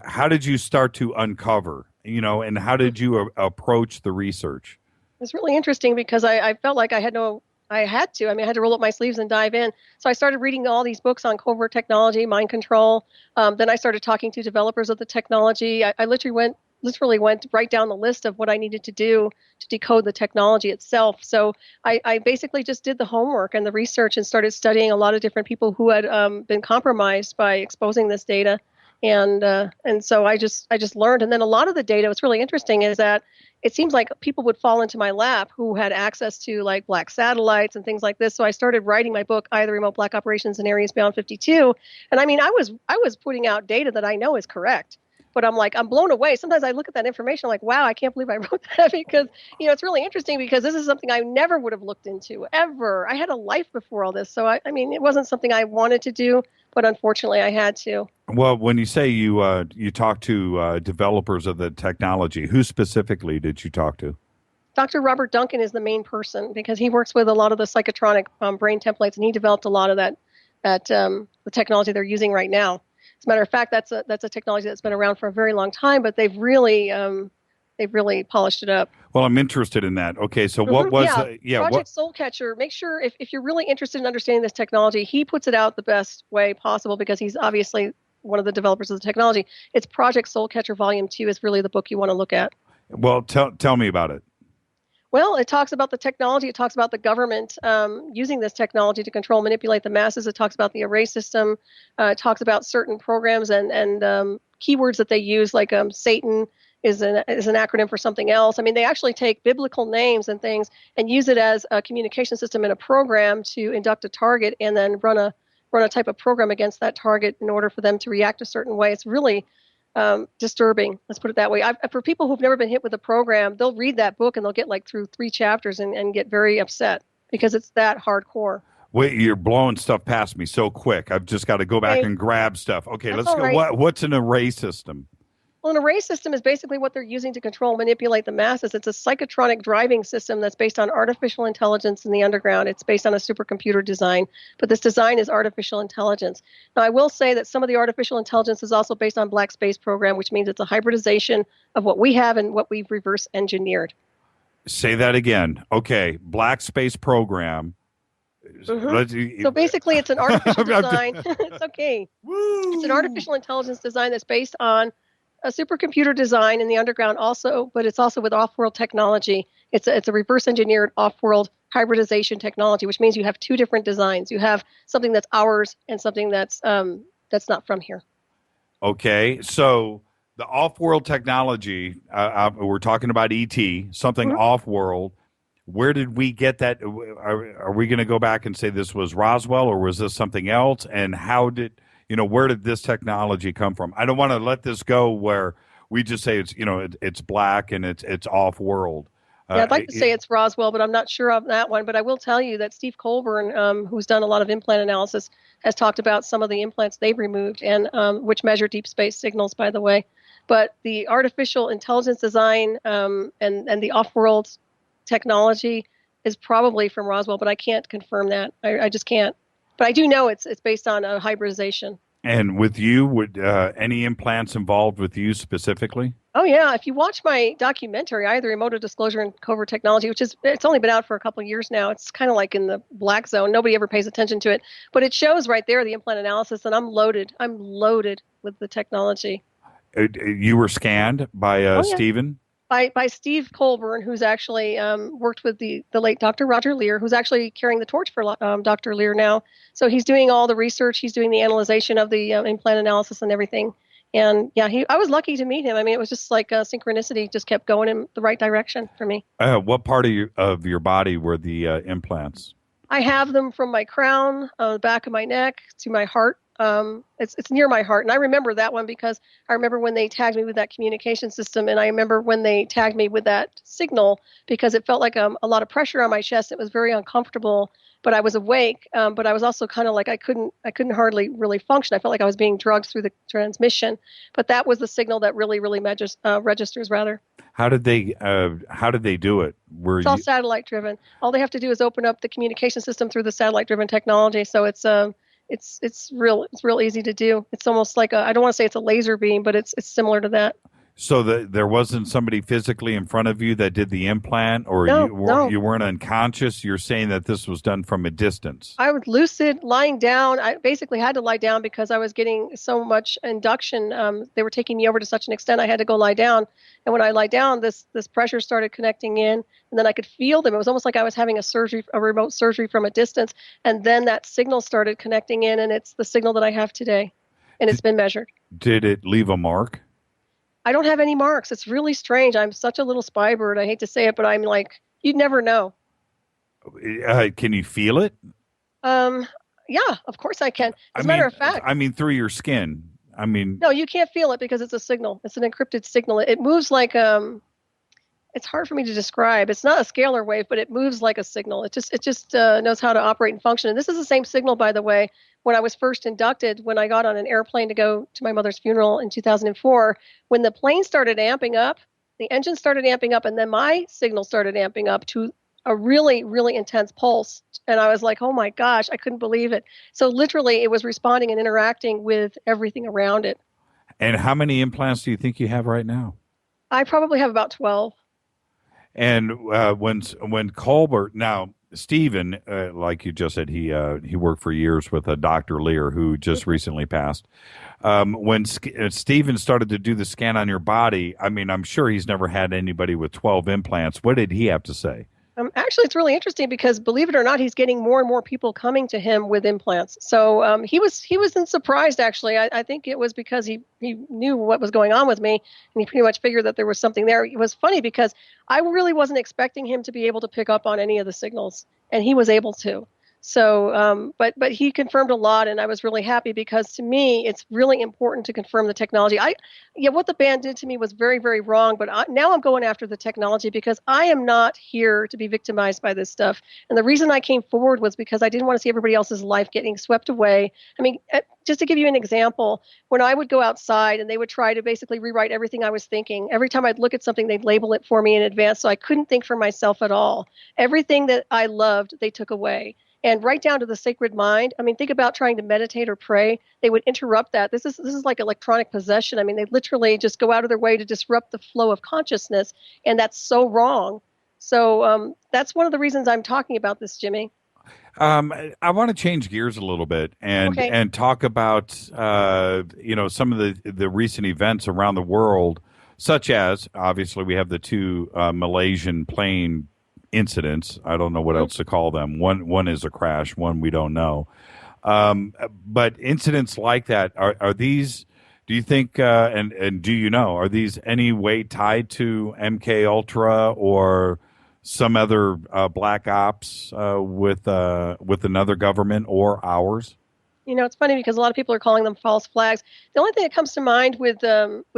E: how did you start to uncover, and how did you approach the research?
N: It's really interesting because I felt like I had to. I had to roll up my sleeves and dive in. So I started reading all these books on covert technology, mind control. Then I started talking to developers of the technology. I literally went right down the list of what I needed to do to decode the technology itself. So I basically just did the homework and the research and started studying a lot of different people who had been compromised by exposing this data. And so I just learned. And then a lot of the data, what's really interesting is that it seems like people would fall into my lap who had access to like black satellites and things like this. So I started writing my book, The Remote Black Operations in Areas Beyond 52. And I mean, I was putting out data that I know is correct. But I'm blown away. Sometimes I look at that information, I'm like, wow, I can't believe I wrote that because, it's really interesting because this is something I never would have looked into ever. I had a life before all this. So, it wasn't something I wanted to do, but unfortunately I had to.
E: Well, when you say you talk to developers of the technology, who specifically did you talk to?
N: Dr. Robert Duncan is the main person because he works with a lot of the psychotronic brain templates, and he developed a lot of that the technology they're using right now. As a matter of fact, that's a technology that's been around for a very long time, but they've really polished it up.
E: Well, I'm interested in that. Okay, so what was
N: Project Soulcatcher? Make sure if you're really interested in understanding this technology, he puts it out the best way possible because he's obviously one of the developers of the technology. It's Project Soulcatcher Volume 2 is really the book you want to look at.
E: Well, tell me about it.
N: Well, it talks about the technology. It talks about the government using this technology to control, manipulate the masses. It talks about the array system. It talks about certain programs and keywords that they use, like Satan is an acronym for something else. I mean, they actually take biblical names and things and use it as a communication system in a program to induct a target and then run a type of program against that target in order for them to react a certain way. It's really disturbing. Let's put it that way. For people who've never been hit with a program, they'll read that book and they'll get through 3 chapters and get very upset because it's that hardcore.
E: Wait, you're blowing stuff past me so quick. I've just got to go back and grab stuff. Okay, let's go. Right. What's an array system?
N: Well, an array system is basically what they're using to control, manipulate the masses. It's a psychotronic driving system that's based on artificial intelligence in the underground. It's based on a supercomputer design, but this design is artificial intelligence. Now, I will say that some of the artificial intelligence is also based on Black Space Program, which means it's a hybridization of what we have and what we've reverse engineered.
E: Say that again. Okay, Black Space Program.
N: Mm-hmm. So basically, it's an artificial design. It's okay. Woo! It's an artificial intelligence design that's based on a supercomputer design in the underground also, but it's also with off-world technology. It's a reverse engineered off-world hybridization technology, which means you have 2 different designs. You have something that's ours and something that's not from here.
E: Okay, so the off-world technology, we're talking about ET, something off-world. Where did we get that? Are we going to go back and say this was Roswell or was this something else? And how did... where did this technology come from? I don't want to let this go where we just say it's, it's black and it's off world.
N: Yeah, I'd like to say it's Roswell, but I'm not sure of that one. But I will tell you that Steve Colburn, who's done a lot of implant analysis, has talked about some of the implants they've removed and which measure deep space signals, by the way. But the artificial intelligence design and the off-world technology is probably from Roswell, but I can't confirm that. I just can't. But I do know it's based on a hybridization.
E: And with you, would any implants involved with you specifically?
N: Oh, yeah. If you watch my documentary, either Remote Disclosure and Covert Technology, it's only been out for a couple of years now. It's kind of like in the black zone. Nobody ever pays attention to it. But it shows right there the implant analysis, and I'm loaded. I'm loaded with the technology.
E: You were scanned by Stephen?
N: by Steve Colburn, who's actually worked with the late Dr. Roger Lear, who's actually carrying the torch for Dr. Lear now. So he's doing all the research. He's doing the analyzation of the implant analysis and everything. And yeah, I was lucky to meet him. I mean, it was just like synchronicity just kept going in the right direction for me.
E: What part of your body were the implants?
N: I have them from my crown, the back of my neck, to my heart. It's near my heart. And I remember that one because I remember when they tagged me with that communication system. And I remember when they tagged me with that signal because it felt like a lot of pressure on my chest. It was very uncomfortable, but I was awake. But I was also kind of like I couldn't hardly really function. I felt like I was being drugged through the transmission. But that was the signal that really registers rather.
E: How did they do it?
N: It's all satellite driven. All they have to do is open up the communication system through the satellite driven technology. So it's real easy to do. It's almost like I don't want to say it's a laser beam, but it's similar to that.
E: So there wasn't somebody physically in front of you that did the implant, or
N: No.
E: You weren't unconscious? You're saying that this was done from a distance.
N: I was lucid, lying down. I basically had to lie down because I was getting so much induction. They were taking me over to such an extent I had to go lie down. And when I lie down, this pressure started connecting in, and then I could feel them. It was almost like I was having a remote surgery from a distance. And then that signal started connecting in, and it's the signal that I have today, and it's been measured.
E: Did it leave a mark?
N: I don't have any marks. It's really strange. I'm such a little spy bird. I hate to say it, but I'm like, you'd never know.
E: Can you feel it?
N: Yeah, of course I can. As a matter of fact.
E: I mean, through your skin. I mean.
N: No, you can't feel it because it's a signal. It's an encrypted signal. It moves like it's hard for me to describe. It's not a scalar wave, but it moves like a signal. It just knows how to operate and function. And this is the same signal, by the way, when I was first inducted, when I got on an airplane to go to my mother's funeral in 2004, when the plane started amping up, the engine started amping up, and then my signal started amping up to a really, really intense pulse. And I was like, oh my gosh, I couldn't believe it. So literally it was responding and interacting with everything around it.
E: And how many implants do you think you have right now?
N: I probably have about 12.
E: And when Colbert, now Stephen, like you just said, he worked for years with Dr. Lear, who just recently passed. When Stephen started to do the scan on your body, I mean, I'm sure he's never had anybody with 12 implants. What did he have to say?
N: Actually, it's really interesting because, believe it or not, he's getting more and more people coming to him with implants. So he wasn't surprised, actually. I think it was because he knew what was going on with me, and he pretty much figured that there was something there. It was funny because I really wasn't expecting him to be able to pick up on any of the signals, and he was able to. So, but he confirmed a lot, and I was really happy because to me, it's really important to confirm the technology. What the band did to me was very, very wrong, but now I'm going after the technology because I am not here to be victimized by this stuff. And the reason I came forward was because I didn't want to see everybody else's life getting swept away. I mean, just to give you an example, when I would go outside and they would try to basically rewrite everything I was thinking, every time I'd look at something, they'd label it for me in advance, so I couldn't think for myself at all. Everything that I loved, they took away. And right down to the sacred mind. I mean, think about trying to meditate or pray. They would interrupt that. This is like electronic possession. I mean, they literally just go out of their way to disrupt the flow of consciousness, and that's so wrong. So that's one of the reasons I'm talking about this, Jimmy.
E: I want to change gears a little bit and talk about some of the recent events around the world, such as obviously we have the two Malaysian plane incidents. I don't know what else to call them. One is a crash, one we don't know. But incidents like that, are these, do you think, and do you know, are these any way tied to MKUltra or some other black ops with another government or ours?
N: You know, it's funny because a lot of people are calling them false flags. The only thing that comes to mind with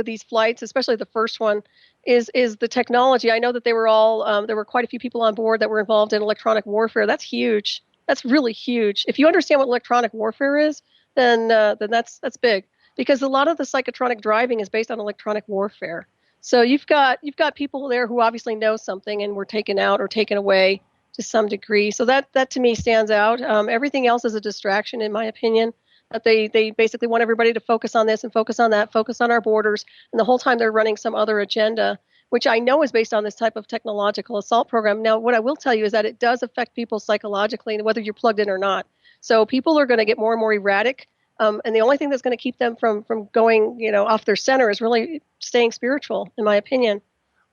N: these flights, especially the first one, is the technology. I know that they were all there were quite a few people on board that were involved in electronic warfare. That's huge. That's really huge. If you understand what electronic warfare is, then that's big, because a lot of the psychotronic driving is based on electronic warfare. So you've got people there who obviously know something and were taken out or taken away to some degree. So that to me stands out. Everything else is a distraction, in my opinion. That they basically want everybody to focus on this and focus on that, focus on our borders, and the whole time they're running some other agenda, which I know is based on this type of technological assault program. Now, what I will tell you is that it does affect people psychologically, whether you're plugged in or not. So people are going to get more and more erratic, and the only thing that's going to keep them from going, off their center is really staying spiritual, in my opinion.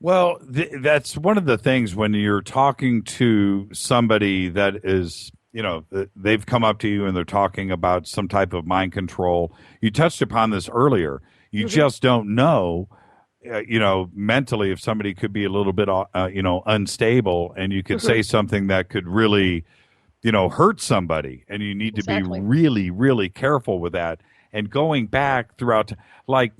E: Well, that's one of the things when you're talking to somebody that is, they've come up to you and they're talking about some type of mind control. You touched upon this earlier. You just don't know, mentally if somebody could be a little bit, unstable, and you could say something that could really, hurt somebody, and you need to be really, really careful with that. And going back throughout, like,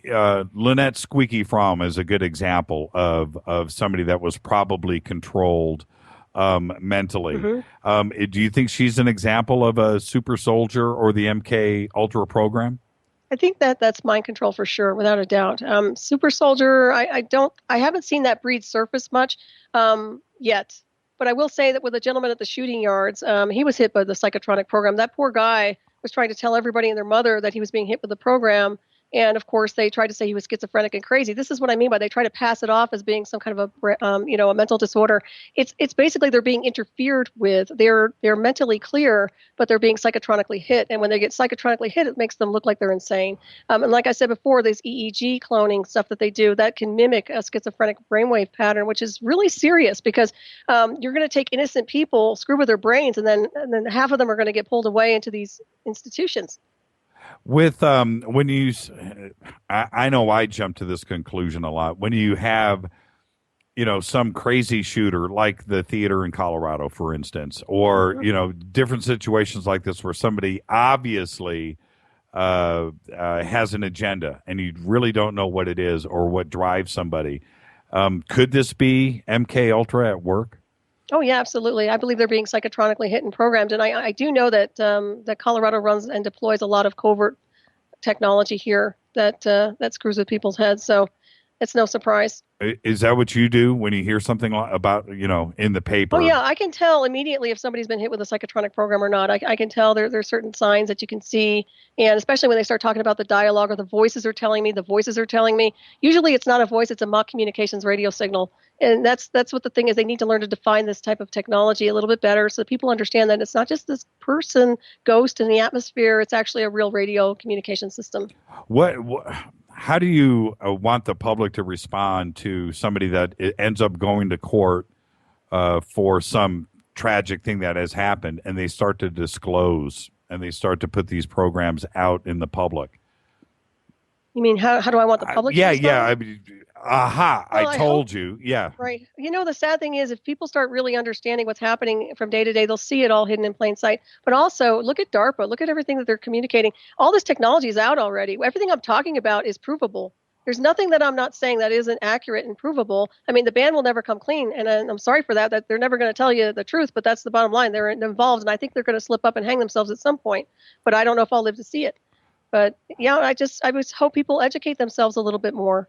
E: Lynette Squeaky Fromm is a good example of somebody that was probably controlled mentally. Do you think she's an example of a super soldier or the MKUltra program?
N: I think that's mind control for sure, without a doubt. Super soldier, I haven't seen that breed surface much yet. But I will say that with a gentleman at the shooting yards, he was hit by the psychotronic program. That poor guy was trying to tell everybody and their mother that he was being hit with the program. And of course, they tried to say he was schizophrenic and crazy. This is what I mean by they try to pass it off as being some kind of a mental disorder. It's basically they're being interfered with. They're mentally clear, but they're being psychotronically hit. And when they get psychotronically hit, it makes them look like they're insane. And like I said before, this EEG cloning stuff that they do that can mimic a schizophrenic brainwave pattern, which is really serious because you're going to take innocent people, screw with their brains, and then half of them are going to get pulled away into these institutions.
E: With when you, I know I jump to this conclusion a lot. When you have, some crazy shooter like the theater in Colorado, for instance, or different situations like this where somebody obviously has an agenda and you really don't know what it is or what drives somebody. Could this be MKUltra at work?
N: Oh, yeah, absolutely. I believe they're being psychotronically hit and programmed. And I do know that that Colorado runs and deploys a lot of covert technology here that screws with people's heads. So it's no surprise.
E: Is that what you do when you hear something about, in the paper?
N: Oh, yeah, I can tell immediately if somebody's been hit with a psychotronic program or not. I can tell there's certain signs that you can see. And especially when they start talking about the dialogue or the voices are telling me. Usually it's not a voice, it's a mock communications radio signal. And that's what the thing is. They need to learn to define this type of technology a little bit better so that people understand that it's not just this person ghost in the atmosphere. It's actually a real radio communication system.
E: How do you want the public to respond to somebody that ends up going to court for some tragic thing that has happened, and they start to disclose and they start to put these programs out in the public?
N: You mean how do I want the public to respond?
E: Yeah. I mean, I told you. Yeah.
N: Right. The sad thing is if people start really understanding what's happening from day to day, they'll see it all hidden in plain sight. But also look at DARPA. Look at everything that they're communicating. All this technology is out already. Everything I'm talking about is provable. There's nothing that I'm not saying that isn't accurate and provable. I mean, the band will never come clean. And I'm sorry for that they're never going to tell you the truth. But that's the bottom line. They're involved. And I think they're going to slip up and hang themselves at some point. But I don't know if I'll live to see it. But yeah, I just hope people educate themselves a little bit more.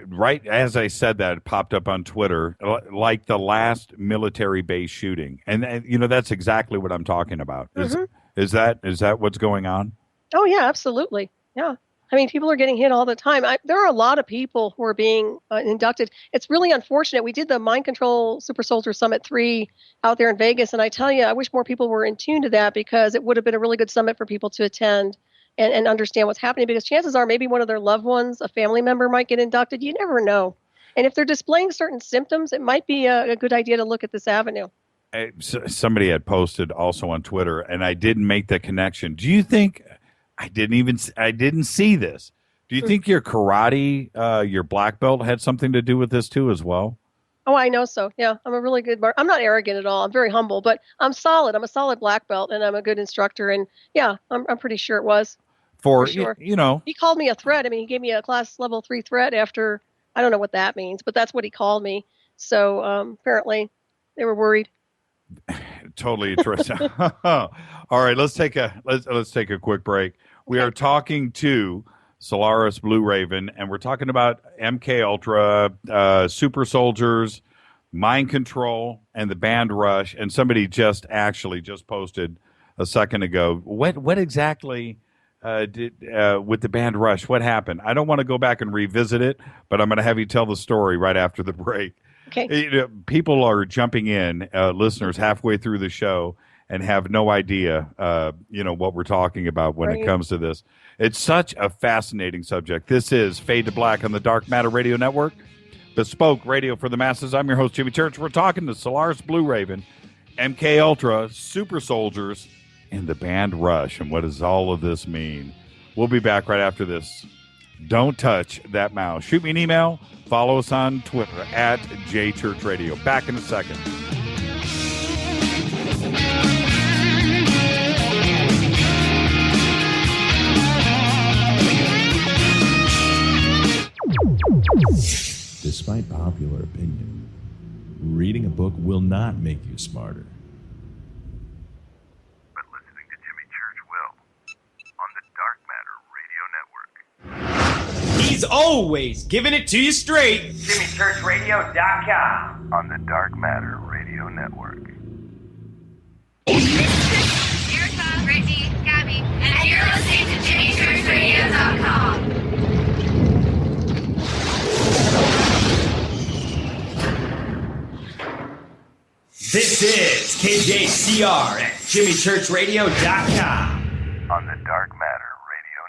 E: Right as I said that, it popped up on Twitter, like the last military base shooting, and that's exactly what I'm talking about. Is that what's going on?
N: Oh yeah, absolutely. Yeah, I mean, people are getting hit all the time. There are a lot of people who are being inducted. It's really unfortunate. We did the Mind Control Super Soldier Summit 3 out there in Vegas, and I tell you, I wish more people were in tune to that because it would have been a really good summit for people to attend. And understand what's happening because chances are maybe one of their loved ones, a family member might get inducted. You never know. And if they're displaying certain symptoms, it might be a good idea to look at this avenue.
E: Somebody had posted also on Twitter, and I didn't make the connection. Do you think I didn't see this? Do you think your karate, your black belt had something to do with this too as well?
N: Oh, I know so. Yeah, I'm a really good I'm not arrogant at all. I'm very humble, but I'm solid. I'm a solid black belt, and I'm a good instructor. And yeah, I'm pretty sure it was. For sure. He called me a threat. I mean, he gave me a class level 3 threat after, I don't know what that means, but that's what he called me. So apparently they were worried.
E: Totally interesting. All right, let's take a quick break. We are talking to Solaris Blueraven, and we're talking about MKUltra, super soldiers, mind control, and the band rush. And somebody just posted a second ago. What exactly did with the band rush? What happened? I don't want to go back and revisit it, but I'm going to have you tell the story right after the break.
N: Okay.
E: People are jumping in, listeners, halfway through the show and have no idea, what we're talking about when it comes to this. It's such a fascinating subject. This is Fade to Black on the Dark Matter Radio Network. Bespoke Radio for the Masses. I'm your host, Jimmy Church. We're talking to Solaris Blueraven, MKUltra, Super Soldiers, and the band Rush. And what does all of this mean? We'll be back right after this. Don't touch that mouse. Shoot me an email. Follow us on Twitter at JChurchRadio. Back in a second.
O: Despite popular opinion, reading a book will not make you smarter.
M: But listening to Jimmy Church will. On the Dark Matter Radio Network.
P: He's always giving it to you straight.
M: JimmyChurchRadio.com. On the Dark Matter Radio Network.
Q: Erica, Brittany, Gabby, and you're listening to JimmyChurchRadio.com.
P: This is KJCR at JimmyChurchRadio.com.
M: On the Dark Matter Radio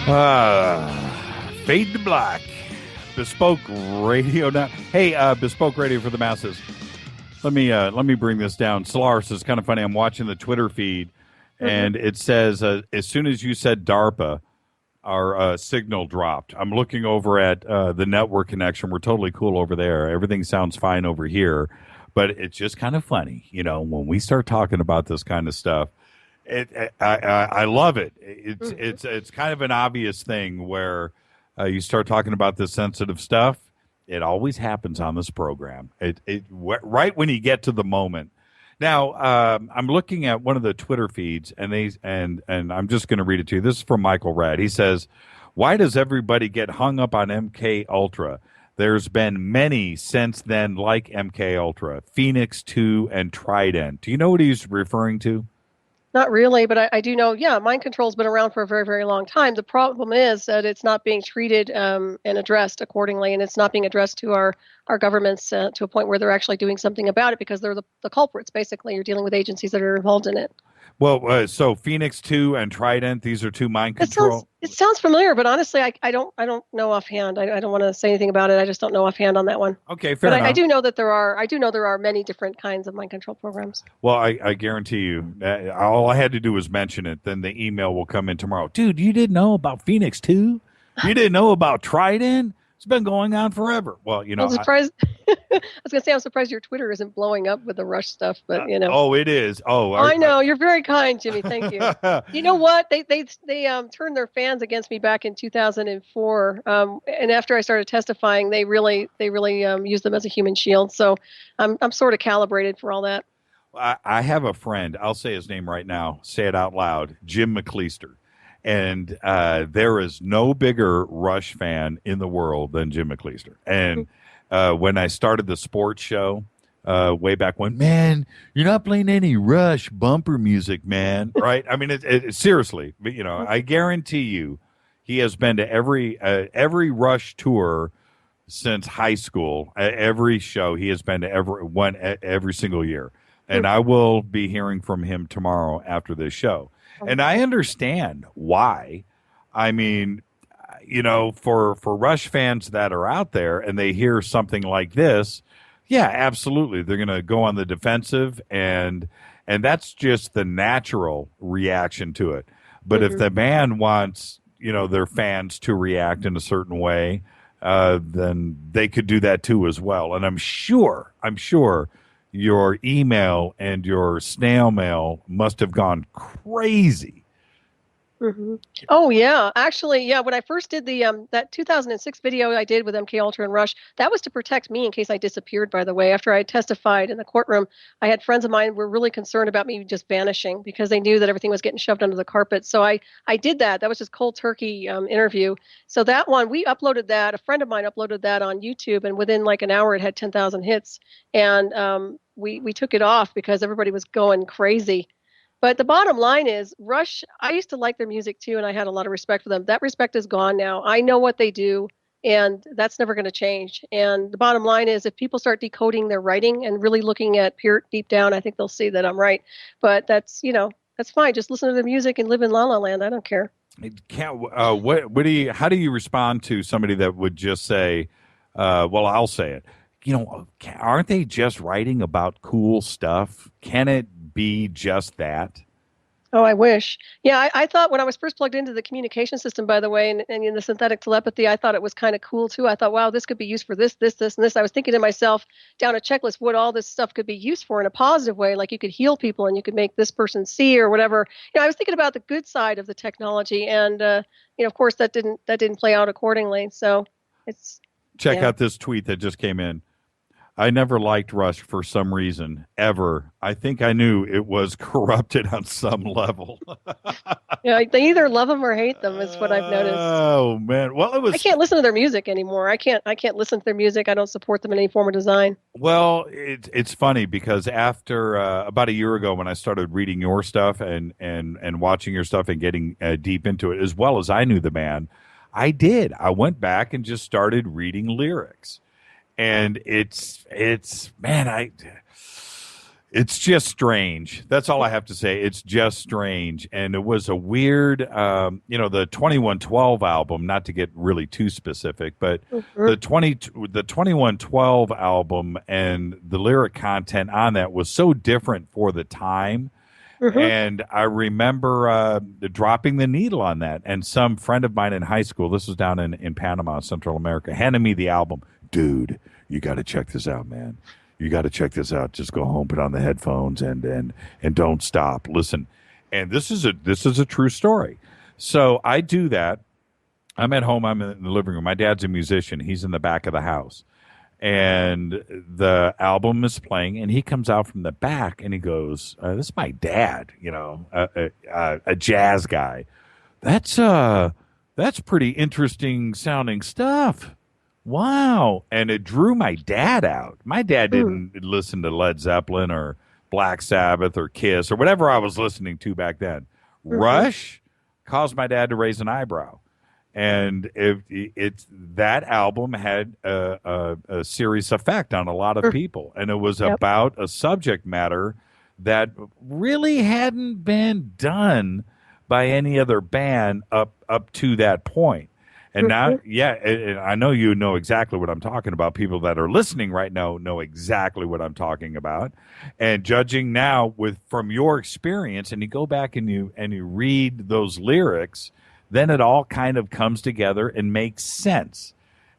M: Network.
E: Fade to black. Bespoke Radio now. Hey, Bespoke Radio for the Masses. Let me bring this down. Solaris, is kind of funny. I'm watching the Twitter feed, and it says as soon as you said DARPA, our signal dropped. I'm looking over at the network connection. We're totally cool over there. Everything sounds fine over here, but it's just kind of funny, when we start talking about this kind of stuff. I love it. It's kind of an obvious thing where you start talking about this sensitive stuff. It always happens on this program. Right when you get to the moment. Now, I'm looking at one of the Twitter feeds, and I'm just going to read it to you. This is from Michael Rad. He says, "Why does everybody get hung up on MKUltra? There's been many since then, like MKUltra, Phoenix 2, and Trident." Do you know what he's referring to?
N: Not really, but I do know, mind control's been around for a very, very long time. The problem is that it's not being treated and addressed accordingly, and it's not being addressed to our governments to a point where they're actually doing something about it because they're the culprits, basically. You're dealing with agencies that are involved in it.
E: Well, so Phoenix 2 and Trident, these are two mind control.
N: It sounds familiar, but honestly, I don't know offhand. I don't want to say anything about it. I just don't know offhand on that one.
E: Okay, fair enough.
N: But I do know that there are many different kinds of mind control programs.
E: Well, I guarantee you, all I had to do was mention it. Then the email will come in tomorrow. Dude, you didn't know about Phoenix 2? You didn't know about Trident? It's been going on forever. Well,
N: I'm surprised. I was going to say, I'm surprised your Twitter isn't blowing up with the Rush stuff, but
E: Oh, it is. Oh,
N: I know. You're very kind, Jimmy. Thank you. You know what? They turned their fans against me back in 2004. And after I started testifying, they really used them as a human shield. So I'm sort of calibrated for all that.
E: I have a friend. I'll say his name right now. Say it out loud. Jim McLeister. And there is no bigger Rush fan in the world than Jim McLeister. And when I started the sports show way back when, man, you're not playing any Rush bumper music, man. Right? I mean, seriously, I guarantee you he has been to every Rush tour since high school. Every show he has been to every single year. And I will be hearing from him tomorrow after this show. And I understand why. I mean, for Rush fans that are out there and they hear something like this, yeah, absolutely. They're going to go on the defensive, and that's just the natural reaction to it. But if the band wants, their fans to react in a certain way, then they could do that too as well. And I'm sure your email and your snail mail must have gone crazy.
N: Mm-hmm. Oh yeah, actually, yeah. When I first did that 2006 video I did with MKUltra and Rush, that was to protect me in case I disappeared. By the way, after I testified in the courtroom, I had friends of mine who were really concerned about me just vanishing because they knew that everything was getting shoved under the carpet. So I did that. That was just cold turkey interview. So that one, we uploaded that. A friend of mine uploaded that on YouTube, and within like an hour, it had 10,000 hits. And we took it off because everybody was going crazy. But the bottom line is, Rush, I used to like their music too, and I had a lot of respect for them. That respect is gone now. I know what they do. And that's never going to change. And the bottom line is, if people start decoding their writing and really looking at Peart deep down, I think they'll see that I'm right. But that's, that's fine. Just listen to the music and live in La La Land. I don't care.
E: How do you respond to somebody that would just say, well, I'll say it, aren't they just writing about cool stuff? Can it be just that?
N: Oh, I wish. Yeah, I thought when I was first plugged into the communication system, by the way, and in the synthetic telepathy, I thought it was kind of cool too. I thought, wow, this could be used for this, and this. I was thinking to myself down a checklist what all this stuff could be used for in a positive way, like you could heal people and you could make this person see or whatever. I was thinking about the good side of the technology, and of course that didn't play out accordingly. So it's
E: check out this tweet that just came in. I never liked Rush for some reason, ever. I think I knew it was corrupted on some level.
N: Yeah, they either love them or hate them, is what I've noticed.
E: Oh, man. Well,
N: I can't listen to their music anymore. I can't listen to their music. I don't support them in any form of design.
E: Well, it's funny because after about a year ago when I started reading your stuff and watching your stuff and getting deep into it, as well as I knew the band, I went back and just started reading lyrics. And it's just strange. That's all I have to say. It's just strange. And it was a weird, the 2112 album, not to get really too specific, but the 2112 album and the lyric content on that was so different for the time. And I remember dropping the needle on that. And some friend of mine in high school, this was down in Panama, Central America, handed me the album. Dude, you got to check this out, man. You got to check this out. Just go home, put on the headphones, and don't stop. Listen. And this is a true story. So I do that. I'm at home. I'm in the living room. My dad's a musician. He's in the back of the house. And the album is playing, and he comes out from the back, and he goes, this is my dad, a jazz guy. That's pretty interesting sounding stuff. Wow. And it drew my dad out. My dad didn't listen to Led Zeppelin or Black Sabbath or Kiss or whatever I was listening to back then. Rush caused my dad to raise an eyebrow. And that album had a serious effect on a lot of people. And it was about a subject matter that really hadn't been done by any other band up to that point. And now, and I know you know exactly what I'm talking about. People that are listening right now know exactly what I'm talking about. And judging now from your experience, and you go back and you read those lyrics, then it all kind of comes together and makes sense.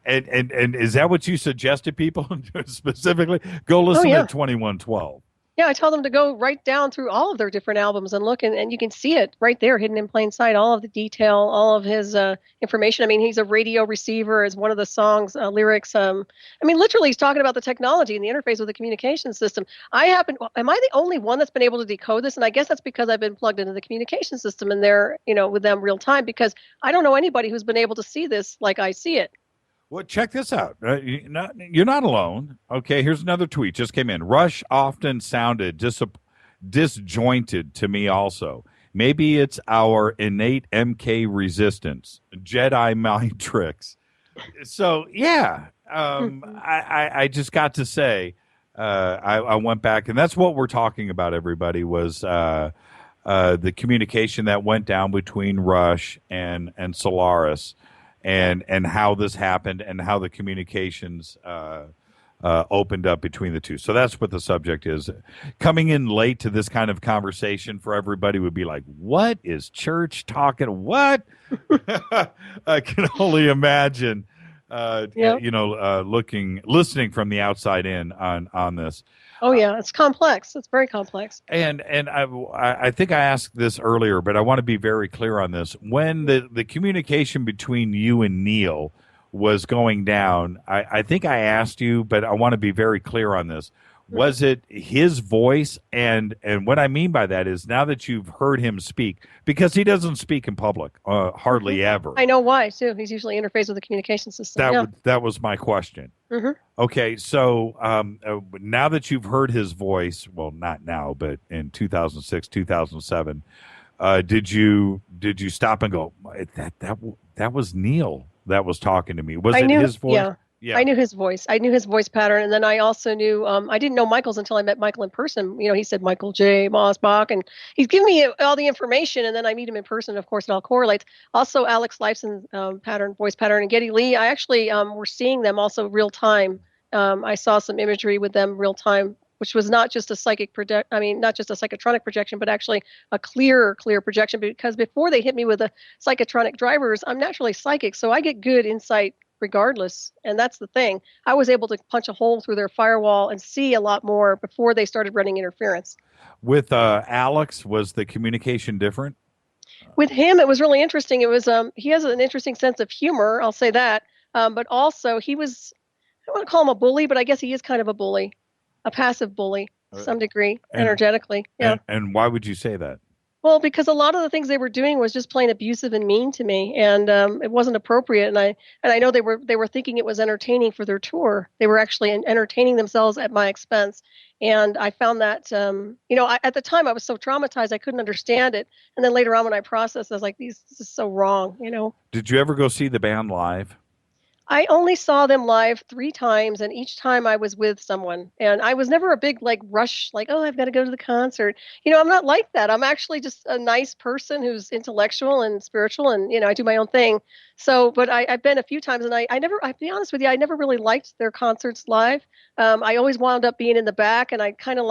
E: And is that what you suggest to people specifically? Go listen to 2112.
N: Yeah, I tell them to go right down through all of their different albums and look, and you can see it right there, hidden in plain sight, all of the detail, all of his information. I mean, he's a radio receiver as one of the songs, lyrics. Literally, he's talking about the technology and the interface with the communication system. Am I the only one that's been able to decode this? And I guess that's because I've been plugged into the communication system and they're, with them real time, because I don't know anybody who's been able to see this like I see it.
E: Well, check this out. You're not alone. Okay, here's another tweet. Just came in. Rush often sounded disjointed to me also. Maybe it's our innate MK resistance, Jedi mind tricks. So, yeah, I just got to say, I went back, and that's what we're talking about, everybody, was the communication that went down between Rush and Solaris. And how this happened and how the communications opened up between the two. So that's what the subject is. Coming in late to this kind of conversation for everybody would be like, what is church talking? What? I can only imagine, listening from the outside in on this.
N: Oh, yeah, it's complex. It's very complex.
E: And I think I asked this earlier, but I want to be very clear on this. When the communication between you and Neal was going down, I think I asked you, but I want to be very clear on this. Was it his voice? And what I mean by that is, now that you've heard him speak, because he doesn't speak in public hardly ever.
N: I know why, too. He's usually interfaced with the communication system.
E: That was my question. Okay, so now that you've heard his voice, well, not now, but in 2006, 2007, did you stop and go, that was Neal? that was talking to me. Was
N: I
E: it
N: knew
E: his voice?
N: Yeah. I knew his voice. I knew his voice pattern, and then I also knew. I didn't know Michael's until I met Michael in person. He said Michael J. Mossbach, and he's giving me all the information, and then I meet him in person. Of course, it all correlates. Also, Alex Lifeson's voice pattern, and Geddy Lee. I actually were seeing them also real time. I saw some imagery with them real time, which was not just a not just a psychotronic projection, but actually a clear projection. Because before they hit me with the psychotronic drivers, I'm naturally psychic, so I get good insight regardless. And that's the thing. I was able to punch a hole through their firewall and see a lot more before they started running interference.
E: With Alex, was the communication different?
N: With him, it was really interesting. It was he has an interesting sense of humor, I'll say that. But also he was, I don't want to call him a bully, but I guess he is kind of a bully, a passive bully to some degree, energetically. Yeah.
E: And why would you say that?
N: Well, because a lot of the things they were doing was just plain abusive and mean to me, and it wasn't appropriate. And I know they were thinking it was entertaining for their tour. They were actually entertaining themselves at my expense, and I found that at the time I was so traumatized I couldn't understand it. And then later on when I processed, I was like, this is so wrong.
E: Did you ever go see the band live?
N: I only saw them live 3 times, and each time I was with someone. And I was never a big rush, oh, I've got to go to the concert. I'm not like that. I'm actually just a nice person who's intellectual and spiritual, and I do my own thing. So, but I've been a few times, and I'll be honest with you, I never really liked their concerts live. I always wound up being in the back, and I kind of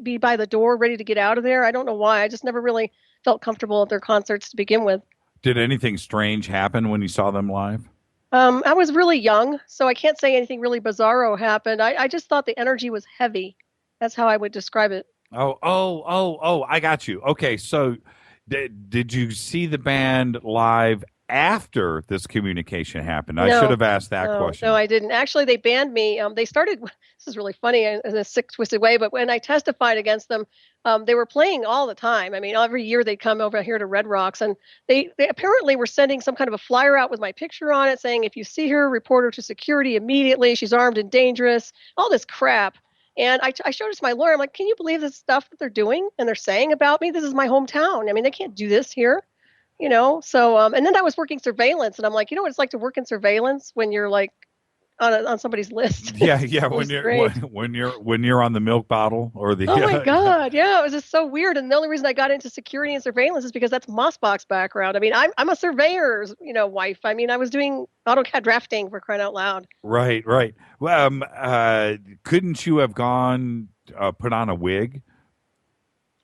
N: be by the door, ready to get out of there. I don't know why. I just never really felt comfortable at their concerts to begin with.
E: Did anything strange happen when you saw them live?
N: I was really young, so I can't say anything really bizarro happened. I just thought the energy was heavy. That's how I would describe it.
E: Oh, I got you. Okay, so did you see the band live after this communication happened?
N: No,
E: I should have asked that question.
N: No, I didn't. Actually, they banned me. They started, this is really funny in a sick, twisted way, but when I testified against them, they were playing all the time. I mean, every year they'd come over here to Red Rocks, and they apparently were sending some kind of a flyer out with my picture on it saying, if you see her, report her to security immediately. She's armed and dangerous, all this crap. And I showed it to my lawyer. I'm like, can you believe this stuff that they're doing and they're saying about me? This is my hometown. I mean, they can't do this here. So and then I was working surveillance, and I'm like, what it's like to work in surveillance when you're on somebody's list.
E: Yeah, when you're on the milk bottle or the.
N: Oh my God, yeah, it was just so weird. And the only reason I got into security and surveillance is because that's Mossbach's background. I mean, I'm a surveyor's wife. I mean, I was doing AutoCAD drafting, for crying out loud.
E: Right. Well, couldn't you have gone put on a wig?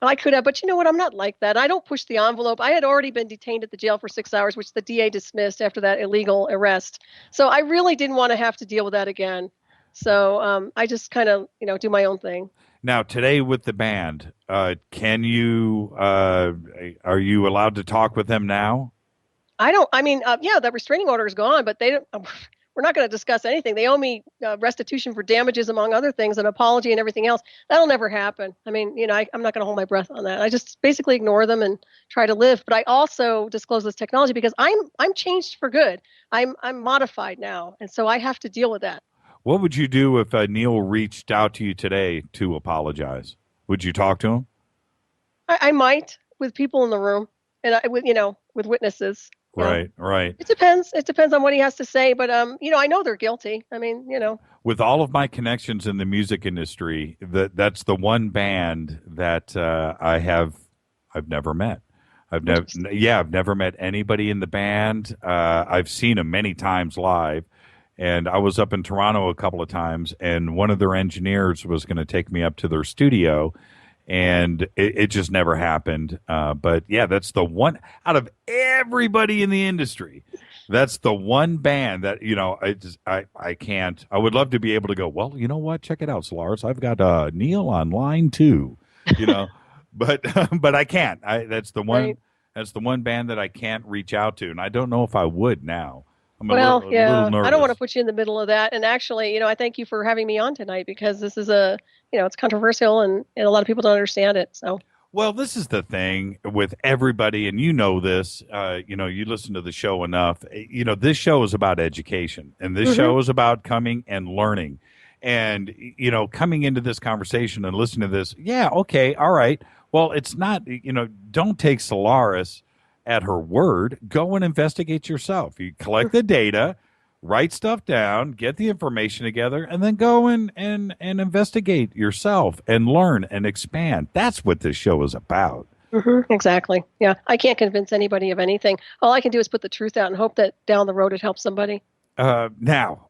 N: I could have, but you know what? I'm not like that. I don't push the envelope. I had already been detained at the jail for 6 hours, which the DA dismissed after that illegal arrest. So I really didn't want to have to deal with that again. So I just kind of, do my own thing.
E: Now, today with the band, are you allowed to talk with them now?
N: The restraining order is gone, but they don't. We're not going to discuss anything. They owe me restitution for damages, among other things, an apology and everything else. That'll never happen. I mean, I'm not going to hold my breath on that. I just basically ignore them and try to live. But I also disclose this technology because I'm changed for good. I'm modified now, and so I have to deal with that.
E: What would you do if Neal reached out to you today to apologize? Would you talk to him?
N: I might, with people in the room, and with witnesses.
E: Right.
N: It depends. It depends on what he has to say, but I know they're guilty. I mean,
E: With all of my connections in the music industry, that's the one band that I've never met. I've never met anybody in the band. I've seen them many times live, and I was up in Toronto a couple of times, and one of their engineers was going to take me up to their studio. And it just never happened. But yeah, that's the one out of everybody in the industry. That's the one band that, I can't. I would love to be able to go, well, you know what? Check it out, Solaris. I've got Neal on line 2, but I can't. That's the one. Right. That's the one band that I can't reach out to. And I don't know if I would now. I'm a little nervous.
N: I don't want to put you in the middle of that. And actually, I thank you for having me on tonight because this is it's controversial and a lot of people don't understand it. So.
E: Well, this is the thing with everybody, and this, you listen to the show enough. This show is about education, and this show is about coming and learning. And, coming into this conversation and listening to this, yeah, okay, all right. Well, it's not, don't take Solaris at her word, go and investigate yourself. You collect the data, write stuff down, get the information together, and then go and investigate yourself and learn and expand. That's what this show is about.
N: Exactly. Yeah. I can't convince anybody of anything. All I can do is put the truth out and hope that down the road it helps somebody.
E: Now,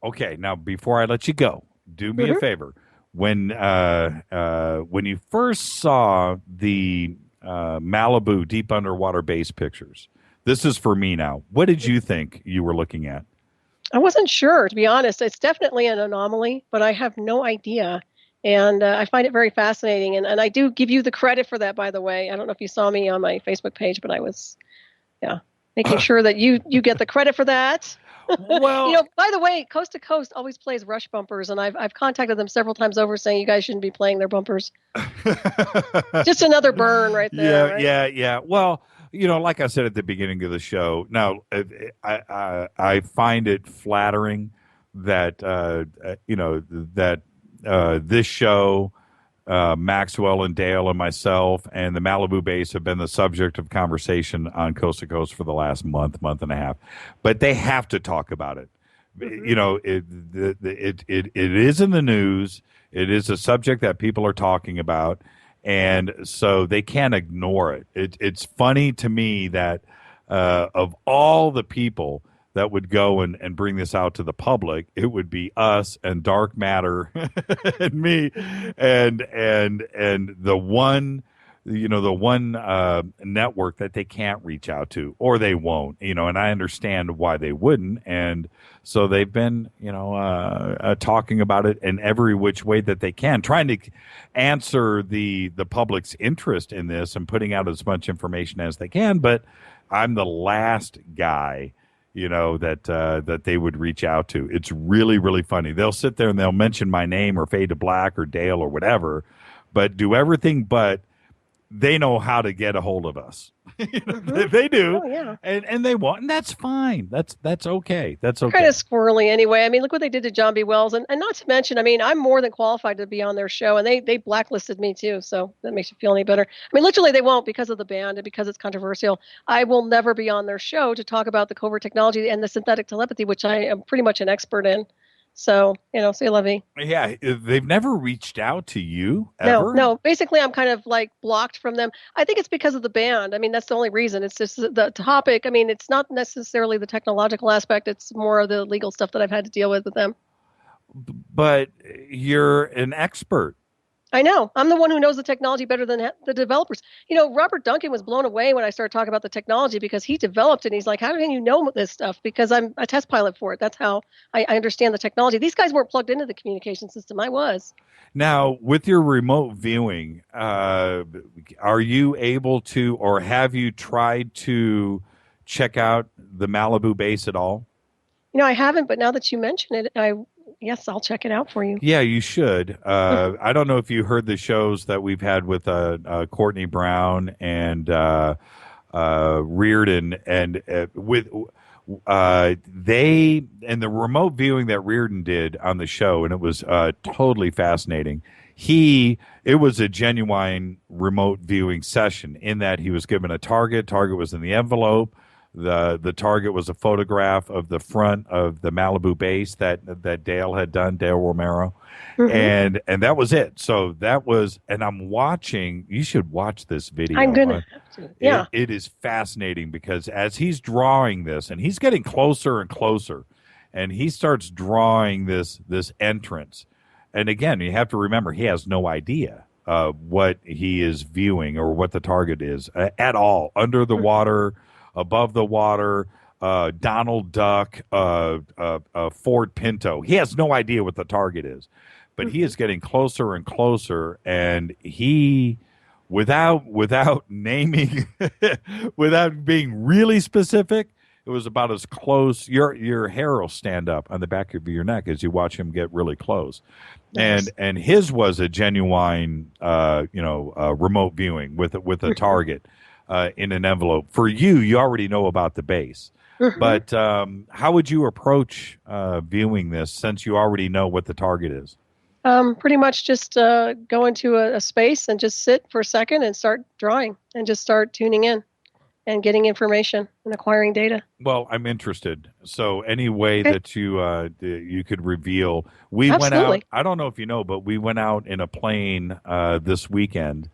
E: before I let you go, do me a favor. When you first saw the Malibu deep underwater base pictures, this is for me now. What did you think you were looking at?
N: I wasn't sure, to be honest. It's definitely an anomaly, but I have no idea. And I find it very fascinating. And I do give you the credit for that, by the way. I don't know if you saw me on my Facebook page, but I was, making sure that you get the credit for that.
E: Well,
N: by the way, Coast to Coast always plays Rush bumpers, and I've contacted them several times over saying you guys shouldn't be playing their bumpers. Just another burn right there.
E: Yeah. Well, like I said at the beginning of the show, now I find it flattering that this show, Maxwell and Dale and myself and the Malibu base have been the subject of conversation on Coast to Coast for the last month and a half, but they have to talk about it. It is in the news. It is a subject that people are talking about, and so they can't ignore it. It's funny to me that of all the people that would go and bring this out to the public, it would be us and Dark Matter and me and the one network that they can't reach out to, or they won't, and I understand why they wouldn't. And so they've been, talking about it in every which way that they can, trying to answer the public's interest in this and putting out as much information as they can. But I'm the last guy that they would reach out to. It's really, really funny. They'll sit there and they'll mention my name or Fade to Black or Dale or whatever, but do everything but they know how to get a hold of us. They do.
N: Oh, yeah.
E: And they won't, and that's fine. That's okay. That's okay.
N: Kind of squirrely anyway. I mean, look what they did to John B. Wells. And not to mention, I mean, I'm more than qualified to be on their show, and they blacklisted me too. So that makes you feel any better. I mean, literally they won't, because of the band and because it's controversial. I will never be on their show to talk about the covert technology and the synthetic telepathy, which I am pretty much an expert in. So, say Levy.
E: Yeah, they've never reached out to you ever?
N: No. Basically, I'm kind of like blocked from them. I think it's because of the band. I mean, that's the only reason. It's just the topic. I mean, it's not necessarily the technological aspect. It's more of the legal stuff that I've had to deal with them.
E: But you're an expert.
N: I know. I'm the one who knows the technology better than the developers. Robert Duncan was blown away when I started talking about the technology because he developed it. And he's like, how can you know this stuff? Because I'm a test pilot for it. That's how I understand the technology. These guys weren't plugged into the communication system. I was.
E: Now, with your remote viewing, are you able to, or have you tried to check out the Malibu base at all?
N: I haven't, but now that you mention it, yes, I'll check it out for you.
E: Yeah, you should. I don't know if you heard the shows that we've had with Courtney Brown and Reardon, and with they and the remote viewing that Reardon did on the show, and it was totally fascinating. It was a genuine remote viewing session in that he was given a target. Target was in the envelope. The target was a photograph of the front of the Malibu base that Dale had done, Dale Romero, and that was it. So that was, and I'm watching. You should watch this video.
N: I'm gonna have to. Yeah,
E: it is fascinating because as he's drawing this, and he's getting closer and closer, and he starts drawing this entrance, and again, you have to remember he has no idea what he is viewing or what the target is at all. Under the water. Above the water, Donald Duck, Ford Pinto. He has no idea what the target is, but he is getting closer and closer, and he, without naming, without being really specific, it was about as close. Your hair will stand up on the back of your neck as you watch him get really close,
N: Nice.
E: and his was a genuine, remote viewing with a target. In an envelope. For you already know about the base. But how would you approach viewing this since you already know what the target is?
N: Pretty much just go into a space and just sit for a second and start drawing and just start tuning in. and getting information and acquiring data.
E: Well, I'm interested. So any way
N: Okay.
E: that you could reveal, we went
N: Absolutely.
E: out. I don't know if you know, but we went out in a plane this weekend,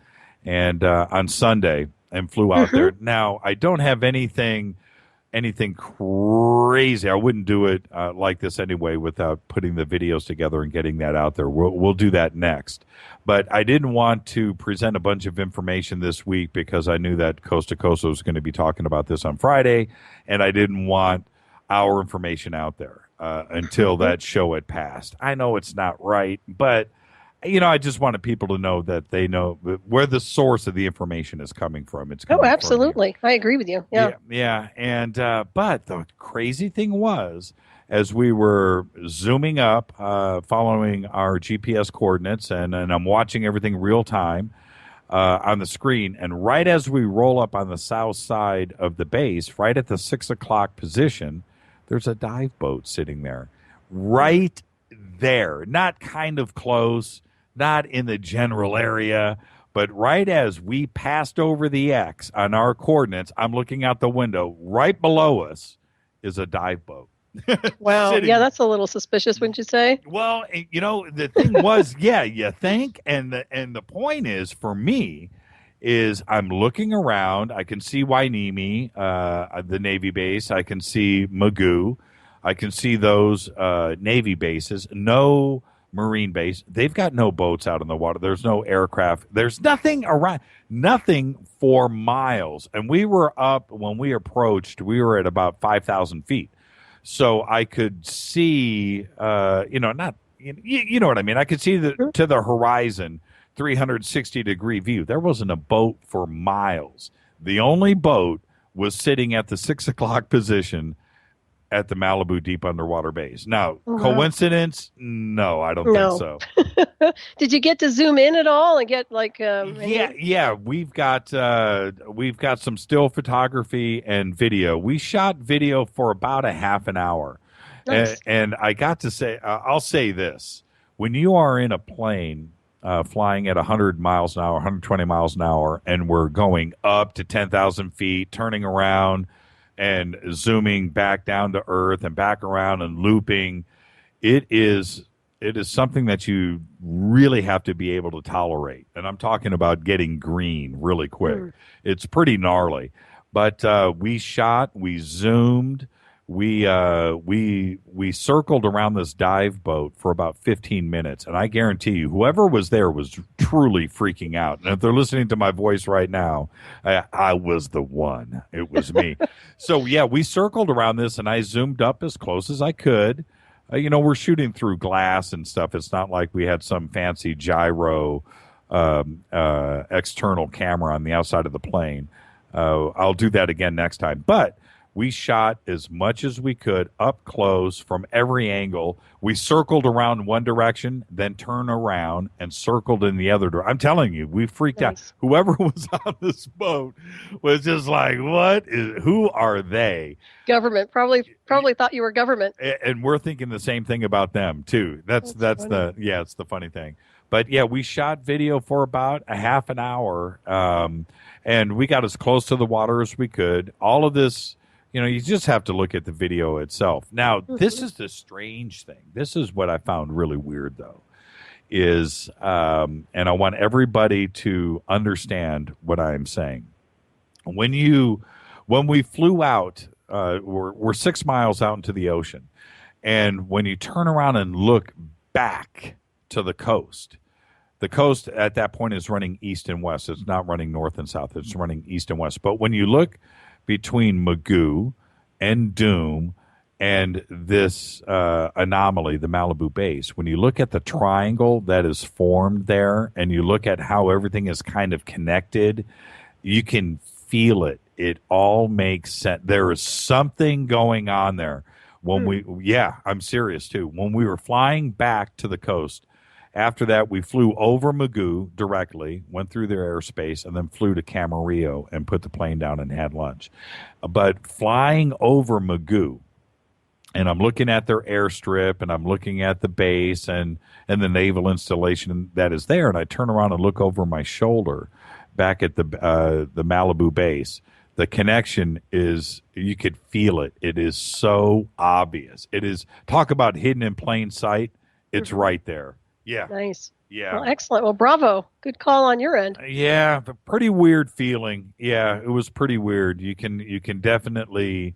E: and on Sunday, and flew out there. Now I don't have anything crazy. I wouldn't do it like this anyway without putting the videos together and getting that out there. We'll do that next. But I didn't want to present a bunch of information this week because I knew that Coast to Coast was going to be talking about this on Friday, and I didn't want our information out there until that show had passed. I know it's not right, but I just wanted people to know that they know where the source of the information is coming from. It's coming
N: absolutely. I agree with you. Yeah.
E: Yeah. And but the crazy thing was, as we were zooming up, following our GPS coordinates, and I'm watching everything real time on the screen, and right as we roll up on the south side of the base, right at the 6 o'clock position, there's a dive boat sitting there, right there, not kind of close, not in the general area, but right as we passed over the X on our coordinates, I'm looking out the window. Right below us is a dive boat.
N: Wow.
E: Sitting.
N: Yeah, that's a little suspicious, wouldn't you say?
E: Well, the thing was, yeah, you think, and the point is, for me, is I'm looking around. I can see Wainimi, the Navy base. I can see Magoo. I can see those Navy bases. No Marine base. They've got no boats out in the water. There's no aircraft. There's nothing around. Nothing for miles. And we were up, when we approached, we were at about 5,000 feet. So I could see, not, you know what I mean? I could see to the horizon, 360-degree view. There wasn't a boat for miles. The only boat was sitting at the 6 o'clock position at the Malibu Deep Underwater Base. Now, coincidence? No, I don't think so.
N: Did you get to zoom in at all and get
E: Yeah. We've got some still photography and video. We shot video for about a half an hour.
N: Nice.
E: And I got to say, I'll say this. When you are in a plane flying at 100 miles an hour, 120 miles an hour, and we're going up to 10,000 feet, turning around and zooming back down to earth and back around and looping, it is something that you really have to be able to tolerate. And I'm talking about getting green really quick. It's pretty gnarly. But we shot, we zoomed, we circled around this dive boat for about 15 minutes. And I guarantee you, whoever was there was truly freaking out. And if they're listening to my voice right now, I was the one. It was me. So, yeah, we circled around this, and I zoomed up as close as I could. We're shooting through glass and stuff. It's not like we had some fancy gyro external camera on the outside of the plane. I'll do that again next time. But we shot as much as we could up close from every angle. We circled around one direction, then turned around and circled in the other direction. I'm telling you, we freaked out. Whoever was on this boat was just like, who are they?
N: Government. Probably thought you were government.
E: And we're thinking the same thing about them too. That's it's the funny thing. But yeah, we shot video for about a half an hour, and we got as close to the water as we could. All of this, you just have to look at the video itself. Now, this is the strange thing. This is what I found really weird, though, is, and I want everybody to understand what I'm saying. When we flew out, we're 6 miles out into the ocean, and when you turn around and look back to the coast at that point is running east and west. It's not running north and south. It's running east and west. But when you look between Magoo and Doom and this anomaly, the Malibu base, when you look at the triangle that is formed there and you look at how everything is kind of connected, you can feel it. It all makes sense. There is something going on there. I'm serious too. When we were flying back to the coast, after that, we flew over Magoo directly, went through their airspace, and then flew to Camarillo and put the plane down and had lunch. But flying over Magoo, and I'm looking at their airstrip, and I'm looking at the base and the naval installation that is there, and I turn around and look over my shoulder back at the Malibu base. The connection is, you could feel it. It is so obvious. It is, talk about hidden in plain sight. It's right there. Yeah.
N: Nice.
E: Yeah.
N: Well, excellent. Well, bravo. Good call on your end.
E: Yeah, a pretty weird feeling. Yeah, it was pretty weird. You can definitely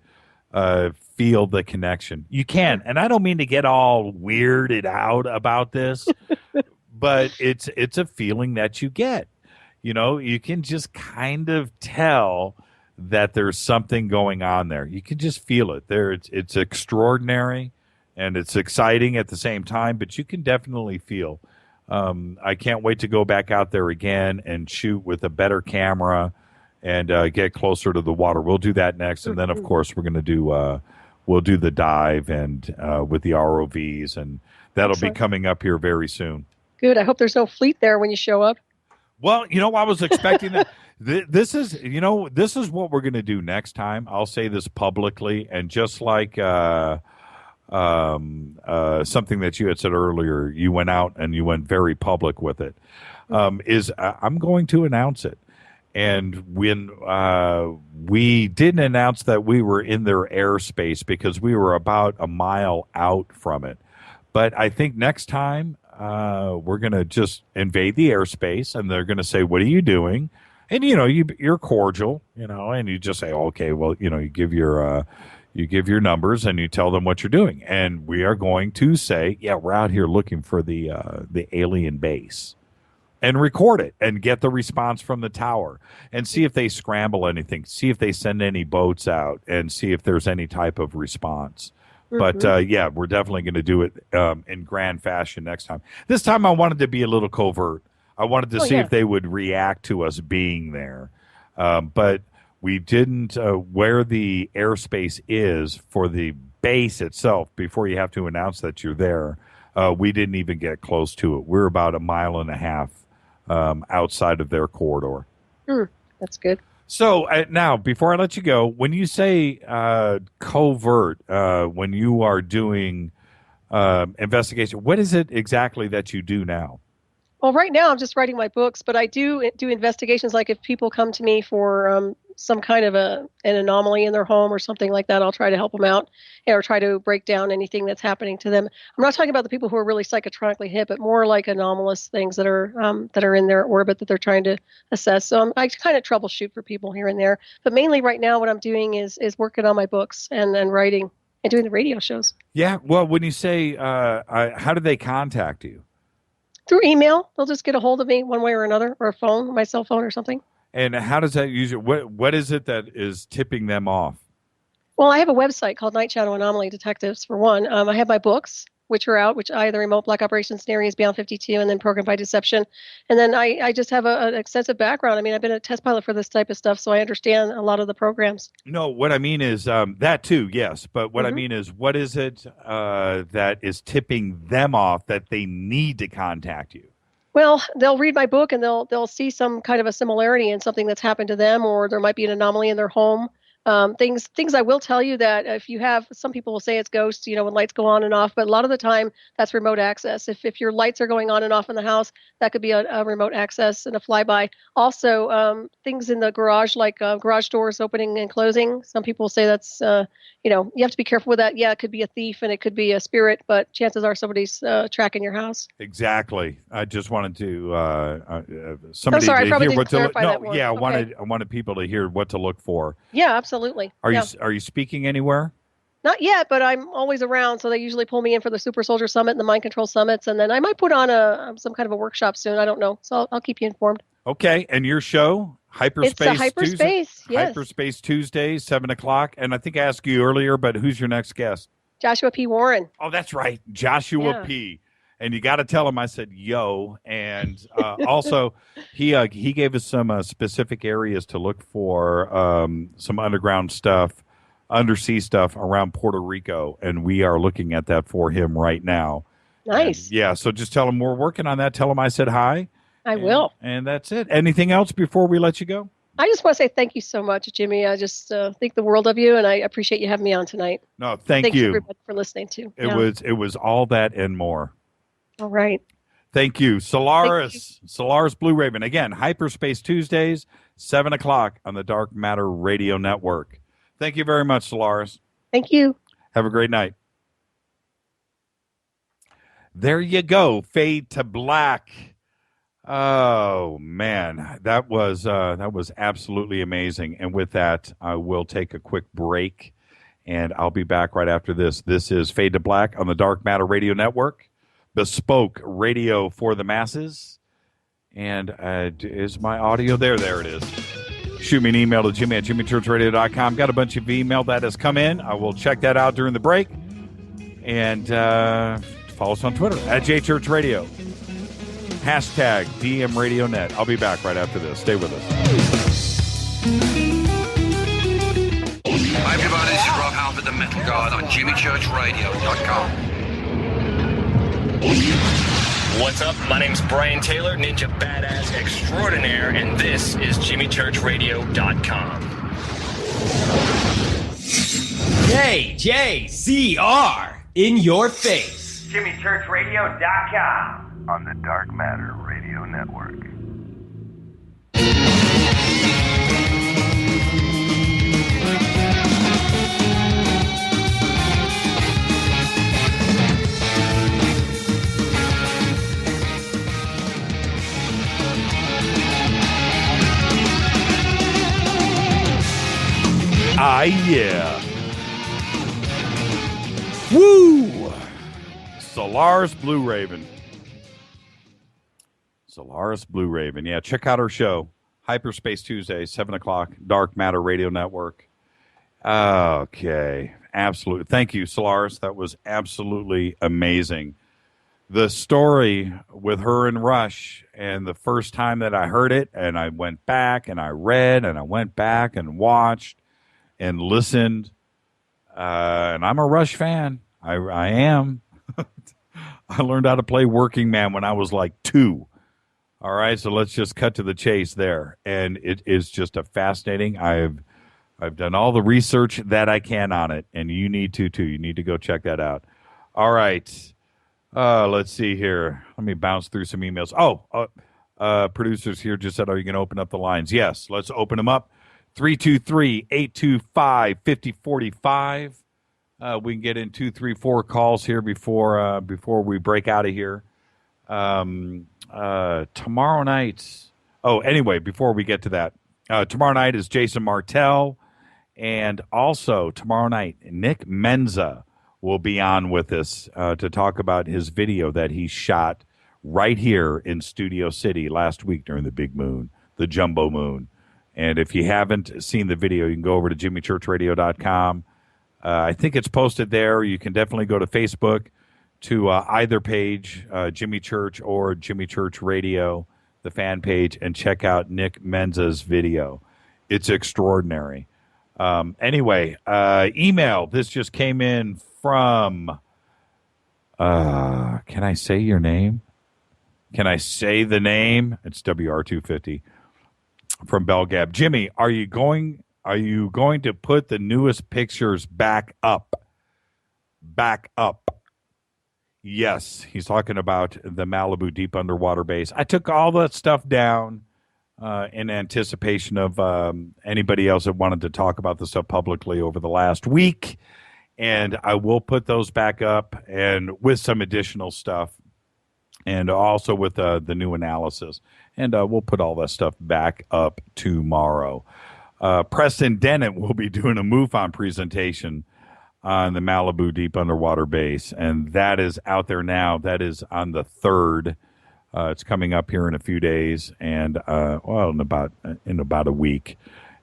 E: feel the connection. You can, and I don't mean to get all weirded out about this, but it's a feeling that you get. You can just kind of tell that there's something going on there. You can just feel it there. It's extraordinary, and it's exciting at the same time. But you can definitely feel. I can't wait to go back out there again and shoot with a better camera and get closer to the water. We'll do that next, and then of course we're going to do we'll do the dive and with the ROVs, and that'll be coming up here very soon.
N: Good. I hope there's no fleet there when you show up.
E: Well, I was expecting that. This is what we're going to do next time. I'll say this publicly, and just like something that you had said earlier, you went out and you went very public with it. I'm going to announce it. And when we didn't announce that we were in their airspace because we were about a mile out from it. But I think next time we're going to just invade the airspace, and they're going to say, "What are you doing?" And you're cordial, and you just say, "Okay, well, you give your numbers and you tell them what you're doing." And we are going to say, "Yeah, we're out here looking for the alien base." And record it and get the response from the tower and see if they scramble anything, see if they send any boats out, and see if there's any type of response. But yeah, we're definitely going to do it in grand fashion next time. This time I wanted to be a little covert. I wanted to see if they would react to us being there. But we didn't, where the airspace is for the base itself, before you have to announce that you're there, we didn't even get close to it. We're about 1.5 miles outside of their corridor.
N: That's good.
E: So now, before I let you go, when you say covert, when you are doing investigation, what is it exactly that you do now?
N: Well, right now I'm just writing my books, but I do investigations. Like if people come to me for some kind of an anomaly in their home or something like that, I'll try to help them out or try to break down anything that's happening to them. I'm not talking about the people who are really psychotronically hit, but more like anomalous things that are in their orbit that they're trying to assess. So I kind of troubleshoot for people here and there. But mainly right now what I'm doing is working on my books and writing and doing the radio shows.
E: Yeah. Well, when you say, how do they contact you?
N: Through email. They'll just get a hold of me one way or another, or a phone, my cell phone or something.
E: And how does that usually, what is it that is tipping them off?
N: Well, I have a website called Night Shadow Anomaly Detectives, for one. I have my books, which are out, which I the Remote Black Operations Scenarios Beyond 52, and then Program by Deception. And then I just have an extensive background. I mean, I've been a test pilot for this type of stuff, so I understand a lot of the programs.
E: No, what I mean is that too, yes. But what I mean is, what is it that is tipping them off that they need to contact you?
N: Well, they'll read my book and they'll see some kind of a similarity in something that's happened to them, or there might be an anomaly in their home. Things I will tell you that if you have, some people will say it's ghosts, when lights go on and off, but a lot of the time that's remote access. If your lights are going on and off in the house, that could be a remote access and a flyby. Also, things in the garage, like garage doors opening and closing. Some people say that's, you have to be careful with that. Yeah, it could be a thief and it could be a spirit, but chances are somebody's tracking your house.
E: Exactly. I just wanted to somebody
N: I
E: to
N: probably
E: hear what to look.
N: that
E: No,
N: more.
E: yeah,
N: Okay.
E: I wanted people to hear what to look for.
N: Yeah, absolutely.
E: Are you speaking anywhere?
N: Not yet, but I'm always around. So they usually pull me in for the Super Soldier Summit and the Mind Control Summits, and then I might put on some kind of a workshop soon. I don't know, so I'll keep you informed.
E: Okay, and your show, Hyperspace
N: It's Hyperspace,
E: Tuesday?
N: yes.
E: Hyperspace Tuesday, 7:00, and I think I asked you earlier, but who's your next guest?
N: Joshua P. Warren.
E: Oh, that's right, Joshua P. And you got to tell him I said yo, and also he gave us some specific areas to look for, some underground stuff, undersea stuff around Puerto Rico, and we are looking at that for him right now.
N: Nice.
E: And, yeah, so just tell him we're working on that. Tell him I said hi.
N: I will.
E: And that's it. Anything else before we let you go?
N: I just want to say thank you so much, Jimmy. I just think the world of you, and I appreciate you having me on tonight.
E: No,
N: Thanks
E: you.
N: everybody for listening too.
E: It was all that and more.
N: All right.
E: Thank you. Solaris Blueraven. Again, Hyperspace Tuesdays, 7 o'clock on the Dark Matter Radio Network. Thank you very much, Solaris.
N: Thank you.
E: Have a great night. There you go. Fade to Black. Oh, man. That was absolutely amazing. And with that, I will take a quick break, and I'll be back right after this. This is Fade to Black on the Dark Matter Radio Network. Bespoke radio for the masses. And is my audio there? There it is. Shoot me an email to Jimmy at jimmychurchradio.com. Got a bunch of email that has come in. I will check that out during the break. And follow us on Twitter at JChurchRadio. Hashtag DMRadioNet. I'll be back right after this. Stay with us.
L: Hi everybody, this is Rob Halford, the Metal God on jimmychurchradio.com.
G: What's up? My name's Brian Taylor, Ninja Badass Extraordinaire, and this is jimmychurchradio.com.
P: JJCR in your face.
M: JimmyChurchRadio.com on the Dark Matter Radio Network.
E: Ah, yeah. Woo! Solaris Blueraven. Solaris Blueraven. Yeah, check out our show. Hyperspace Tuesday, 7 o'clock, Dark Matter Radio Network. Okay. Absolutely. Thank you, Solaris. That was absolutely amazing. The story with her and Rush, and the first time that I heard it, and I went back and I read and I went back and watched and listened. And I'm a Rush fan. I am. I learned how to play Working Man when I was like 2. All right, so let's just cut to the chase there. And it is just a fascinating. I've done all the research that I can on it, and you need to too. You need to go check that out. All right. Let's see here. Let me bounce through some emails. Producers here just said, are you going to open up the lines? Yes, let's open them up. 323-825-5045. We can get in 2, 3, 4 calls here before we break out of here. Tomorrow night. Oh, anyway, before we get to that, tomorrow night is Jason Martell, and also tomorrow night Nick Menza will be on with us to talk about his video that he shot right here in Studio City last week during the big moon, the jumbo moon. And if you haven't seen the video, you can go over to jimmychurchradio.com. I think it's posted there. You can definitely go to Facebook to either page, Jimmy Church or Jimmy Church Radio, the fan page, and check out Nick Menza's video. It's extraordinary. Anyway, email. This just came in from, can I say your name? Can I say the name? It's WR250 from Belgab. Jimmy, are you going to put the newest pictures back up? Back up. Yes, he's talking about the Malibu deep underwater base. I took all that stuff down in anticipation of anybody else that wanted to talk about the stuff publicly over the last week. And I will put those back up, and with some additional stuff, and also with the new analysis. And we'll put all that stuff back up tomorrow. Preston Dennett will be doing a MUFON presentation on the Malibu deep underwater base, and that is out there now. That is on the 3rd. It's coming up here in a few days, and in about a week.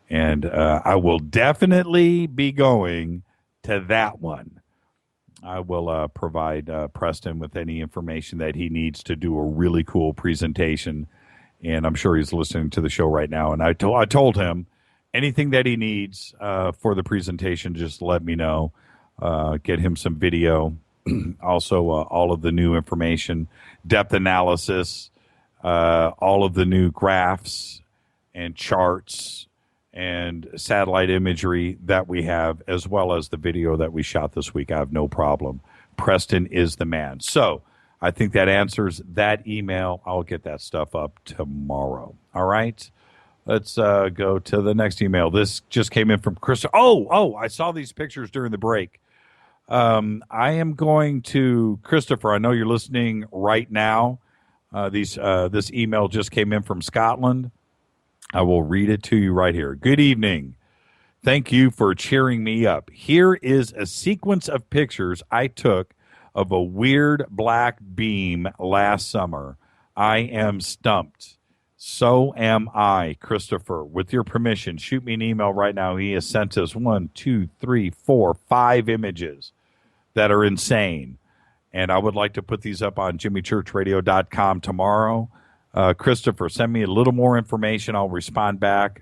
E: And I will definitely be going to that one. I will provide Preston with any information that he needs to do a really cool presentation, and I'm sure he's listening to the show right now. And I told him anything that he needs for the presentation, just let me know. Get him some video, also all of the new information, depth analysis, all of the new graphs and charts and satellite imagery that we have, as well as the video that we shot this week. I have no problem. Preston is the man. So I think that answers that email. I'll get that stuff up tomorrow. All right. Let's go to the next email. This just came in from Chris. Oh, I saw these pictures during the break. I am going to, Christopher, I know you're listening right now. This email just came in from Scotland. I will read it to you right here. Good evening. Thank you for cheering me up. Here is a sequence of pictures I took of a weird black beam last summer. I am stumped. So am I, Christopher. With your permission, shoot me an email right now. He has sent us 5 images that are insane. And I would like to put these up on jimmychurchradio.com tomorrow. Christopher, send me a little more information. I'll respond back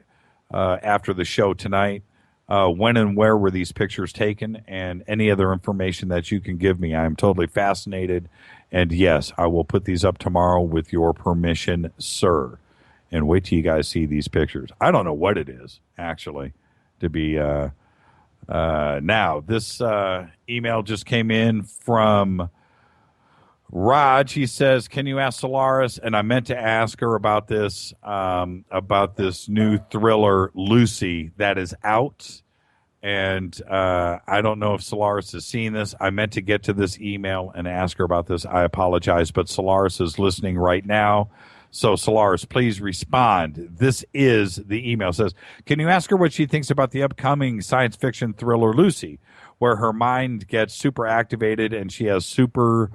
E: after the show tonight. When and where were these pictures taken, and any other information that you can give me. I am totally fascinated. And yes, I will put these up tomorrow with your permission, sir. And wait till you guys see these pictures. I don't know what it is, actually, to be... now, this email just came in from Raj. He says, can you ask Solaris? And I meant to ask her about this new thriller, Lucy, that is out. And I don't know if Solaris has seen this. I meant to get to this email and ask her about this. I apologize, but Solaris is listening right now. So, Solaris, please respond. This is the email. It says, can you ask her what she thinks about the upcoming science fiction thriller Lucy, where her mind gets super activated and she has super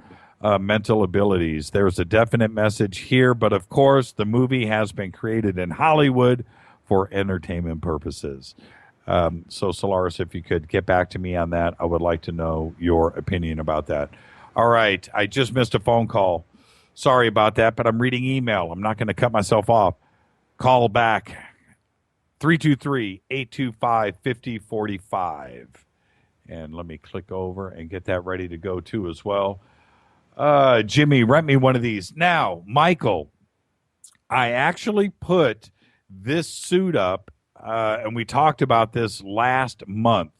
E: mental abilities? There's a definite message here, but of course, the movie has been created in Hollywood for entertainment purposes. So, Solaris, if you could get back to me on that, I would like to know your opinion about that. All right. I just missed a phone call. Sorry about that, but I'm reading email. I'm not going to cut myself off. Call back, 323-825-5045. And let me click over and get that ready to go, too, as well. Jimmy, rent me one of these. Now, Michael, I actually put this suit up, and we talked about this last month.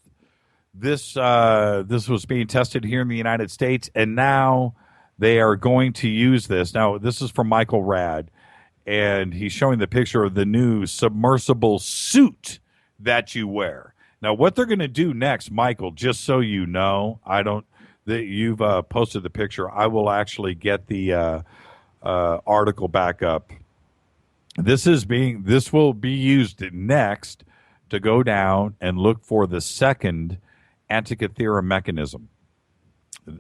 E: This was being tested here in the United States, and now they are going to use this. Now, this is from Michael Rad, and he's showing the picture of the new submersible suit that you wear. Now, what they're going to do next, Michael, just so you know, you've posted the picture. I will actually get the article back up. This will be used next to go down and look for the second Antikythera mechanism.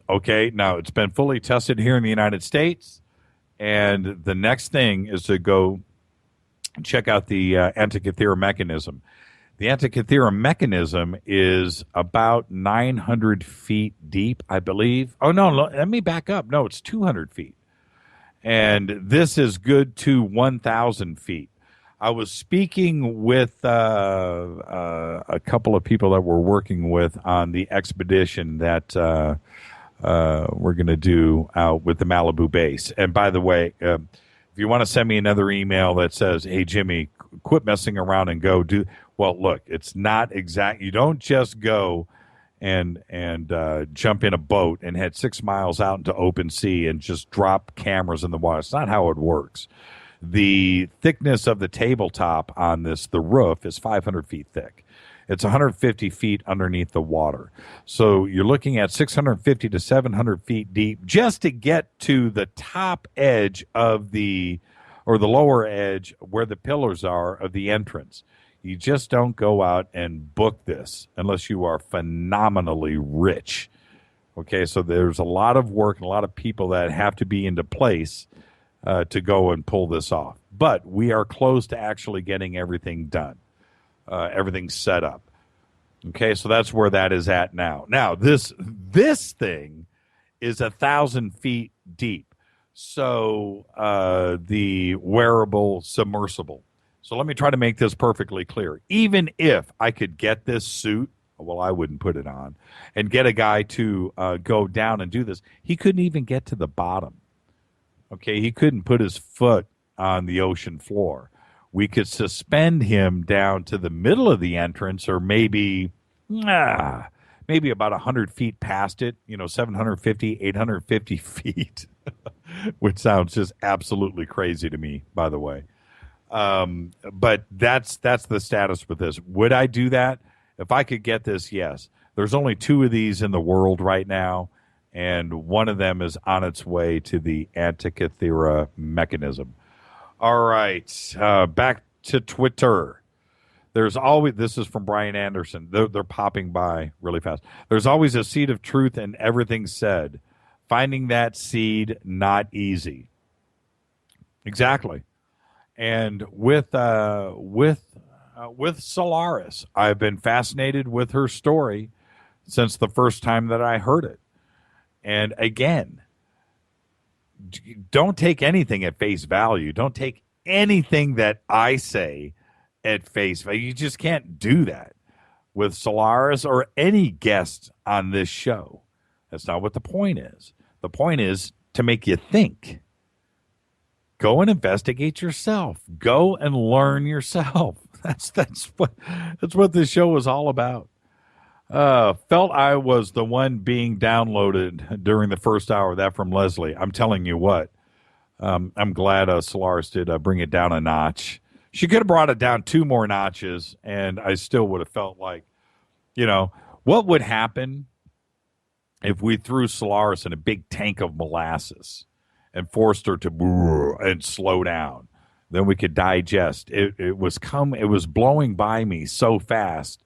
E: Okay, now it's been fully tested here in the United States, and the next thing is to go check out the Antikythera mechanism. The Antikythera mechanism is about 900 feet deep, I believe. Oh, no, let me back up. No, it's 200 feet. And this is good to 1,000 feet. I was speaking with a couple of people that we're working with on the expedition that we're going to do out with the Malibu base. And by the way, if you want to send me another email that says, hey, Jimmy, quit messing around and go do. Well, look, it's not exact. You don't just go and jump in a boat and head 6 miles out into open sea and just drop cameras in the water. It's not how it works. The thickness of the tabletop on the roof is 500 feet thick. It's 150 feet underneath the water. So you're looking at 650 to 700 feet deep just to get to the top edge of the lower edge where the pillars are of the entrance. You just don't go out and book this unless you are phenomenally rich. Okay, so there's a lot of work and a lot of people that have to be into place to go and pull this off. But we are close to actually getting everything done. Everything's set up. Okay, so that's where that is at now. Now, this thing is 1,000 feet deep. So the wearable submersible. So let me try to make this perfectly clear. Even if I could get this suit, well, I wouldn't put it on, and get a guy to go down and do this, he couldn't even get to the bottom. Okay, he couldn't put his foot on the ocean floor. We could suspend him down to the middle of the entrance, or maybe maybe about 100 feet past it, 750, 850 feet, which sounds just absolutely crazy to me, by the way. But that's the status with this. Would I do that? If I could get this, yes. There's only 2 of these in the world right now, and one of them is on its way to the Antikythera mechanism. All right, back to Twitter. There's always, this is from Brian Anderson. They're popping by really fast. There's always a seed of truth in everything said. Finding that seed, not easy. Exactly. And with Solaris, I've been fascinated with her story since the first time that I heard it. And again, don't take anything at face value. Don't take anything that I say at face value. You just can't do that with Solaris or any guest on this show. That's not what the point is. The point is to make you think. Go and investigate yourself. Go and learn yourself. That's what this show is all about. Felt I was the one being downloaded during the first hour. That from Leslie. I'm telling you what. I'm glad Solaris did bring it down a notch. She could have brought it down 2 more notches, and I still would have felt like, what would happen if we threw Solaris in a big tank of molasses and forced her to and slow down? Then we could digest. It was blowing by me so fast.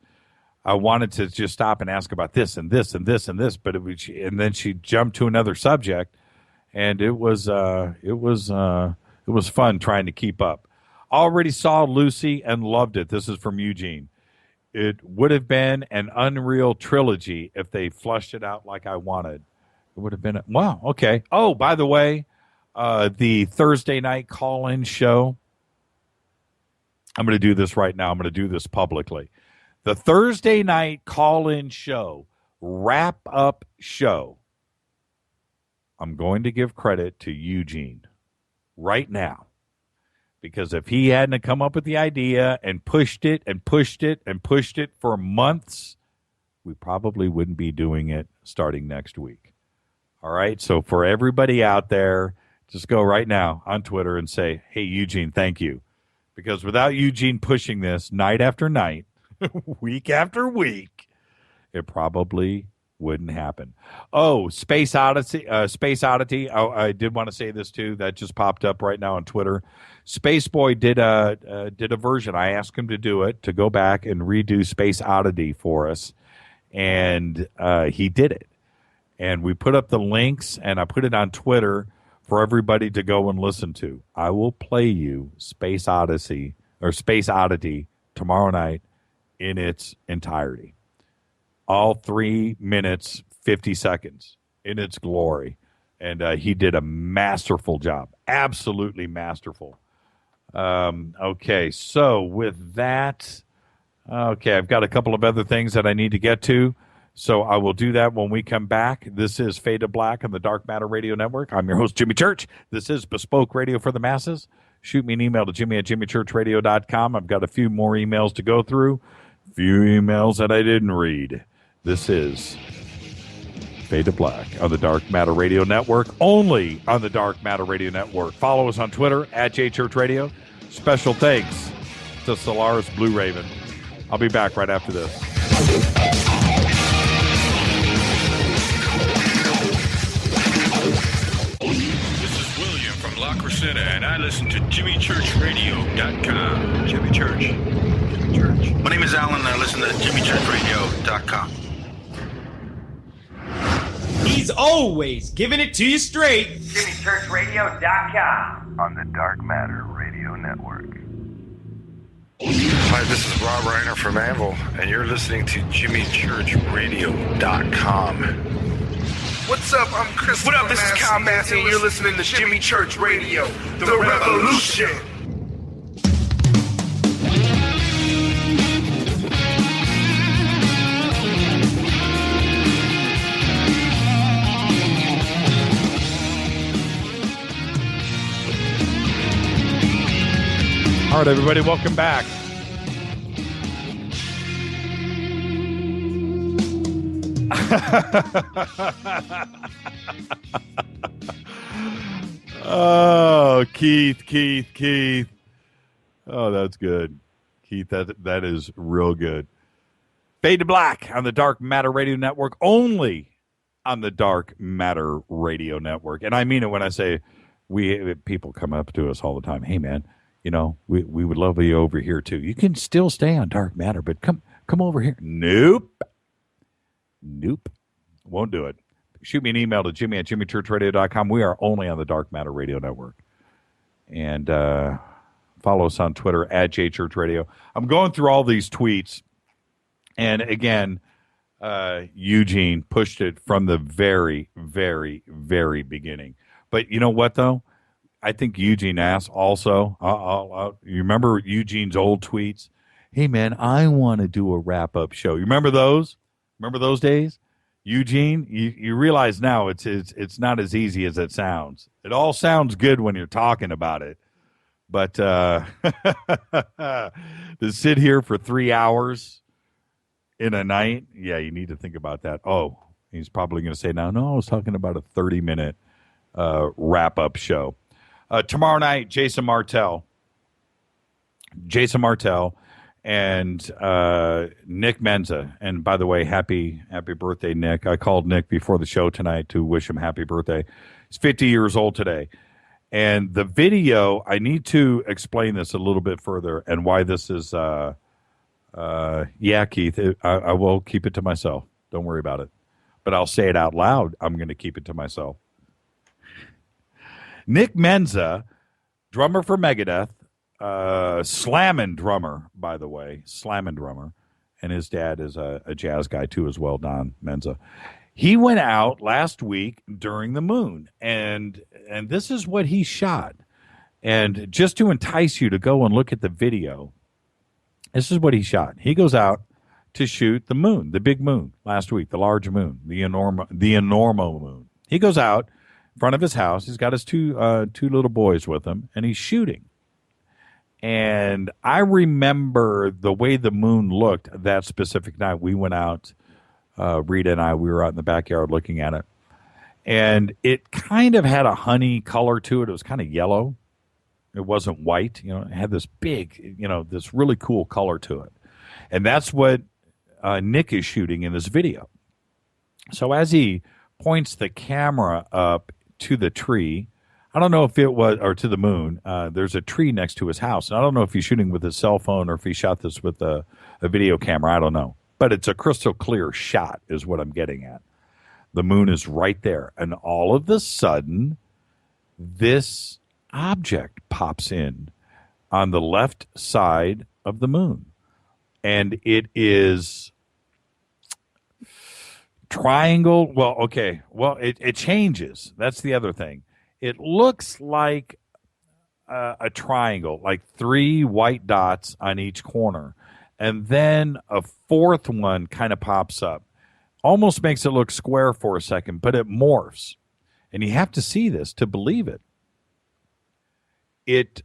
E: I wanted to just stop and ask about this and this and this and this, but and then she jumped to another subject, and it was fun trying to keep up. Already saw Lucy and loved it. This is from Eugene. It would have been an unreal trilogy if they flushed it out like I wanted. It would have been wow. Okay. Oh, by the way, the Thursday night call-in show. I'm going to do this right now. I'm going to do this publicly. The Thursday night call-in show, wrap-up show. I'm going to give credit to Eugene right now. Because if he hadn't come up with the idea and pushed it and pushed it and pushed it for months, we probably wouldn't be doing it starting next week. All right? So for everybody out there, just go right now on Twitter and say, hey, Eugene, thank you. Because without Eugene pushing this night after night, week after week, it probably wouldn't happen. Oh, Space Oddity. I did want to say this too. That just popped up right now on Twitter. Spaceboy did a version. I asked him to do it, to go back and redo Space Oddity for us, and he did it. And we put up the links, and I put it on Twitter for everybody to go and listen to. I will play you Space Odyssey or Space Oddity tomorrow night in its entirety. All 3 minutes, 50 seconds in its glory. And he did a masterful job. Absolutely masterful. Okay, so with that, I've got a couple of other things that I need to get to. So I will do that when we come back. This is Fade to Black on the Dark Matter Radio Network. I'm your host, Jimmy Church. This is Bespoke Radio for the Masses. Shoot me an email to jimmy@jimmychurchradio.com. I've got a few more emails to go through. Few emails that I didn't read. This is Fade to Black on the Dark Matter Radio Network, only on the Dark Matter Radio Network. Follow us on Twitter @JChurchRadio. Special thanks to Solaris Blueraven. I'll be back right after this.
I: This is William from La Crescenta, and I listen to JimmyChurchRadio.com. Jimmy Church. Jimmy Church.
L: My name is Alan, and I listen to JimmyChurchRadio.com.
P: He's always giving it to you straight.
M: JimmyChurchRadio.com on the Dark Matter Radio Network.
J: Hi, this is Rob Reiner from Anvil, and you're listening to JimmyChurchRadio.com.
M: What's up? I'm Chris. What up? This is Kyle Massey, and you're listening to Jimmy Church Radio, the Revolution.
E: All right, everybody, welcome back. Oh, Keith. Oh, that's good. Keith, that is real good. Fade to Black on the Dark Matter Radio Network, only on the Dark Matter Radio Network. And I mean it when I say people come up to us all the time. Hey, man, we would love you over here, too. You can still stay on Dark Matter, but come over here. Nope. Won't do it. Shoot me an email to Jimmy@jimmychurchradio.com. We are only on the Dark Matter Radio Network. And follow us on Twitter @JChurchRadio. I'm going through all these tweets. And again, Eugene pushed it from the very, very, very beginning. But you know what, though? I think Eugene asked also. You remember Eugene's old tweets? Hey, man, I want to do a wrap-up show. You remember those? Remember those days? Eugene, you realize now it's not as easy as it sounds. It all sounds good when you're talking about it. But to sit here for 3 hours in a night, yeah, you need to think about that. Oh, he's probably going to say now, no, I was talking about a 30-minute wrap-up show. Tomorrow night, Jason Martell and Nick Menza. And by the way, happy birthday, Nick. I called Nick before the show tonight to wish him happy birthday. He's 50 years old today. And the video, I need to explain this a little bit further and why this is, Keith, I will keep it to myself. Don't worry about it. But I'll say it out loud. I'm going to keep it to myself. Nick Menza, drummer for Megadeth, Slammin' drummer, by the way, Slammin' drummer, and his dad is a jazz guy too as well, Don Menza. He went out last week during the moon, and this is what he shot. And just to entice you to go and look at the video, this is what he shot. He goes out to shoot the moon, the big moon, last week, the large moon, the enormo moon. He goes out in front of his house. He's got his two little boys with him, and he's shooting. And I remember the way the moon looked that specific night. We went out, Rita and I, we were out in the backyard looking at it. And it kind of had a honey color to it. It was kind of yellow. It wasn't white. It had this big, this really cool color to it. And that's what Nick is shooting in this video. So as he points the camera up to the tree, I don't know if it was, or to the moon, there's a tree next to his house. And I don't know if he's shooting with his cell phone or if he shot this with a video camera. I don't know. But it's a crystal clear shot is what I'm getting at. The moon is right there. And all of a sudden, this object pops in on the left side of the moon. And it is triangle. Well, okay. Well, it changes. That's the other thing. It looks like a triangle, like 3 white dots on each corner. And then a fourth one kind of pops up. Almost makes it look square for a second, but it morphs. And you have to see this to believe it.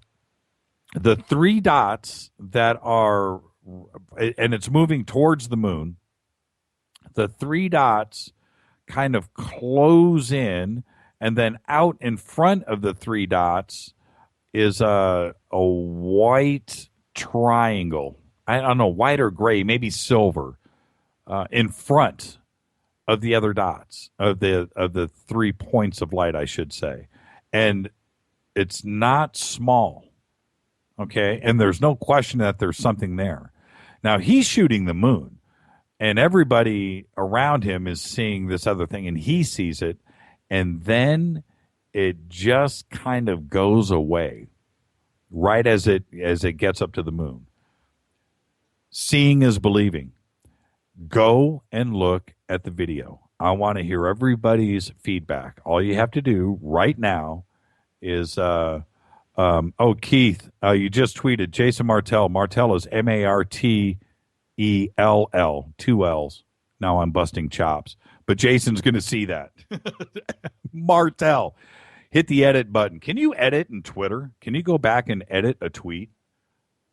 E: The 3 dots that are, and it's moving towards the moon, the 3 dots kind of close in. And then out in front of the 3 dots is a white triangle. I don't know, white or gray, maybe silver, in front of the other dots, of the 3 points of light, I should say. And it's not small, okay? And there's no question that there's something there. Now, he's shooting the moon, and everybody around him is seeing this other thing, and he sees it. And then it just kind of goes away right as it gets up to the moon. Seeing is believing. Go and look at the video. I want to hear everybody's feedback. All you have to do right now is, Keith, you just tweeted Jason Martell. Martell is Martell, 2 L's. Now I'm busting chops. But Jason's going to see that. Martell, hit the edit button. Can you edit in Twitter? Can you go back and edit a tweet?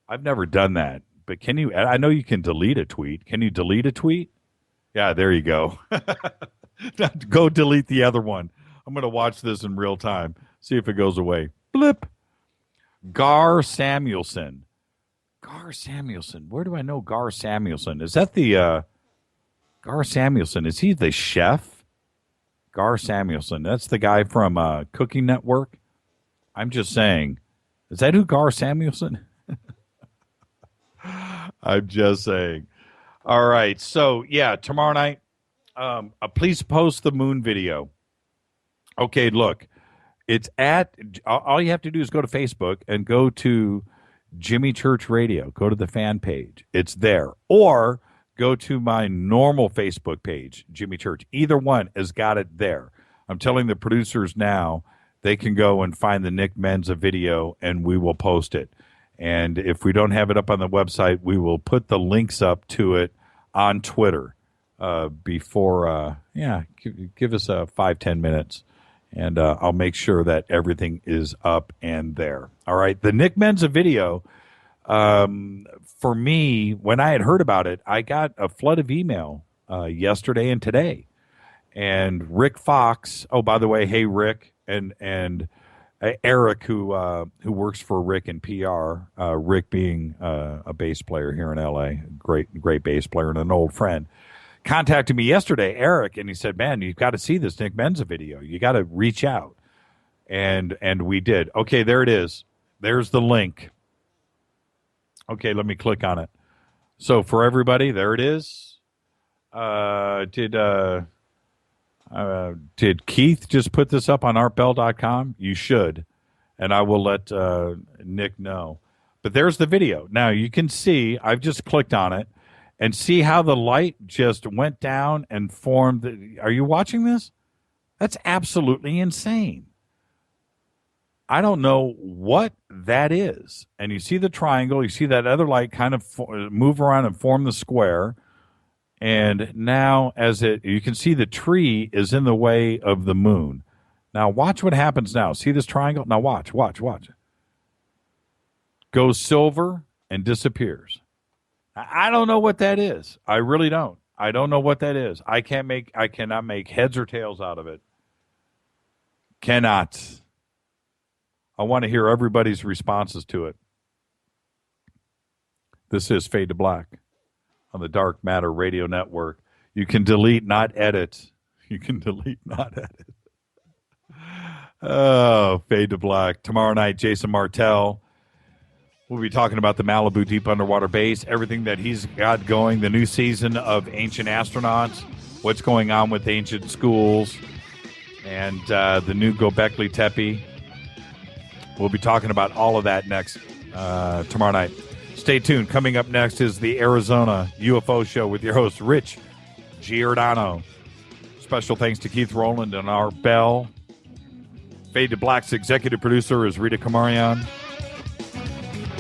E: I've never done that. But can you? I know you can delete a tweet. Can you delete a tweet? Yeah, there you go. Go delete the other one. I'm going to watch this in real time. See if it goes away. Blip. Gar Samuelson. Gar Samuelson. Where do I know Gar Samuelson? Is that the Gar Samuelson? Is he the chef? Gar Samuelson. That's the guy from Cooking Network. I'm just saying. Is that who Gar Samuelson? I'm just saying. All right. So, yeah, tomorrow night, please post the moon video. Okay, look. It's all you have to do is go to Facebook and go to Jimmy Church Radio. Go to the fan page. It's there. Or go to my normal Facebook page, Jimmy Church. Either one has got it there. I'm telling the producers now they can go and find the Nick Menza video, and we will post it. And if we don't have it up on the website, we will put the links up to it on Twitter before, give us 5-10 minutes. And I'll make sure that everything is up and there. All right. The Nick Menza video, for me, when I had heard about it, I got a flood of email yesterday and today. And Rick Fox, oh, by the way, hey, Rick, and Eric, who works for Rick in PR, Rick being a bass player here in L.A., great bass player and an old friend, contacted me yesterday, Eric, and he said, man, you've got to see this Nick Menza video. You got to reach out. And we did. Okay, there it is. There's the link. Okay, let me click on it. So for everybody, there it is. Did Keith just put this up on artbell.com? You should. And I will let Nick know. But there's the video. Now, you can see, I've just clicked on it, and see how the light just went down and formed. Are you watching this? That's absolutely insane. I don't know what that is. And you see the triangle. You see that other light kind of move around and form the square. And now you can see the tree is in the way of the moon. Now watch what happens now. See this triangle? Now watch. Goes silver and disappears. I don't know what that is. I really don't. I don't know what that is. I cannot make heads or tails out of it. Cannot. I want to hear everybody's responses to it. This is Fade to Black on the Dark Matter Radio Network. You can delete, not edit. You can delete, not edit. Oh, Fade to Black. Tomorrow night, Jason Martell. We'll be talking about the Malibu Deep Underwater Base, everything that he's got going, the new season of Ancient Astronauts, what's going on with ancient schools, and the new Göbekli Tepe. We'll be talking about all of that next tomorrow night. Stay tuned. Coming up next is the Arizona UFO Show with your host, Rich Giordano. Special thanks to Keith Rowland and Art Bell. Fade to Black's executive producer is Rita Kamarian.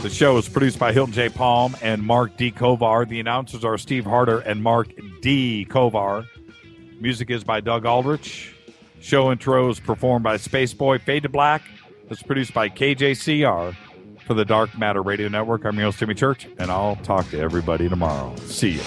E: The show is produced by Hilton J. Palm and Mark D. Kovar. The announcers are Steve Harder and Mark D. Kovar. Music is by Doug Aldrich. Show intro is performed by Spaceboy. Fade to Black is produced by KJCR for the Dark Matter Radio Network. I'm your host, Jimmy Church, and I'll talk to everybody tomorrow. See you.